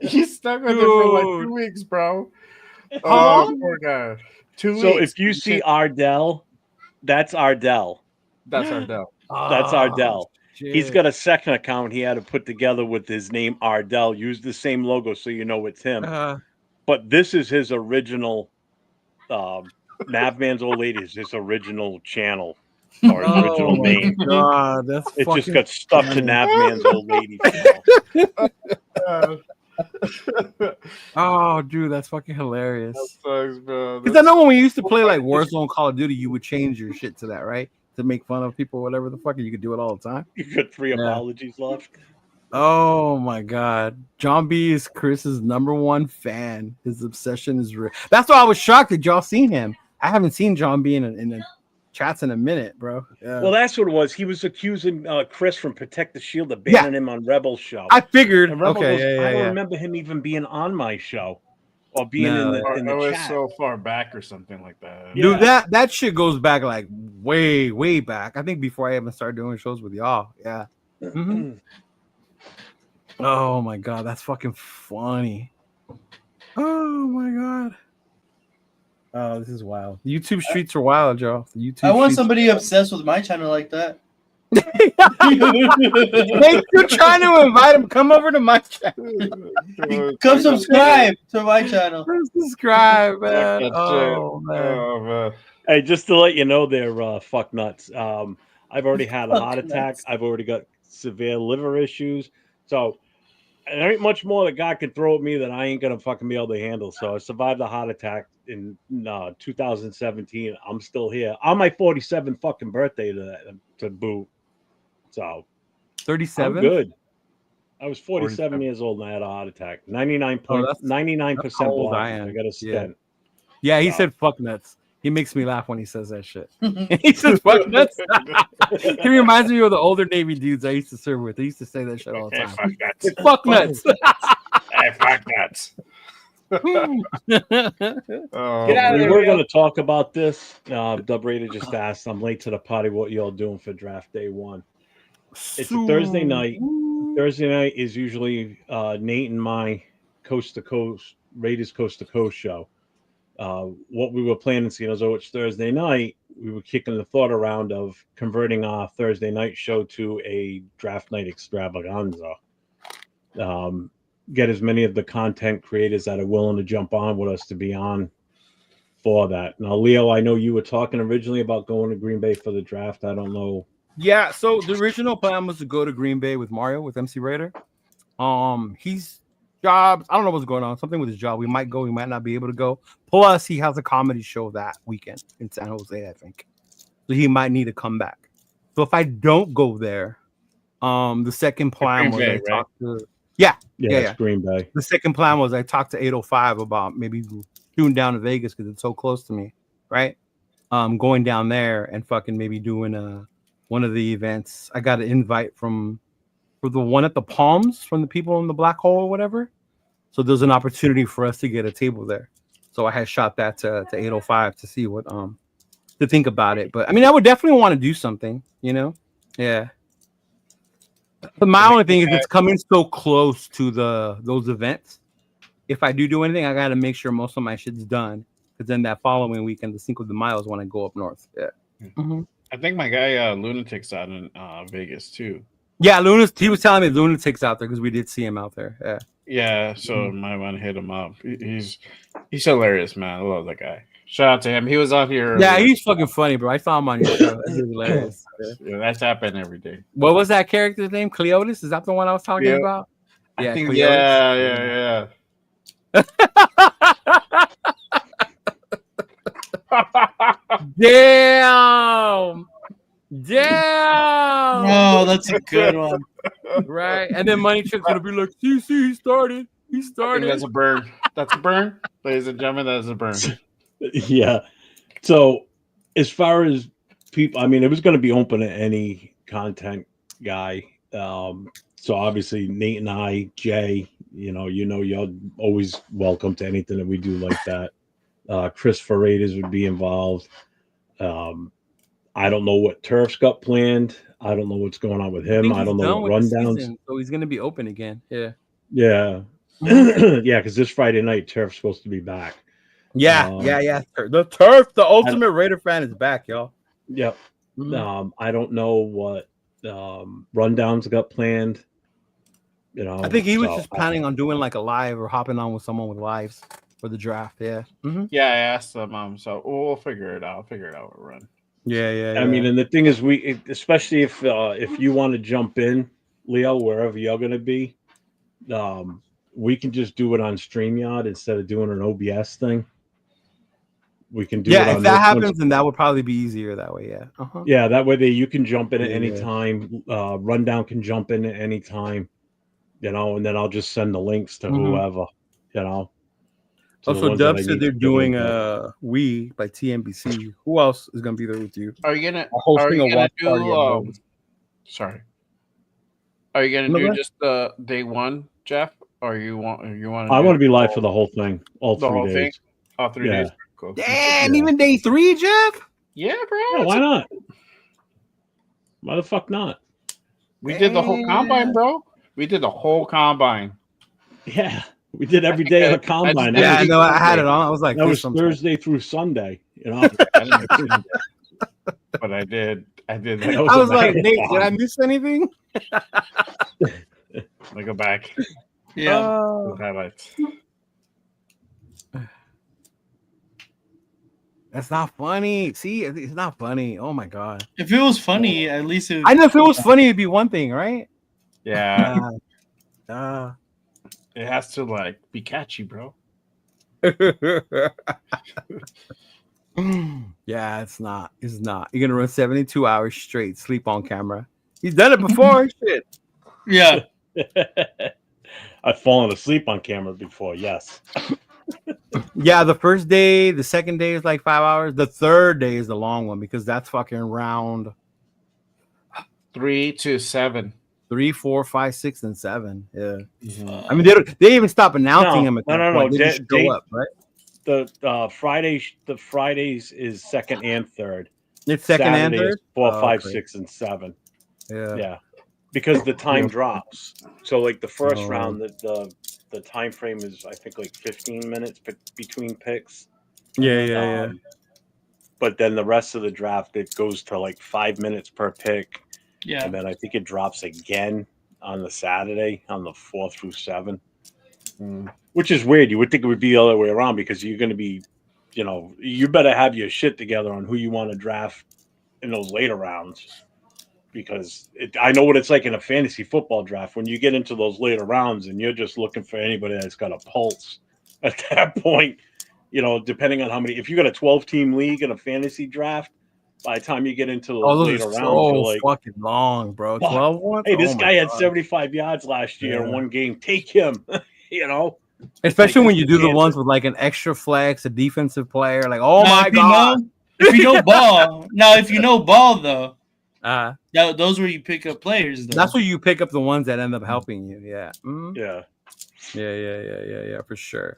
He's stuck with it for like 2 weeks, bro. Oh, poor guy. 2 weeks. So if you see Ardell, that's Ardell. That's Ardell. That's Ardell. Shit. He's got a second account he had to put together with his name Ardell. Use the same logo so you know it's him. But this is his original. Navman's Old Lady is his original channel or his original name. God, that's it fucking just got stuck to Navman's Old Lady channel. Oh, dude, that's fucking hilarious. That sucks, bro. Because I know when we used to play like Warzone, Call of Duty, you would change your shit to that, right? To make fun of people, whatever the fuck, and you could do it all the time. You got 3 apologies left. Oh my god, John B is Chris's #1 fan. His obsession is real. That's why I was shocked that y'all seen him. I haven't seen John B in the chats in a minute, bro. Yeah. Well, that's what it was. He was accusing Chris from Protect the Shield of banning him on Rebel's show. I figured. And Rebel Okay, goes, I don't remember him even being on my show or being in the chat. So far back or something like that. Dude, that shit goes back like way back. I think before I even started doing shows with y'all. Yeah. Mm-hmm. Oh my god, that's fucking funny. Oh my god. Oh, this is wild. The YouTube streets are wild, y'all. The YouTube I want streets- somebody obsessed with my channel like that. Hey, you're trying to invite him. Come over to my channel. Come subscribe to my channel. Subscribe, man. Oh man. Hey, just to let you know, they're fuck nuts. I've already had a heart attack. I've already got severe liver issues. So there ain't much more that God can throw at me that I ain't gonna fucking be able to handle. So I survived a heart attack in 2017. I'm still here on my 47th fucking birthday to boot. So 37. I'm good. I was 47 years old and I had a heart attack. 99% old blood. I am. I got a stent. Yeah, he said fuck nuts. He makes me laugh when he says that shit. He says fuck nuts. He reminds me of the older Navy dudes I used to serve with. They used to say that shit all the time. Hey, fuck nuts. Hey, fuck nuts. We were going to talk about this. Dub Raider just asked, I'm late to the party. What y'all doing for draft day 1? It's a Thursday night. Thursday night is usually Nate and my coast to coast Raiders coast to coast show. What we were planning, seeing as though it's Thursday night, we were kicking the thought around of converting our Thursday night show to a draft night extravaganza. Get as many of the content creators that are willing to jump on with us to be on for that. Now, Leo, I know you were talking originally about going to Green Bay for the draft. I don't know. Yeah, so the original plan was to go to Green Bay with Mario, with MC Raider. He's jobs. I don't know what's going on. Something with his job. We might go. We might not be able to go. Plus, he has a comedy show that weekend in San Jose, I think. So he might need to come back. So if I don't go there, the second plan was I talked to. Yeah. Green Bay. The second plan was I talked to 805 about maybe doing down to Vegas because it's so close to me, right? Going down there and fucking maybe doing one of the events. I got an invite for the one at the Palms from the people in the Black Hole or whatever. So there's an opportunity for us to get a table there. So I had shot that to 805 to see what to think about it. But I mean, I would definitely want to do something, you know? Yeah. But my only thing is it's coming so close to those events. If I do anything, I got to make sure most of my shit's done. Because then that following weekend, the Cinco de Mayo is when I go up north. Yeah. Mm-hmm. I think my guy Lunatic's out in Vegas too. Yeah, he was telling me Lunatic's out there because we did see him out there. Yeah. Yeah, so might want to hit him up. He's hilarious, man. I love that guy. Shout out to him. He was out here. Yeah, he's fucking funny, bro. I saw him on your show. He's hilarious. Yeah, that's happening every day. What was that character's name? Cleotis? Is that the one I was talking about? Yeah, I think, Cleotis. Yeah. Damn. Oh, that's a good one. Right, and then Money Chick's gonna be like, "See, he started. He I started." think that's a burn. That's a burn, ladies and gentlemen. That's a burn. Yeah. So, as far as people, I mean, it was going to be open to any content guy. So obviously Nate and I, Jay, you're always welcome to anything that we do like that. Chris Ferreras would be involved. I don't know what Turf's got planned. I don't know what's going on with him. I don't know what rundowns. So he's gonna be open again. Yeah. Yeah. Yeah, because this Friday night Turf's supposed to be back. Yeah. The Turf, the ultimate Raider fan, is back, y'all. Yep. I don't know what rundowns got planned. I think he was just planning on doing like a live or hopping on with someone with lives for the draft. Yeah. Yeah, I asked them. So we'll figure it out. We'll run. Yeah. I mean, and the thing is, especially if you want to jump in, Leo, wherever you're gonna be, we can just do it on StreamYard instead of doing an OBS thing. We can do it. Yeah, if that happens, then that would probably be easier that way. Yeah. Yeah, that way you can jump in at any time. Rundown can jump in at any time. And then I'll just send the links to whoever. Also, Dub said they're doing We by TNBC. Who else is gonna be there with you? Are you gonna hosting a watch party? Sorry. Are you gonna do just the day one, Jeff? Or you want? I want to be live for the whole thing, all 3 days. All 3 days. Cool. Damn, even day 3, Jeff? Yeah, bro. Yeah, why not? Why the fuck not? We did the whole combine, bro. We did the whole combine. Yeah, we did every day of the combine. Yeah, I know. I had it on. I was like, that was Thursday through Sunday. But I did. I was like, Nate, did I miss anything? Let me go back. Yeah. Highlights. That's not funny. See, it's not funny. Oh my god. If it was funny, at least I know if it was funny, it'd be one thing, right? Yeah. It has to like be catchy, bro. Yeah, it's not. It's not. You're gonna run 72 hours straight, sleep on camera. He's done it before. Shit. Yeah. I've fallen asleep on camera before. Yes. Yeah, the first day, the second day is like 5 hours. The third day is the long one because that's fucking round 3 to 7. 3, 4, 5, 6, and 7. Yeah. I mean, they even stop announcing them. No. They just go up, right? The Fridays is second and third. It's second Saturday and third. Is 4, 5, 6, and 7. Yeah. Because the time drops. So like the first round, the time frame is I think like 15 minutes between picks. Yeah. But then the rest of the draft it goes to like 5 minutes per pick. Yeah. And then I think it drops again on the Saturday on the 4 through 7. Which is weird. You would think it would be the other way around because you're going to be, you better have your shit together on who you want to draft in those later rounds. Because I know what it's like in a fantasy football draft when you get into those later rounds and you're just looking for anybody that's got a pulse. At that point, depending on how many, if you got a 12-team league in a fantasy draft, by the time you get into those later rounds, you're like, fucking long, bro. 12 ones? Hey, this guy had 75 yards last year in one game. Take him, Especially when you do the ones with like an extra flex, a defensive player, like, oh my god. If you know ball though. Those where you pick up players. Though. That's where you pick up the ones that end up helping you. Yeah. Yeah, for sure.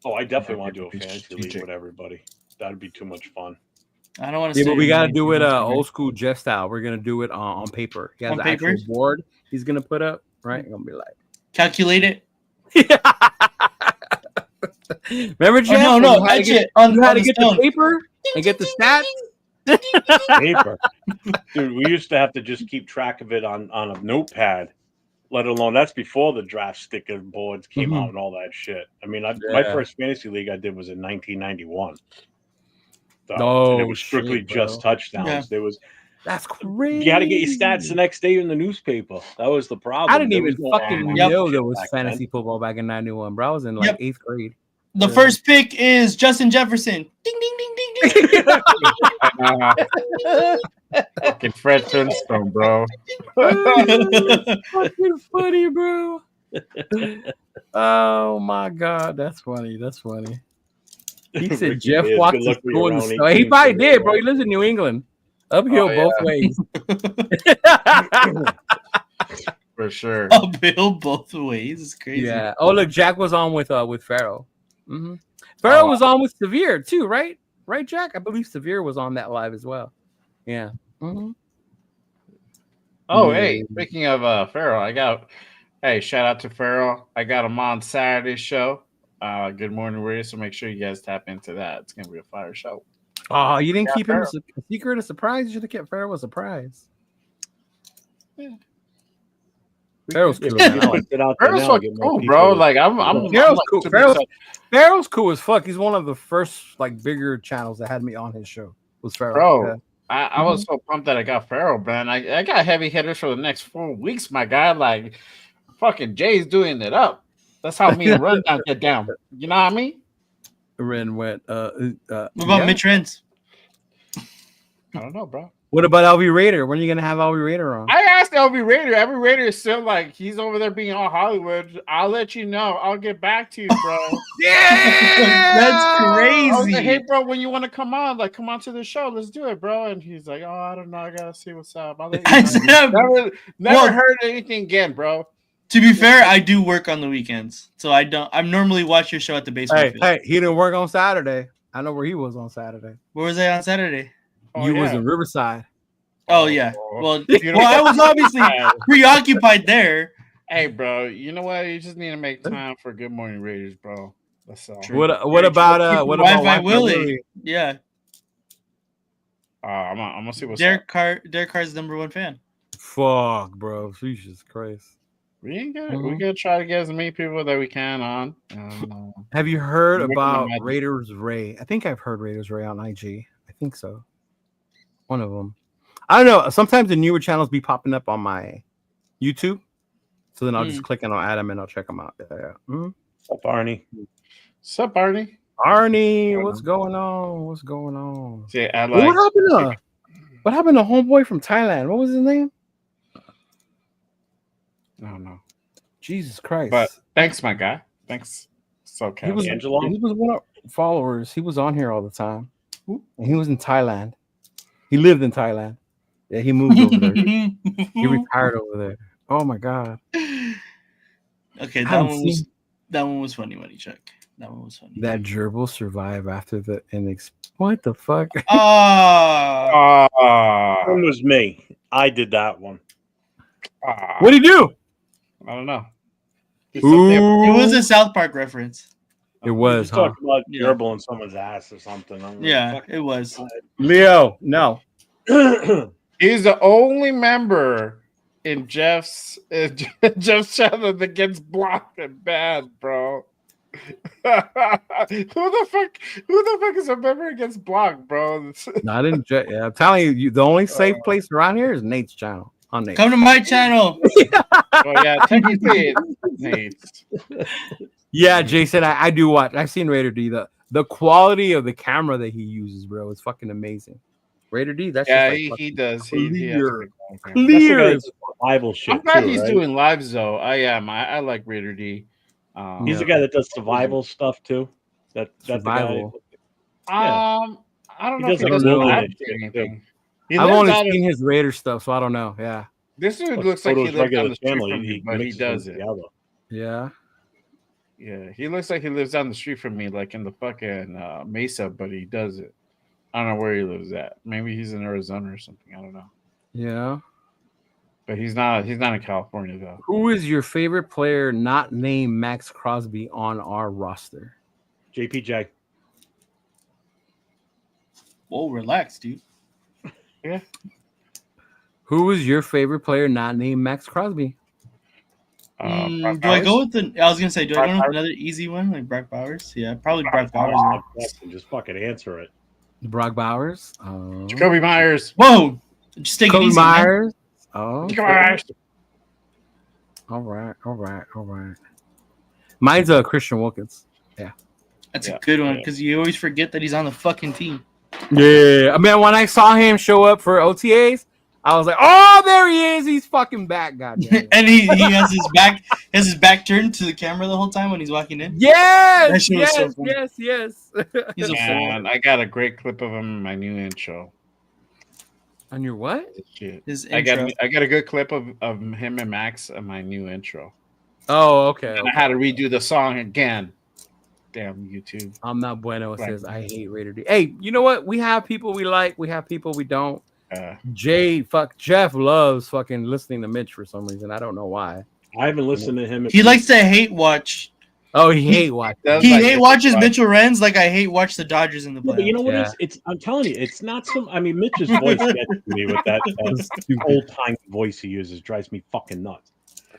Oh, I definitely want to do a fantasy league with everybody. That'd be too much fun. I don't want to. Yeah, but we gotta do it old school Jeff style. We're gonna do it on paper. He has an actual board he's gonna put up. Right, I'm gonna be like calculate it. Remember, Jeff? Oh, no, etch it on how to get the paper and get the stats. Paper, dude. We used to have to just keep track of it on a notepad. Let alone that's before the draft sticker boards came out and all that shit. I mean, my first fantasy league I did was in 1991. And it was strictly just touchdowns. Yeah. That's crazy. You had to get your stats the next day in the newspaper. That was the problem. I didn't even fucking know there was fantasy football back in 91, bro. I was in like 8th grade. The first pick is Justin Jefferson. Ding, ding, ding, ding, ding. Fucking Fred Flintstone, bro. Fucking funny, bro. Oh my god, that's funny. That's funny. He said Ricky Jeff Bears, Watts good is luck with your going to round snow. He 18 probably for did, the- bro. He lives in New England. Uphill both ways. For sure. Uphill both ways. It's crazy. Yeah. Oh, look, Jack was on with Pharaoh. Mm-hmm. Pharaoh was on with Severe too, right? Right, Jack? I believe Severe was on that live as well. Yeah. Mm-hmm. Oh, Yeah. hey, speaking of Farrell, hey, shout out to Farrell. I got him on Saturday's show. Good Morning Radio, so make sure you guys tap into that. It's gonna be a fire show. Oh, you didn't keep him a secret, a surprise? You should have kept Pharaoh a surprise. Yeah. Pharaoh's cool. Pharaoh's fucking cool, bro. Like I'm Pharaoh's like, cool. Pharaoh's cool as fuck. He's one of the first like bigger channels that had me on his show. Was Pharaoh? Bro, yeah. I was so pumped that I got Pharaoh, man. I got heavy hitters for the next 4 weeks, my guy. Like fucking Jay's doing it up. That's how me and Rundown get down. You know what I mean? Ren went. What about Mitch Renz? I don't know, bro. What about LV Raider? When are you gonna have LV Raider on? I asked LV Raider. LV Raider is still like he's over there being all Hollywood. I'll let you know. I'll get back to you, bro. Yeah, that's crazy. I was like, hey, bro, when you want to come on, like, come on to the show. Let's do it, bro. And he's like, oh, I don't know. I gotta see what's up. I'll let you know. Never heard anything again, bro. To be fair, I do work on the weekends, so I normally watch your show at the baseball field. Hey, he didn't work on Saturday. I know where he was on Saturday. Where was I on Saturday? You was in Riverside. Oh yeah. Well, I was obviously preoccupied there. Hey, bro, you know what? You just need to make time for Good Morning Raiders, bro. That's all. What about Wi-Fi Willie? Yeah. I'm gonna see what's Derek Carr's #1 fan. Fuck, bro. Jesus Christ. We gotta try to get as many people that we can on. Have you heard about Raiders Ray? I think I've heard Raiders Ray on IG. I think so. One of them. I don't know. Sometimes the newer channels be popping up on my YouTube. So then I'll just click and I'll add them and I'll check them out. Yeah. Mm-hmm. What's up, Arnie? What's up, Arnie? Arnie, what's going on? What's going on? See, what happened to homeboy from Thailand? What was his name? I don't know. Jesus Christ. But thanks, my guy. Thanks. So he was one of our followers. He was on here all the time. And he was in Thailand. He lived in Thailand. Yeah, he moved over there. He retired over there. Oh my god. Okay, that one was funny, Money Chuck. That one was funny. That gerbil survived after the what the fuck? One was me. I did that one. What did he do? I don't know. It was a South Park reference. It was. Talking about gerbil in someone's ass or something. Yeah, it was. Leo, no. He's the only member in Jeff's channel that gets blocked and banned, bro. Who the fuck is a member that gets blocked, bro? Not in I'm telling you, the only safe place around here is Nate's channel. On Nate. Come to my channel. Well, yeah, technically it's Nate's. Yeah, Jason, I do watch. I've seen Raider D. The quality of the camera that he uses, bro, is fucking amazing. Raider D, that's he does. Clear. Survival shit. I'm glad too, he's right? doing lives though. I am. I like Raider D. He's the guy that does survival stuff too. That's survival. I don't know if he does anything. I've only seen his Raider stuff, so I don't know. Yeah. This dude looks like he lives down the street from me, but he does it. Yeah. Yeah, he looks like he lives down the street from me, like in the fucking Mesa, but he does it. I don't know where he lives at. Maybe he's in Arizona or something. I don't know. Yeah. But he's not in California though. Who is your favorite player not named Max Crosby on our roster? JPJ. Whoa, relax, dude. Yeah. Who is your favorite player not named Max Crosby? Do I go with I was gonna say, do I go with another easy one like Brock Bowers? Yeah, probably Brock Bowers. Just fucking answer it. Brock Bowers. Jacoby Myers. Whoa, just take it easy. Myers. Oh. Myers. All right. Mine's Christian Wilkins. Yeah. That's a good one because you always forget that he's on the fucking team. Yeah, I mean, when I saw him show up for OTAs, I was like, "Oh, there he is! He's fucking back!" Goddamn. And he has his back turned to the camera the whole time when he's walking in. That Yes, shit was so funny. yes. He's a fool. And I got a great clip of him in my new intro. On your what? Shit. His I intro. got a good clip of him and Max in my new intro. Oh, okay. And I had to redo the song again. Damn YouTube. I'm not bueno. It Right. says I hate Raider D. Hey, you know what? We have people we like. We have people we don't. Jeff loves fucking listening to Mitch for some reason. I don't know why. I haven't listened to him. He likes to hate watch. Oh, he hate watch. He hate watches Mitchell Renz like I hate watch the Dodgers in the playoffs. Yeah, but you know what? It's I'm telling you, it's not some. I mean, Mitch's voice gets to me with that old time voice he uses. Drives me fucking nuts.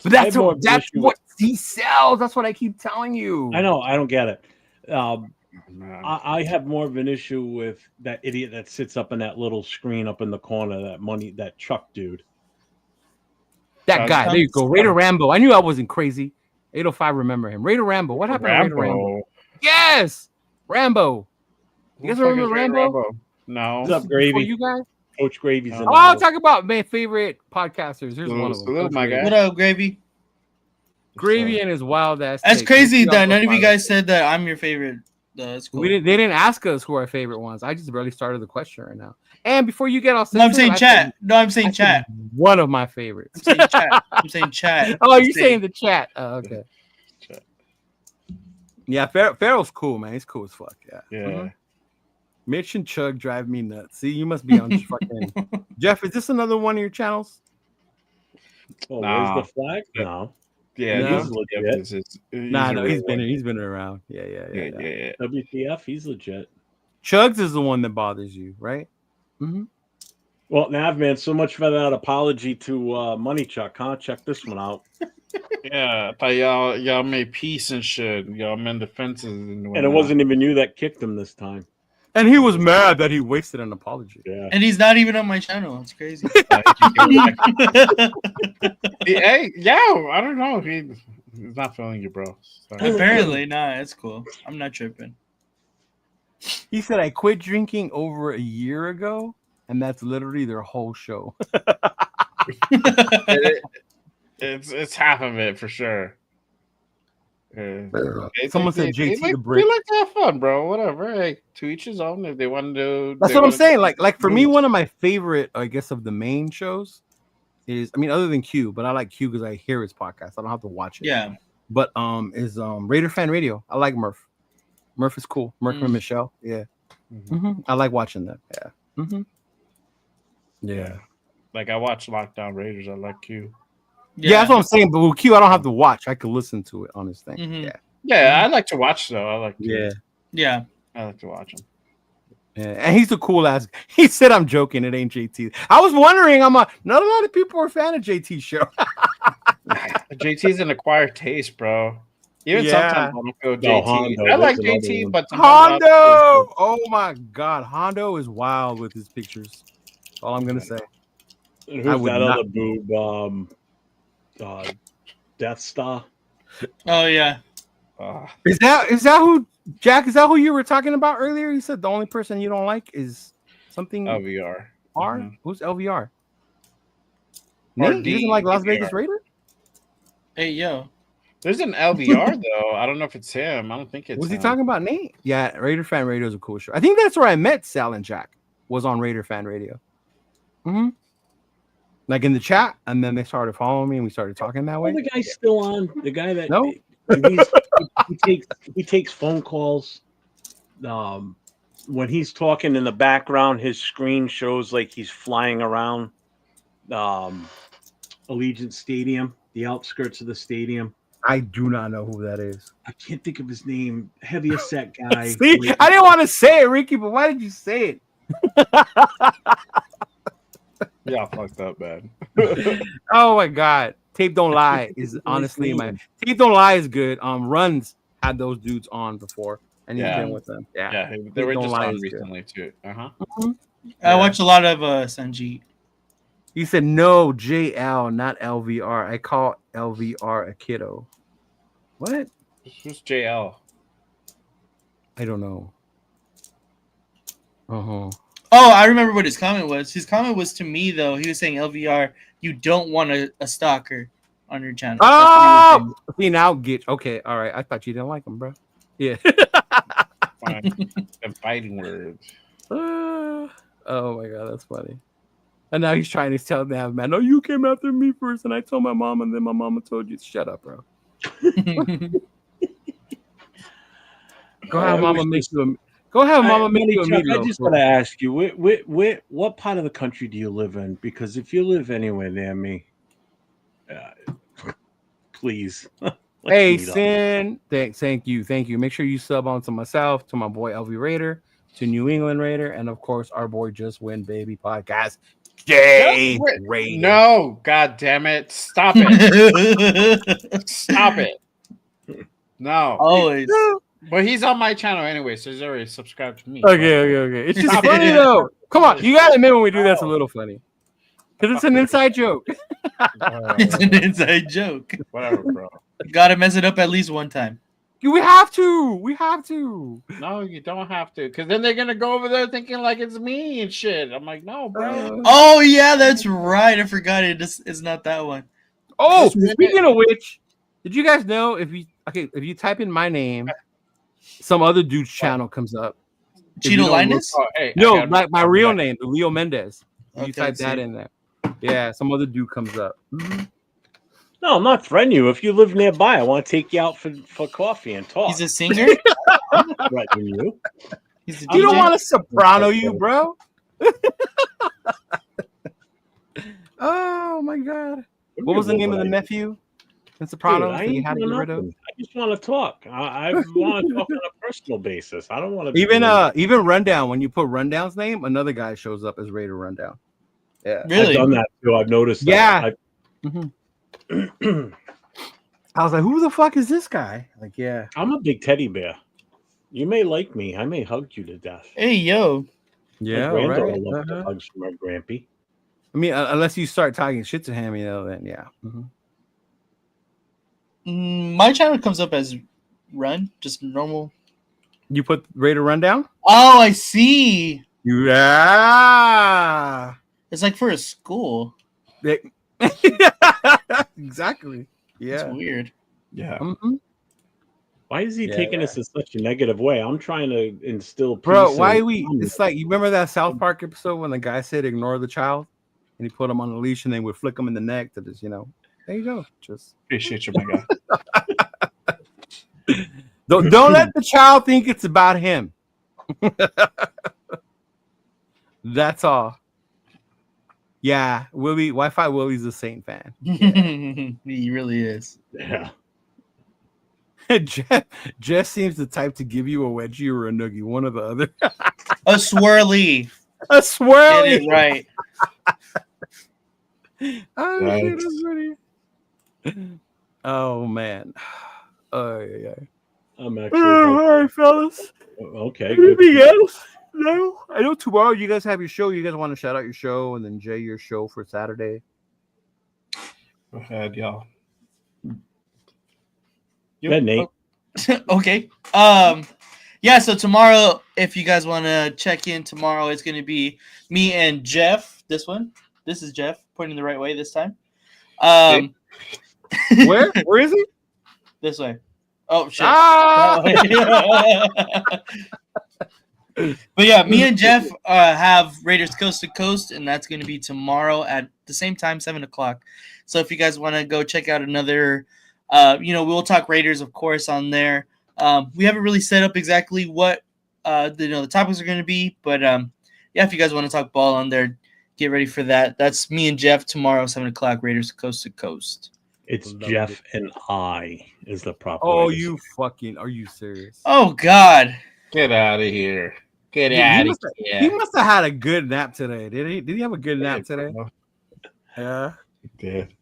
But that's what he sells. That's what I keep telling you. I know. I don't get it. I have more of an issue with that idiot that sits up in that little screen up in the corner. That Chuck dude. That guy. There you go. Raider Rambo. I knew I wasn't crazy. 805. Remember him. Raider Rambo. What happened to Raider Rambo? Yes, Rambo. You guys remember Rambo? No. What's up, Gravy? You guys? Coach Gravy's in I'll talk about my favorite podcasters. Here's one of them. My guy. What up, Gravy? Gravy and his wild ass. That's take. crazy that none of you guys said that I'm your favorite. That's cool. They didn't ask us who our favorite ones. I just barely started the question right now. And before you get all no, I'm saying chat. I'm saying chat. One of my favorites. I'm saying chat. Oh, you're saying the chat. Oh, okay. Chat. Yeah, Farrell's cool, man. He's cool as fuck. Yeah. Yeah. Mitch and Chug drive me nuts. See, you must be on fucking. Jeff, is this another one of your channels? Oh, where's the flag? No. Yeah, he's legit. He's been around. Yeah. WTF, he's legit. Chugs is the one that bothers you, right? Mm-hmm. Well, Nav, man, so much for that apology to Money Chuck, huh? Check this one out. Yeah, I thought y'all made peace and shit. Y'all mended fences and it wasn't even you that kicked him this time. And he was mad that he wasted an apology. Yeah. And he's not even on my channel. It's crazy. Hey, I don't know. He's not feeling you, bro. Sorry. Apparently not. It's cool. I'm not tripping. He said, I quit drinking over a year ago, and that's literally their whole show. It's half of it for sure. Someone said JT the Brick. We like to have fun, bro. Whatever. Hey, to each his own. If they want to do, that's what I'm saying. Like for me, one of my favorite, I guess, of the main shows is, I mean, other than Q, but I like Q because I hear his podcast. I don't have to watch it. Yeah. But is Raider Fan Radio. I like Murph. Murph is cool. Murph and Michelle. Yeah. Mm-hmm. I like watching that. Yeah. Mm-hmm. Yeah. Like I watch Lockdown Raiders. I like Q. Yeah, that's what I'm saying. But with Q, I don't have to watch. I can listen to it on his thing. Mm-hmm. Yeah. I like to watch though. I like. Yeah. I like to watch him. Yeah, and he's a cool ass. He said, "I'm joking. It ain't JT." I was wondering. Not a lot of people are a fan of JT's show. JT's an acquired taste, bro. Even sometimes I don't feel JT. Hondo, I like JT, but Hondo. Oh my God, Hondo is wild with his pictures. That's all I'm gonna say. And who's that other boob? Death Star. Oh yeah. Is that who Jack? Is that who you were talking about earlier? You said the only person you don't like is something LVR. R. Who's LVR? Nate, he doesn't like Las Vegas Raider. Hey yo. There's an LVR though. I don't know if it's him. I don't think it's. Was he talking about Nate? Yeah, Raider Fan Radio is a cool show. I think that's where I met Sal and Jack. Was on Raider Fan Radio. Mm-hmm. Like in the chat, and then they started following me, and we started talking that way. The guy's still on. The guy that no, he takes phone calls. When he's talking in the background, his screen shows like he's flying around Allegiant Stadium, the outskirts of the stadium. I do not know who that is. I can't think of his name. Heaviest set guy. See, I didn't want to say it, Ricky, but why did you say it? Yeah, fucked up bad. Oh my God. Tape Don't Lie is honestly Tape Don't Lie is good. Runs had those dudes on before, and he's been with them. Yeah, they were just on recently too. Mm-hmm. I watched a lot of Sanjeet. He said no, JL, not LVR. I call LVR a kiddo. What? Who's JL? I don't know. Uh-huh. Oh, I remember what his comment was. His comment was to me though. He was saying, "LVR, you don't want a stalker on your channel." Oh, see now, get okay. All right, I thought you didn't like him, bro. Yeah. Fine. And fighting words. Oh my god, that's funny. And now he's trying to tell them, man, no, you came after me first, and I told my mom, and then my mama told you. Shut up, bro. Go have mama make you a. Go have mama make you a meatloaf. I just gotta ask you, what part of the country do you live in? Because if you live anywhere near me, please. Hey, Sin. Thank you. Make sure you sub on to myself, to my boy LV Raider, to New England Raider, and of course our boy Just Win Baby podcast. Jay Raider. No, god damn it! Stop it! Stop it! No. Always. But he's on my channel anyway, so he's already subscribed to me. Okay. It's just funny though. Come on, you gotta admit when we do that's a little funny. Because it's an inside joke. It's an inside joke. Whatever, bro. Gotta mess it up at least one time. We have to. No, you don't have to. Because then they're going to go over there thinking like it's me and shit. I'm like, no, bro. Oh, yeah, that's right. I forgot it. It's not that one. Oh, speaking of which, did you guys know if you type in my name, some other dude's channel comes up? Cheeto Linus? No, my real name, Leo Mendez. You type that in there. Yeah, some other dude comes up. Mm-hmm. No, I'm not threatening you. If you live nearby, I want to take you out for coffee and talk. He's a singer? I'm not threatening you. He's a You don't DJ? want to soprano you, bro. Oh my god. What was the name of the nephew in Sopranos that you had to get rid of? I just want to talk. I want to talk on a personal basis. I don't want to even Rundown. When you put Rundown's name, another guy shows up as Raider Rundown. Yeah, Really? I've done that too. I've noticed. Yeah. That. I was like, who the fuck is this guy? Like, yeah. I'm a big teddy bear. You may like me. I may hug you to death. Hey, yo. Yeah, my right. granddaughter loves the hugs from her grampy. I mean, unless you start talking shit to him, then yeah. Mm-hmm. My channel comes up as Run, just normal. You put Raider Rundown? Oh, I see. Yeah. It's like for a school. Exactly. Yeah. It's weird. Yeah. Mm-hmm. Why is he taking us in such a negative way? I'm trying to instill peace. Bro, why it's like, you remember that South Park episode when the guy said ignore the child and he put him on a leash and they would flick him in the neck to just, there you go. Just appreciate you, my guy. don't let the child think it's about him. That's all. Yeah, Wi-Fi Willie's a Saint fan. Yeah. He really is. Yeah. Jeff seems the type to give you a wedgie or a noogie, one or the other. A swirly. A swirly. Get it right. Oh, shit, that's funny. Oh man. Oh yeah. I'm actually. All right, fellas. Okay. Anything else? No. I know tomorrow you guys have your show. You guys want to shout out your show, and then Jay your show for Saturday. Go ahead, y'all. Yeah, Nate. Okay. Yeah, so tomorrow, if you guys want to check in tomorrow, it's going to be me and Jeff. This is Jeff, pointing the right way this time. Where is he? This way. Oh, shit. Ah! But yeah, me and Jeff have Raiders Coast to Coast, and that's going to be tomorrow at the same time, 7:00. So if you guys want to go check out another, we'll talk Raiders, of course, on there. We haven't really set up exactly what the topics are going to be, but if you guys want to talk ball on there, get ready for that. That's me and Jeff tomorrow, 7:00, Raiders Coast to Coast. It's Jeff and I is the proper. Oh, are you serious? Oh God! Get out of here! Get out of here! He must have had a good nap today. Did he? Did he have a good nap today? Yeah, he did.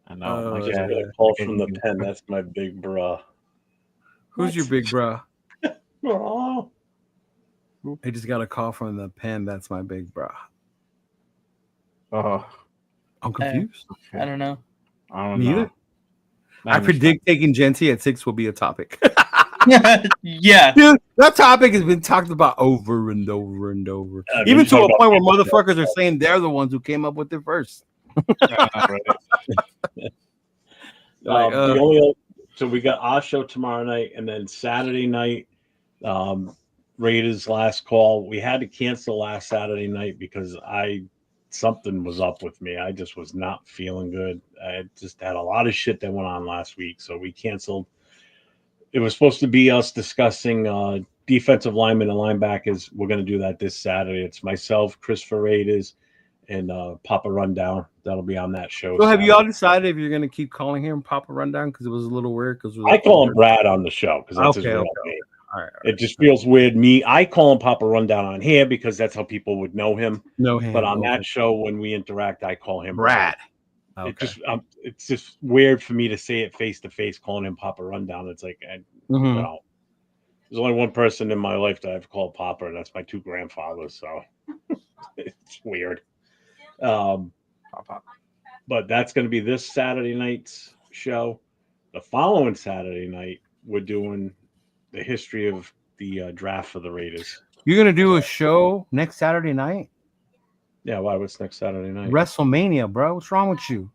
I know. I got a call from the pen. That's my big bra. Who's your big bra? Oh. I just got a call from the pen. That's my big bra. Oh, I'm confused. I don't know. I don't Neither. know. I predict taking Genty at 6 will be a topic. Yeah. Dude, that topic has been talked about over and over and over. Even to a point where motherfuckers are saying they're the ones who came up with it first. So we got our show tomorrow night, and then Saturday night, Raiders last call. We had to cancel last Saturday night because something was up with me. I just was not feeling good. I just had a lot of shit that went on last week, so we canceled. It was supposed to be us discussing defensive linemen and linebackers. We're going to do that this Saturday. It's myself, Christopher Raiders, and Papa Rundown. That'll be on that show. So have you all decided if you're going to keep calling him Papa Rundown? Because it was a little weird. I call him Brad on the show because that's his real name. All right, it just feels weird. I call him Papa Rundown on here because that's how people would know him. But on that show, when we interact, I call him Brad. Okay. It's just weird for me to say it face to face, calling him Papa Rundown. It's like, you know, there's only one person in my life that I've called Papa, and that's my two grandfathers. So it's weird. But that's going to be this Saturday night's show. The following Saturday night, we're doing the history of the draft for the Raiders. You're going to do a show next Saturday night? Yeah, why? What's next Saturday night? WrestleMania, bro. What's wrong with you?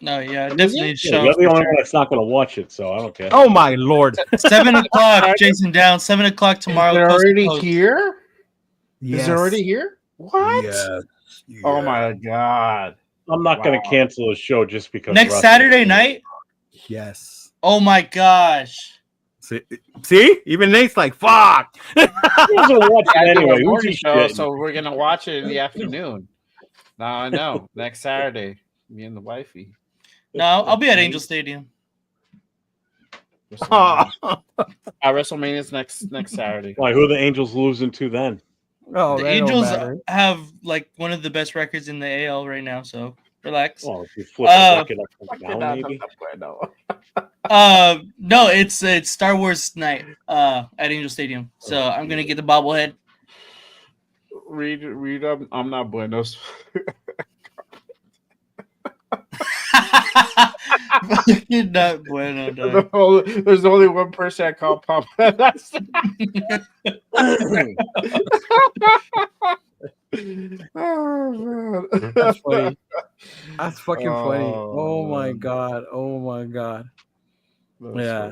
No, yeah, definitely show. You're the only one that's not going to watch it, so I don't care. Oh, my Lord. 7 o'clock, Jason Down. 7 o'clock tomorrow. They're already here? Yes. Is it already here? What? Yes. Oh, my God. I'm not going to cancel a show just because. Next Saturday night? Yes. Oh, my gosh. See? Even Nate's like, fuck. Anyway, show, so we're going to watch it in the afternoon. Now I know. Next Saturday, me and the wifey. No, I'll be at Angel Stadium. WrestleMania's next Saturday. Why? Who are the Angels losing to then? Oh, the Angels have like one of the best records in the AL right now, so relax. Well, if you flip the record up now, maybe. No, it's Star Wars night at Angel Stadium, so I'm gonna get the bobblehead. Read. I'm not buenos. You're not bueno. There's only one person I call Papa. That's oh man, that's funny. That's fucking funny. Oh my god. Oh my god. Yeah.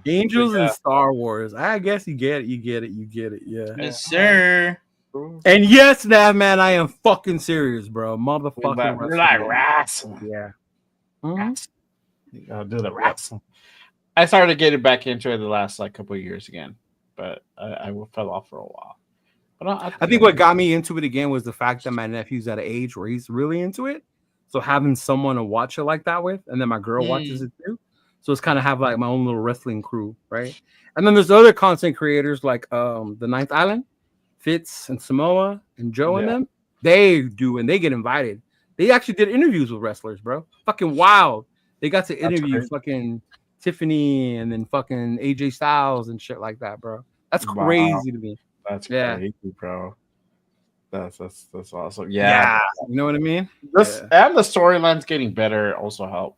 Angels and Star Wars. I guess you get it. Yeah. Yes, sir. And yes, Nav man, I am fucking serious, bro. Motherfucking we're like wrestling. Yeah. I'll do the wrestling. I started getting back into it the last couple of years again, but I fell off for a while. But I think what got me into it again was the fact that my nephew's at an age where he's really into it. So having someone to watch it like that with, and then my girl watches it too. So it's kind of have like my own little wrestling crew, right? And then there's other content creators like the Ninth Island, Fitz and Samoa and Joe and them. They do, and they get invited. They actually did interviews with wrestlers, bro. Fucking wild. They got to interview fucking Tiffany and then fucking AJ Styles and shit like that, bro. That's crazy to me. That's crazy, bro. That's awesome. Yeah. You know what I mean? And the storyline's getting better also help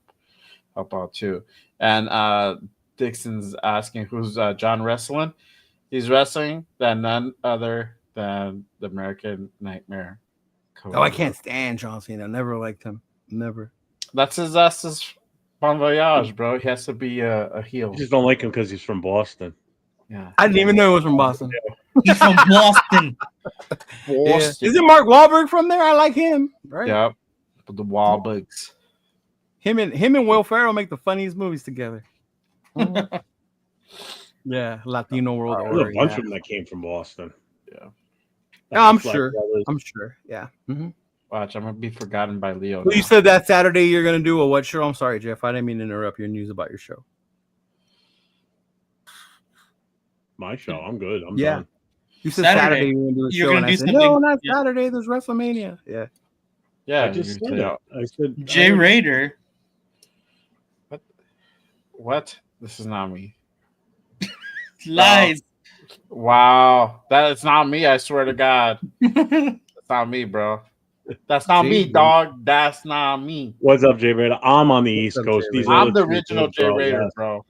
out too. And Dixon's asking who's John wrestling. He's wrestling than none other than the American Nightmare. Oh, I can't stand John Cena. Never liked him. Never. That's his bon voyage, bro. He has to be a heel. You just don't like him because he's from Boston. Yeah. I didn't even know he was from Boston. He's from Boston. Yeah. Isn't Mark Wahlberg from there? I like him. Right? Yep. The Wahlbergs. Him and Will Ferrell make the funniest movies together. Yeah, Latino World Order. There's a bunch of them that came from Boston. Yeah. I'm sure. Yeah. Mm-hmm. Watch, I'm gonna be forgotten by Leo. Well, you said that Saturday you're gonna do a what show? I'm sorry, Jeff. I didn't mean to interrupt your news about your show. My show. I'm good. I'm done. You said Saturday you're gonna do a show. Gonna do something. No, not Saturday. There's WrestleMania. Yeah. Yeah. I just said it. I said Jay Raider. What? This is not me. Lies. Wow. That is not me, I swear to God. That's not me, bro. That's not me, dog. That's not me. What's up, Jay Raider? I'm on the East Coast. I'm the original Jay Raider, bro.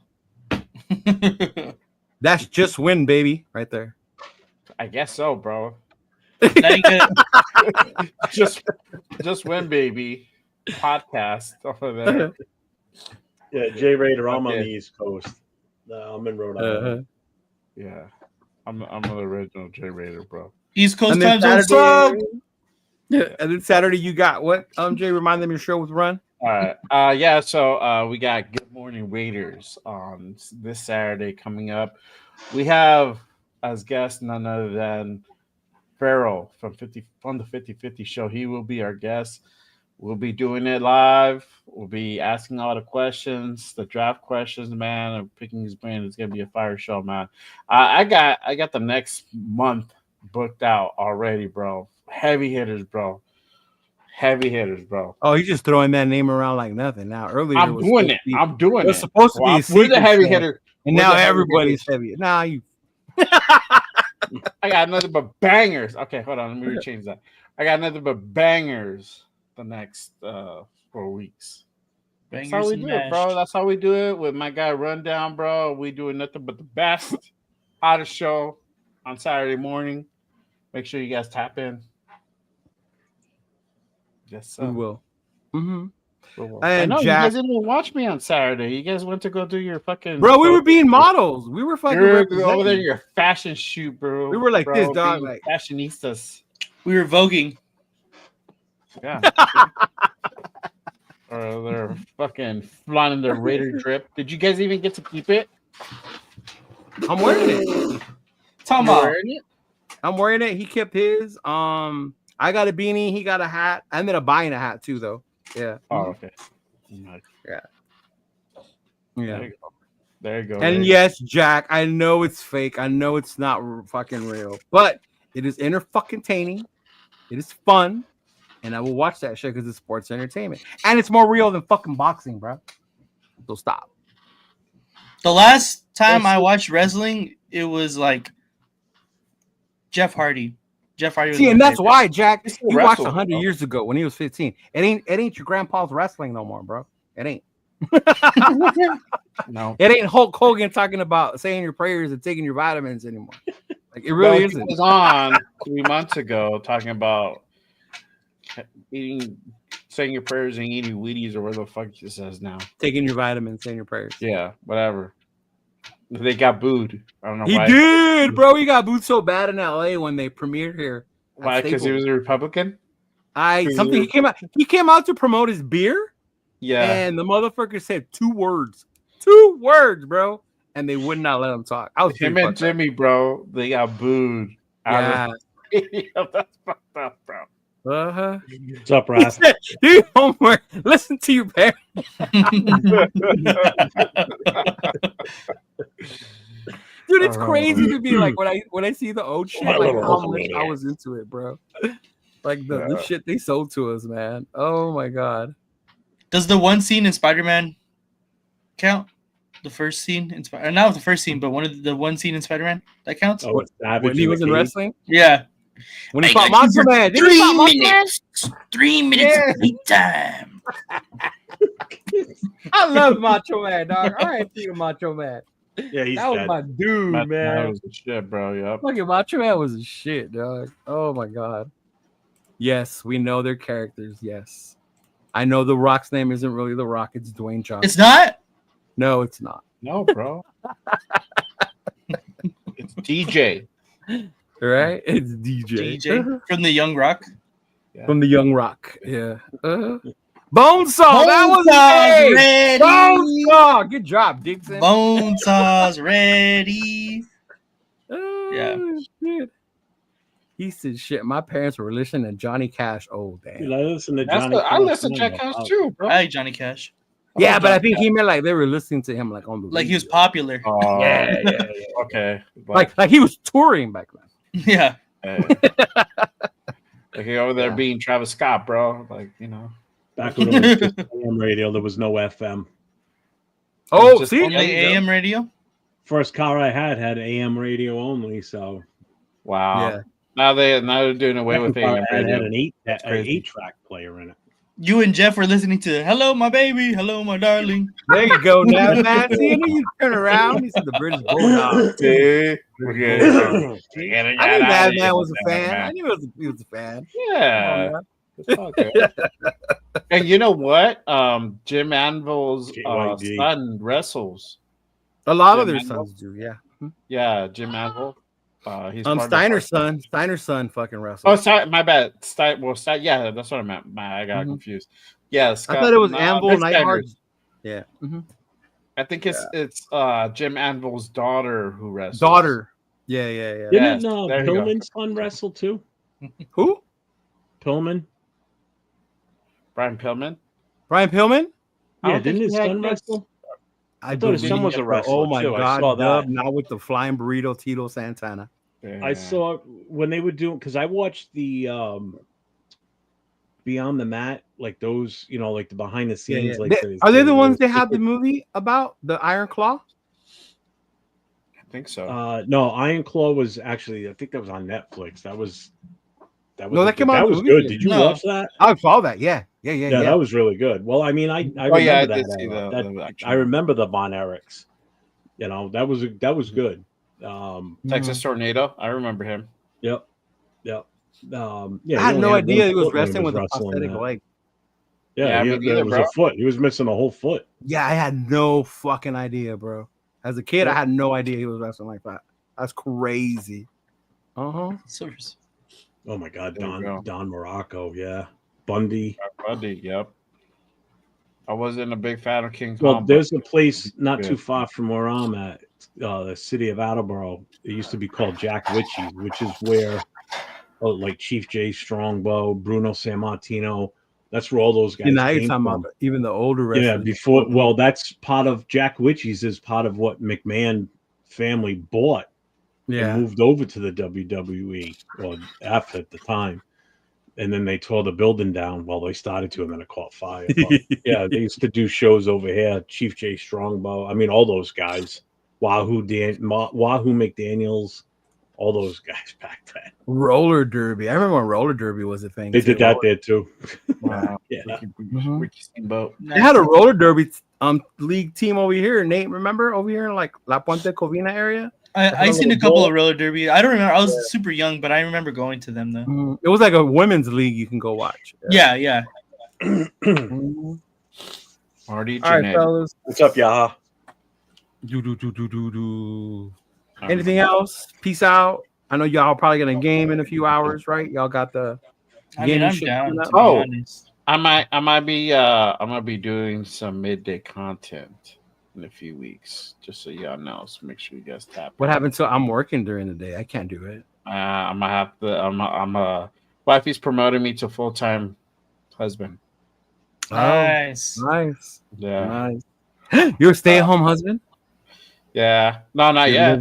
That's just win, baby, right there. I guess so, bro. Now you got Just win, baby. Podcast over there. Yeah, J Raider. I'm on Okay. the East Coast. I'm in Rhode Island. Yeah, I'm the original J Raider, bro. East Coast And then time zone. And then Saturday you got what? Jay, remind them your show with Run. All right. Yeah. So we got Good Morning Raiders on this Saturday coming up. We have as guest none other than Farrell from the 50/50 show. He will be our guest. We'll be doing it live. We'll be asking all the questions, the draft questions, man, and picking his brain. It's gonna be a fire show, man. I got the next month booked out already, bro. Heavy hitters, bro. Oh, he's just throwing that name around like nothing. Now earlier I'm doing it. It was supposed to be a we're the heavy show, hitter, and we're now the heavy everybody's hitters. heavy. Nah, you. I got nothing but bangers. Okay, hold on. Let me change that. I got nothing but bangers the next 4 weeks. That's how we do it, bro. That's how we do it with my guy Rundown, bro. We doing nothing but the best, hottest show on Saturday morning. Make sure you guys tap in. Yes, We will. Mm-hmm. And I know Jack, you guys didn't even watch me on Saturday. You guys went to go do your fucking bro. We were being models. We were fucking over there. Your fashion shoot, bro. We were like this, dog. Like fashionistas. We were voguing. Yeah. Or they're fucking flaunting their Raider drip. Did you guys even get to keep it? I'm wearing it. I'm wearing it. He kept his. I got a beanie. He got a hat. I ended up buying a hat too, though. Yeah. Oh, okay. Yeah. There you go. And yes, Jack, I know it's fake. I know it's not fucking real, but it is entertaining. It is fun. And I will watch that shit because it's sports entertainment. And it's more real than fucking boxing, bro. So stop. The last time I watched wrestling, it was like Jeff Hardy. See, and that's why, Jack, you watched 100 years ago when he was 15. It ain't your grandpa's wrestling no more, bro. It ain't. No. It ain't Hulk Hogan talking about saying your prayers and taking your vitamins anymore. Like it really isn't. He was on 3 months ago talking about saying your prayers and eating Wheaties or whatever the fuck it says now. Taking your vitamins, saying your prayers. Yeah, whatever. They got booed. I don't know why. He did, bro. He got booed so bad in LA when they premiered here. Why? Because he was a Republican? He came out to promote his beer. Yeah. And the motherfucker said 2 words. 2 words, bro. And they would not let him talk. I was him and Jimmy, bro. They got booed. Yeah. That's fucked up, bro. Uh-huh. What's up, Ross? Do your homework. Listen to your parents. Dude, it's crazy to be like when I see the old shit, like how much I was into it, bro. Like the shit they sold to us, man. Oh my god. Does the one scene in Spider-Man count? The first scene in not the first scene, but one scene in Spider-Man that counts? Oh, when he was in wrestling? Yeah. When he fought Macho Man. 3 minutes. 3 minutes of free time. I love Macho Man, dog. All right, see you, Macho Man. Yeah, that was my dude, man. That was the shit, bro. Yep. Fucking Macho Man was a shit, dog. Oh my god. Yes, we know their characters. Yes, I know the Rock's name isn't really the Rock. It's Dwayne Johnson. It's not. No, it's not. No, bro. It's DJ. Right? It's DJ. DJ from the Young Rock. Yeah. From the Young Rock. Yeah. Bonesaw. That was ready. Bonesaw. Good job, Dixon. Bonesaw's ready. Yeah. Shit. He said, "Shit, my parents were listening to Johnny Cash." Oh, damn. Dude, I listen to Johnny. I listen to Johnny Cash too, bro. I like Johnny Cash. Yeah, but I think he meant like they were listening to him like on the like radio. He was popular. Yeah. Okay. Like he was touring back then. Yeah. Like he over there being Travis Scott, bro. Like, you know. Back when it was just AM radio, there was no FM. Oh, see? AM radio? First car I had AM radio only, so. Wow. Yeah. Now they're doing away with AM radio. It had an 8-track player in it. You and Jeff were listening to "Hello, my baby, hello, my darling." There you go, now, man. See, and then you turn around. You see the British Bulldog. See? British Bulldog. Yeah, I knew Madman was a fan. I knew he was a fan. Yeah. Okay. And you know what? Jim Anvil's JYD. son wrestles. A lot of Jim their Anvil? sons do, yeah. Yeah, Jim Anvil. He's part of the Steiner's Park- son. Steiner's son fucking Oh, wrestles. sorry, my bad. Yeah, that's what I meant. I got confused. Yeah, Scott, I thought it was Anvil Rick Neidhart. Steiner's. Yeah. I think it's Jim Anvil's daughter who wrestles. Daughter. Yeah. Yes, Didn't there you go. Pillman's son wrestle too? Who? Pillman? Brian Pillman. Brian Pillman? I Yeah, don't think didn't his he had son kids. wrestle? I thought his son believe was a so. wrestler, Oh my too. I god, saw that. Dub, now with the flying burrito Tito Santana. Yeah. I saw when they were doing because I watched the Beyond the Mat, like those, like the behind the scenes. Like Are they the ones they had the movie about? The Iron Claw? I think so. No, Iron Claw was actually, I think that was on Netflix. That was No, that came out That in the was movie good. Did you No. watch that? I saw that. Yeah. Yeah, that was really good. Well, I mean, I Oh, yeah, remember I did that. see era. the That- action. I remember the Von Erichs. That was good. Texas Tornado. I remember him. Yep. Yeah, I he had only no one idea he was foot when wrestling with a wrestling prosthetic that. leg. Yeah, Yeah, he me had, neither, it was bro. a foot. He was missing a whole foot. Yeah, I had no fucking idea, bro. As a kid, I had no idea he was wrestling like that. That's crazy. So Oh my God, There you go. Don Morocco, yeah, Bundy. Buddy, yep. I wasn't a big fan of King Well, Kong. there's a place not Yeah. too far from where I'm at, the city of Attleboro. It used to be called Jack Witchy's, which is where, like Chief J Strongbow, Bruno Sammartino. That's where all those guys Now you're came talking from. about even the older Yeah, wrestlers. before. Well, that's part of Jack Witchy's. Is part of what McMahon family bought and moved over to the WWE or after at the time. And then they tore the building down. Well, they started to, and then it caught fire. But yeah, they used to do shows over here. Chief J Strongbow. I mean, all those guys. Wahoo McDaniels. All those guys back then. Roller derby. I remember when roller derby was a thing. They did that there too. Wow. Yeah. Ricky Steamboat. They had a roller derby league team over here. Nate, remember over here in like La Puente Covina area? I seen a couple of roller derby. I don't remember. I was super young, but I remember going to them though. It was like a women's league you can go watch. Yeah. Marty All right, Janae. fellas. What's up, Yaha? Do. Anything else? Peace out. I know y'all probably got a game in a few hours, right? Y'all got the. I mean, I'm shit down. coming To up? be Oh. honest. I might be doing some midday content in a few weeks, just so y'all know. So make sure you guys tap. What in. happened to? I'm working during the day. I can't do it. I'm gonna have to. Wifey's promoting me to full-time husband. Nice. Nice. Yeah, Nice. You're a stay-at-home husband? yeah. No, not You're yet.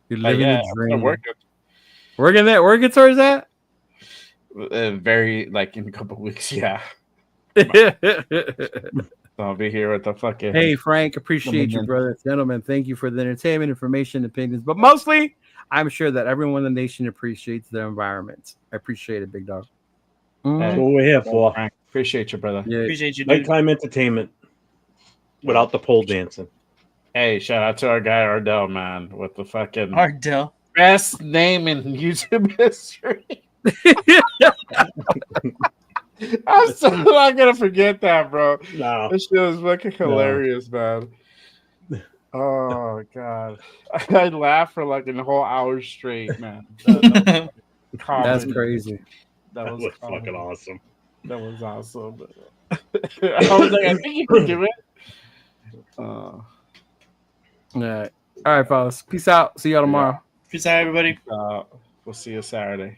You're Not living yet. the I'm dream. working. Working towards that? Very like in a couple weeks. Yeah, I'll be here with the fucking. Hey, Frank, appreciate you, brother. Gentlemen, thank you for the entertainment, information, opinions. But mostly, I'm sure that everyone in the nation appreciates their environment. I appreciate it, big dog. That's what we're here for. Frank, appreciate you, brother. Yeah. Appreciate you, dude. Nighttime entertainment without the pole dancing. Hey, shout out to our guy Ardell, man, with the fucking Ardell. best name in YouTube history. I'm still not gonna forget that, bro. No. This shit was fucking hilarious, man. Oh god, I laughed for like a whole hour straight, man. That was That's comedy. crazy. That was fucking comedy. awesome. That was awesome. I was like, I think you can do it. All right, fellas. Peace out. See y'all tomorrow. Peace out, everybody. We'll see you Saturday.